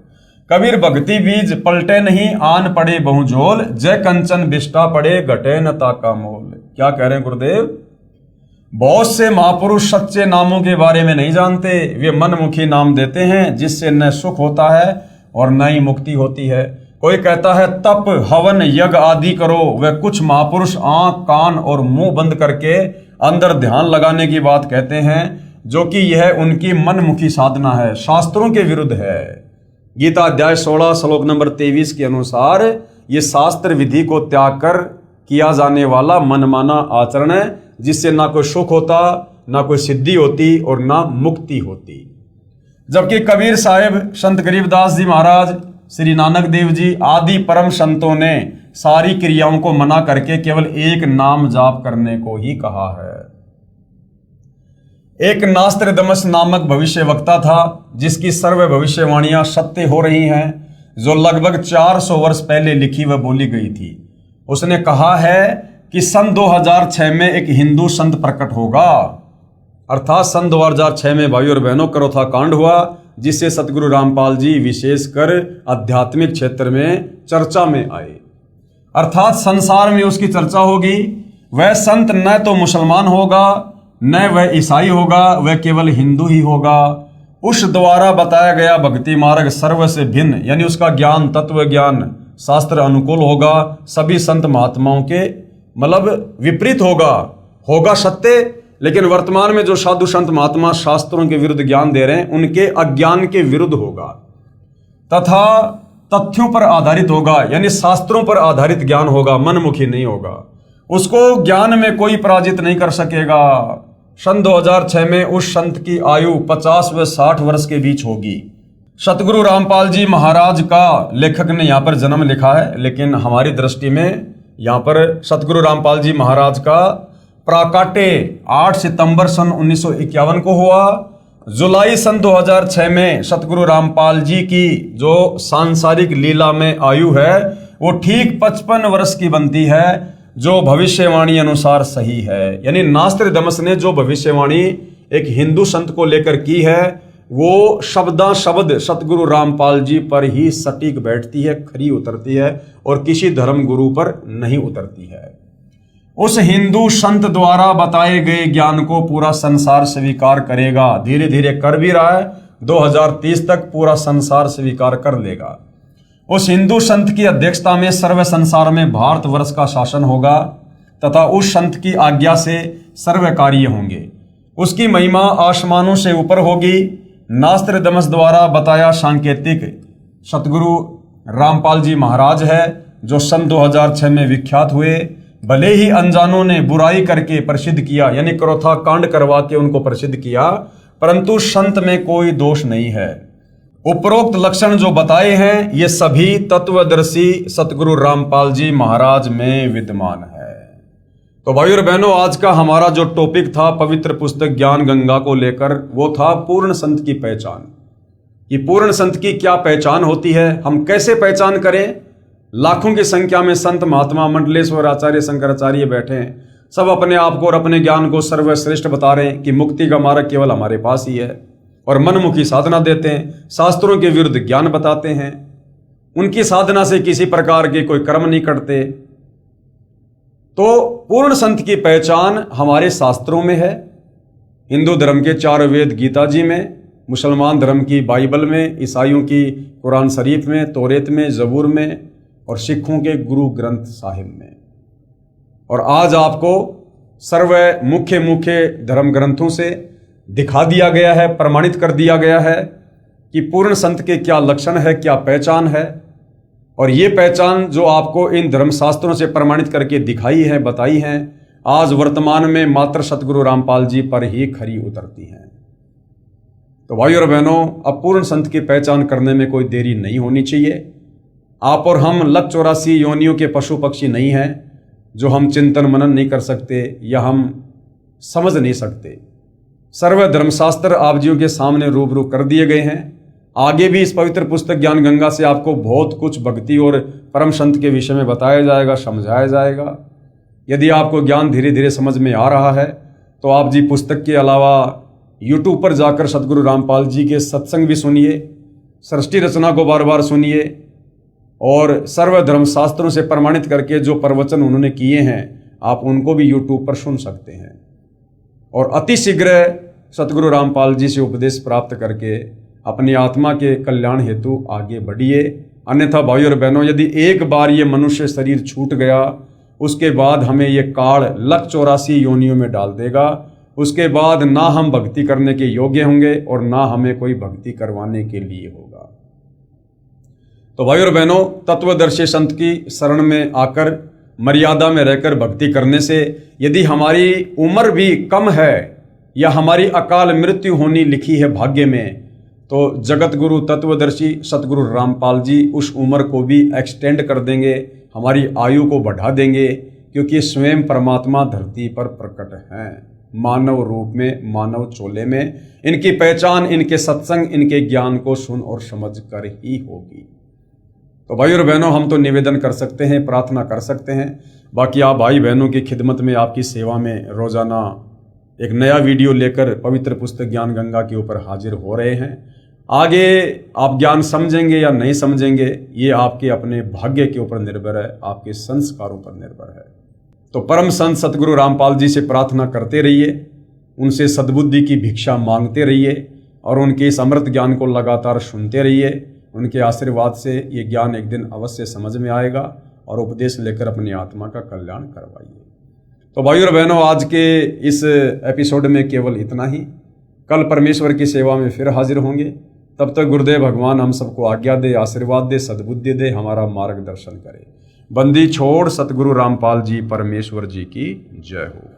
कबीर भक्ति बीज पलटे नहीं, आन पड़े बहुजोल, जय कंचन बिष्टा पड़े, घटे न ताका मोल। क्या कह रहे हैं गुरुदेव, बहुत से महापुरुष सच्चे नामों के बारे में नहीं जानते, वे मनमुखी नाम देते हैं जिससे न सुख होता है और न ही मुक्ति होती है। कोई कहता है तप हवन यज्ञ आदि करो, वे कुछ महापुरुष आंख कान और मुंह बंद करके अंदर ध्यान लगाने की बात कहते हैं, जो कि यह उनकी मनमुखी साधना है, शास्त्रों के विरुद्ध है। गीता अध्याय 16 श्लोक नंबर 23 के अनुसार ये शास्त्र विधि को त्याग कर किया जाने वाला मनमाना आचरण है, जिससे ना कोई सुख होता, ना कोई सिद्धि होती और ना मुक्ति होती। जबकि कबीर साहिब, संत गरीबदास जी महाराज, श्री नानक देव जी आदि परम संतों ने सारी क्रियाओं को मना करके केवल एक नाम जाप करने को ही कहा है। एक नास्त्रदमस नामक भविष्य वक्ता था, जिसकी सर्व भविष्यवाणियां सत्य हो रही हैं, जो लगभग 400 वर्ष पहले लिखी व बोली गई थी। उसने कहा है कि सन 2006 में एक हिंदू संत प्रकट होगा, अर्थात सन 2006 में भाइयों और बहनों करोथा कांड हुआ, जिससे सतगुरु रामपाल जी विशेषकर आध्यात्मिक क्षेत्र में चर्चा में आए, अर्थात संसार में उसकी चर्चा होगी। वह संत न तो मुसलमान होगा, न वह ईसाई होगा, वह केवल हिंदू ही होगा। उस द्वारा बताया गया भक्ति मार्ग सर्व से भिन्न, यानी उसका ज्ञान तत्व ज्ञान शास्त्र अनुकूल होगा, सभी संत महात्माओं के मतलब विपरीत होगा सत्य। लेकिन वर्तमान में जो साधु संत महात्मा शास्त्रों के विरुद्ध ज्ञान दे रहे हैं, उनके अज्ञान के विरुद्ध होगा, तथा तथ्यों पर आधारित होगा, यानी शास्त्रों पर आधारित ज्ञान होगा, मनमुखी नहीं होगा। उसको ज्ञान में कोई पराजित नहीं कर सकेगा। सन 2006 में उस संत की आयु 50 व 60 वर्ष के बीच होगी। सतगुरु रामपाल जी महाराज का लेखक ने यहाँ पर जन्म लिखा है, लेकिन हमारी दृष्टि में यहाँ पर सतगुरु रामपाल जी महाराज का प्राकाट्य 8 सितंबर सन 1951 को हुआ। जुलाई सन 2006 में सतगुरु रामपाल जी की जो सांसारिक लीला में आयु है वो ठीक 55 वर्ष की बनती है, जो भविष्यवाणी अनुसार सही है। यानी नास्त्रदमस ने जो भविष्यवाणी एक हिंदू संत को लेकर की है, वो शब्दा शब्द सतगुरु रामपाल जी पर ही सटीक बैठती है, खरी उतरती है और किसी धर्म गुरु पर नहीं उतरती है। उस हिंदू संत द्वारा बताए गए ज्ञान को पूरा संसार स्वीकार करेगा, धीरे धीरे कर भी रहा है, 2030 तक पूरा संसार स्वीकार कर लेगा। उस हिंदू संत की अध्यक्षता में सर्व संसार में भारतवर्ष का शासन होगा। तथा उस संत की आज्ञा से सर्व कार्य होंगे। उसकी महिमा आसमानों से ऊपर होगी। नास्त्र दमस द्वारा बताया सांकेतिक सतगुरु रामपाल जी महाराज है, जो सन 2006 में विख्यात हुए। भले ही अनजानों ने बुराई करके प्रसिद्ध किया, यानी क्रोथा कांड करवा के उनको प्रसिद्ध किया, परंतु संत में कोई दोष नहीं है। उपरोक्त लक्षण जो बताए हैं ये सभी तत्वदर्शी सतगुरु रामपाल जी महाराज में विद्यमान है। तो भाई और बहनों, आज का हमारा जो टॉपिक था पवित्र पुस्तक ज्ञान गंगा को लेकर, वो था पूर्ण संत की पहचान। ये पूर्ण संत की क्या पहचान होती है, हम कैसे पहचान करें। लाखों की संख्या में संत महात्मा मंडलेश्वर आचार्य शंकराचार्य बैठे हैं, सब अपने आप को और अपने ज्ञान को सर्वश्रेष्ठ बता रहे हैं कि मुक्ति का मार्ग केवल हमारे पास ही है, और मनमुखी साधना देते हैं, शास्त्रों के विरुद्ध ज्ञान बताते हैं, उनकी साधना से किसी प्रकार के कोई कर्म नहीं करते। तो पूर्ण संत की पहचान हमारे शास्त्रों में है। हिंदू धर्म के 4 वेद गीता जी में, मुसलमान धर्म की बाइबल में, ईसाइयों की कुरान शरीफ में, तौरेत में, जबूर में, और सिखों के गुरु ग्रंथ साहिब में। और आज आपको सर्व मुख्य धर्म ग्रंथों से दिखा दिया गया है, प्रमाणित कर दिया गया है कि पूर्ण संत के क्या लक्षण है, क्या पहचान है। और ये पहचान जो आपको इन धर्मशास्त्रों से प्रमाणित करके दिखाई है, बताई है, आज वर्तमान में मात्र सतगुरु रामपाल जी पर ही खरी उतरती हैं। तो भाई और बहनों, अब पूर्ण संत की पहचान करने में कोई देरी नहीं होनी चाहिए। आप और हम 184 योनियों के पशु पक्षी नहीं हैं जो हम चिंतन मनन नहीं कर सकते या हम समझ नहीं सकते। सर्व धर्मशास्त्र आप जियों के सामने रूबरू कर दिए गए हैं। आगे भी इस पवित्र पुस्तक ज्ञान गंगा से आपको बहुत कुछ भक्ति और परम संत के विषय में बताया जाएगा, समझाया जाएगा। यदि आपको ज्ञान धीरे धीरे समझ में आ रहा है तो आप जी पुस्तक के अलावा यूट्यूब पर जाकर सतगुरु रामपाल जी के सत्संग भी सुनिए, सृष्टि रचना को बार बार सुनिए, और सर्व धर्मशास्त्रों से प्रमाणित करके जो प्रवचन उन्होंने किए हैं आप उनको भी यूट्यूब पर सुन सकते हैं। और अति शीघ्र सतगुरु रामपाल जी से उपदेश प्राप्त करके अपनी आत्मा के कल्याण हेतु आगे बढ़िए। अन्यथा भाई और बहनों, यदि एक बार ये मनुष्य शरीर छूट गया, उसके बाद हमें ये काल 184 योनियों में डाल देगा। उसके बाद ना हम भक्ति करने के योग्य होंगे और ना हमें कोई भक्ति करवाने के लिए होगा। तो भाई और बहनों, तत्वदर्शी संत की शरण में आकर मर्यादा में रहकर भक्ति करने से यदि हमारी उम्र भी कम है या हमारी अकाल मृत्यु होनी लिखी है भाग्य में, तो जगत गुरु तत्वदर्शी सतगुरु रामपाल जी उस उम्र को भी एक्सटेंड कर देंगे, हमारी आयु को बढ़ा देंगे, क्योंकि स्वयं परमात्मा धरती पर प्रकट हैं, मानव रूप में, मानव चोले में। इनकी पहचान इनके सत्संग, इनके ज्ञान को सुन और समझ कर ही होगी। तो भाई और बहनों, हम तो निवेदन कर सकते हैं, प्रार्थना कर सकते हैं। बाकी आप भाई बहनों की खिदमत में, आपकी सेवा में रोजाना एक नया वीडियो लेकर पवित्र पुस्तक ज्ञान गंगा के ऊपर हाजिर हो रहे हैं। आगे आप ज्ञान समझेंगे या नहीं समझेंगे, ये आपके अपने भाग्य के ऊपर निर्भर है, आपके संस्कारों पर निर्भर है। तो परम संत सतगुरु रामपाल जी से प्रार्थना करते रहिए, उनसे सद्बुद्धि की भिक्षा मांगते रहिए और उनके इस अमृत ज्ञान को लगातार सुनते रहिए। उनके आशीर्वाद से ये ज्ञान एक दिन अवश्य समझ में आएगा और उपदेश लेकर अपनी आत्मा का कल्याण करवाइए। तो भाई और बहनों, आज के इस एपिसोड में केवल इतना ही। कल परमेश्वर की सेवा में फिर हाजिर होंगे। तब तक गुरुदेव भगवान हम सबको आज्ञा दे, आशीर्वाद दे, सद्बुद्धि दे, हमारा मार्गदर्शन करे। बंदी छोड़ सतगुरु रामपाल जी परमेश्वर जी की जय हो।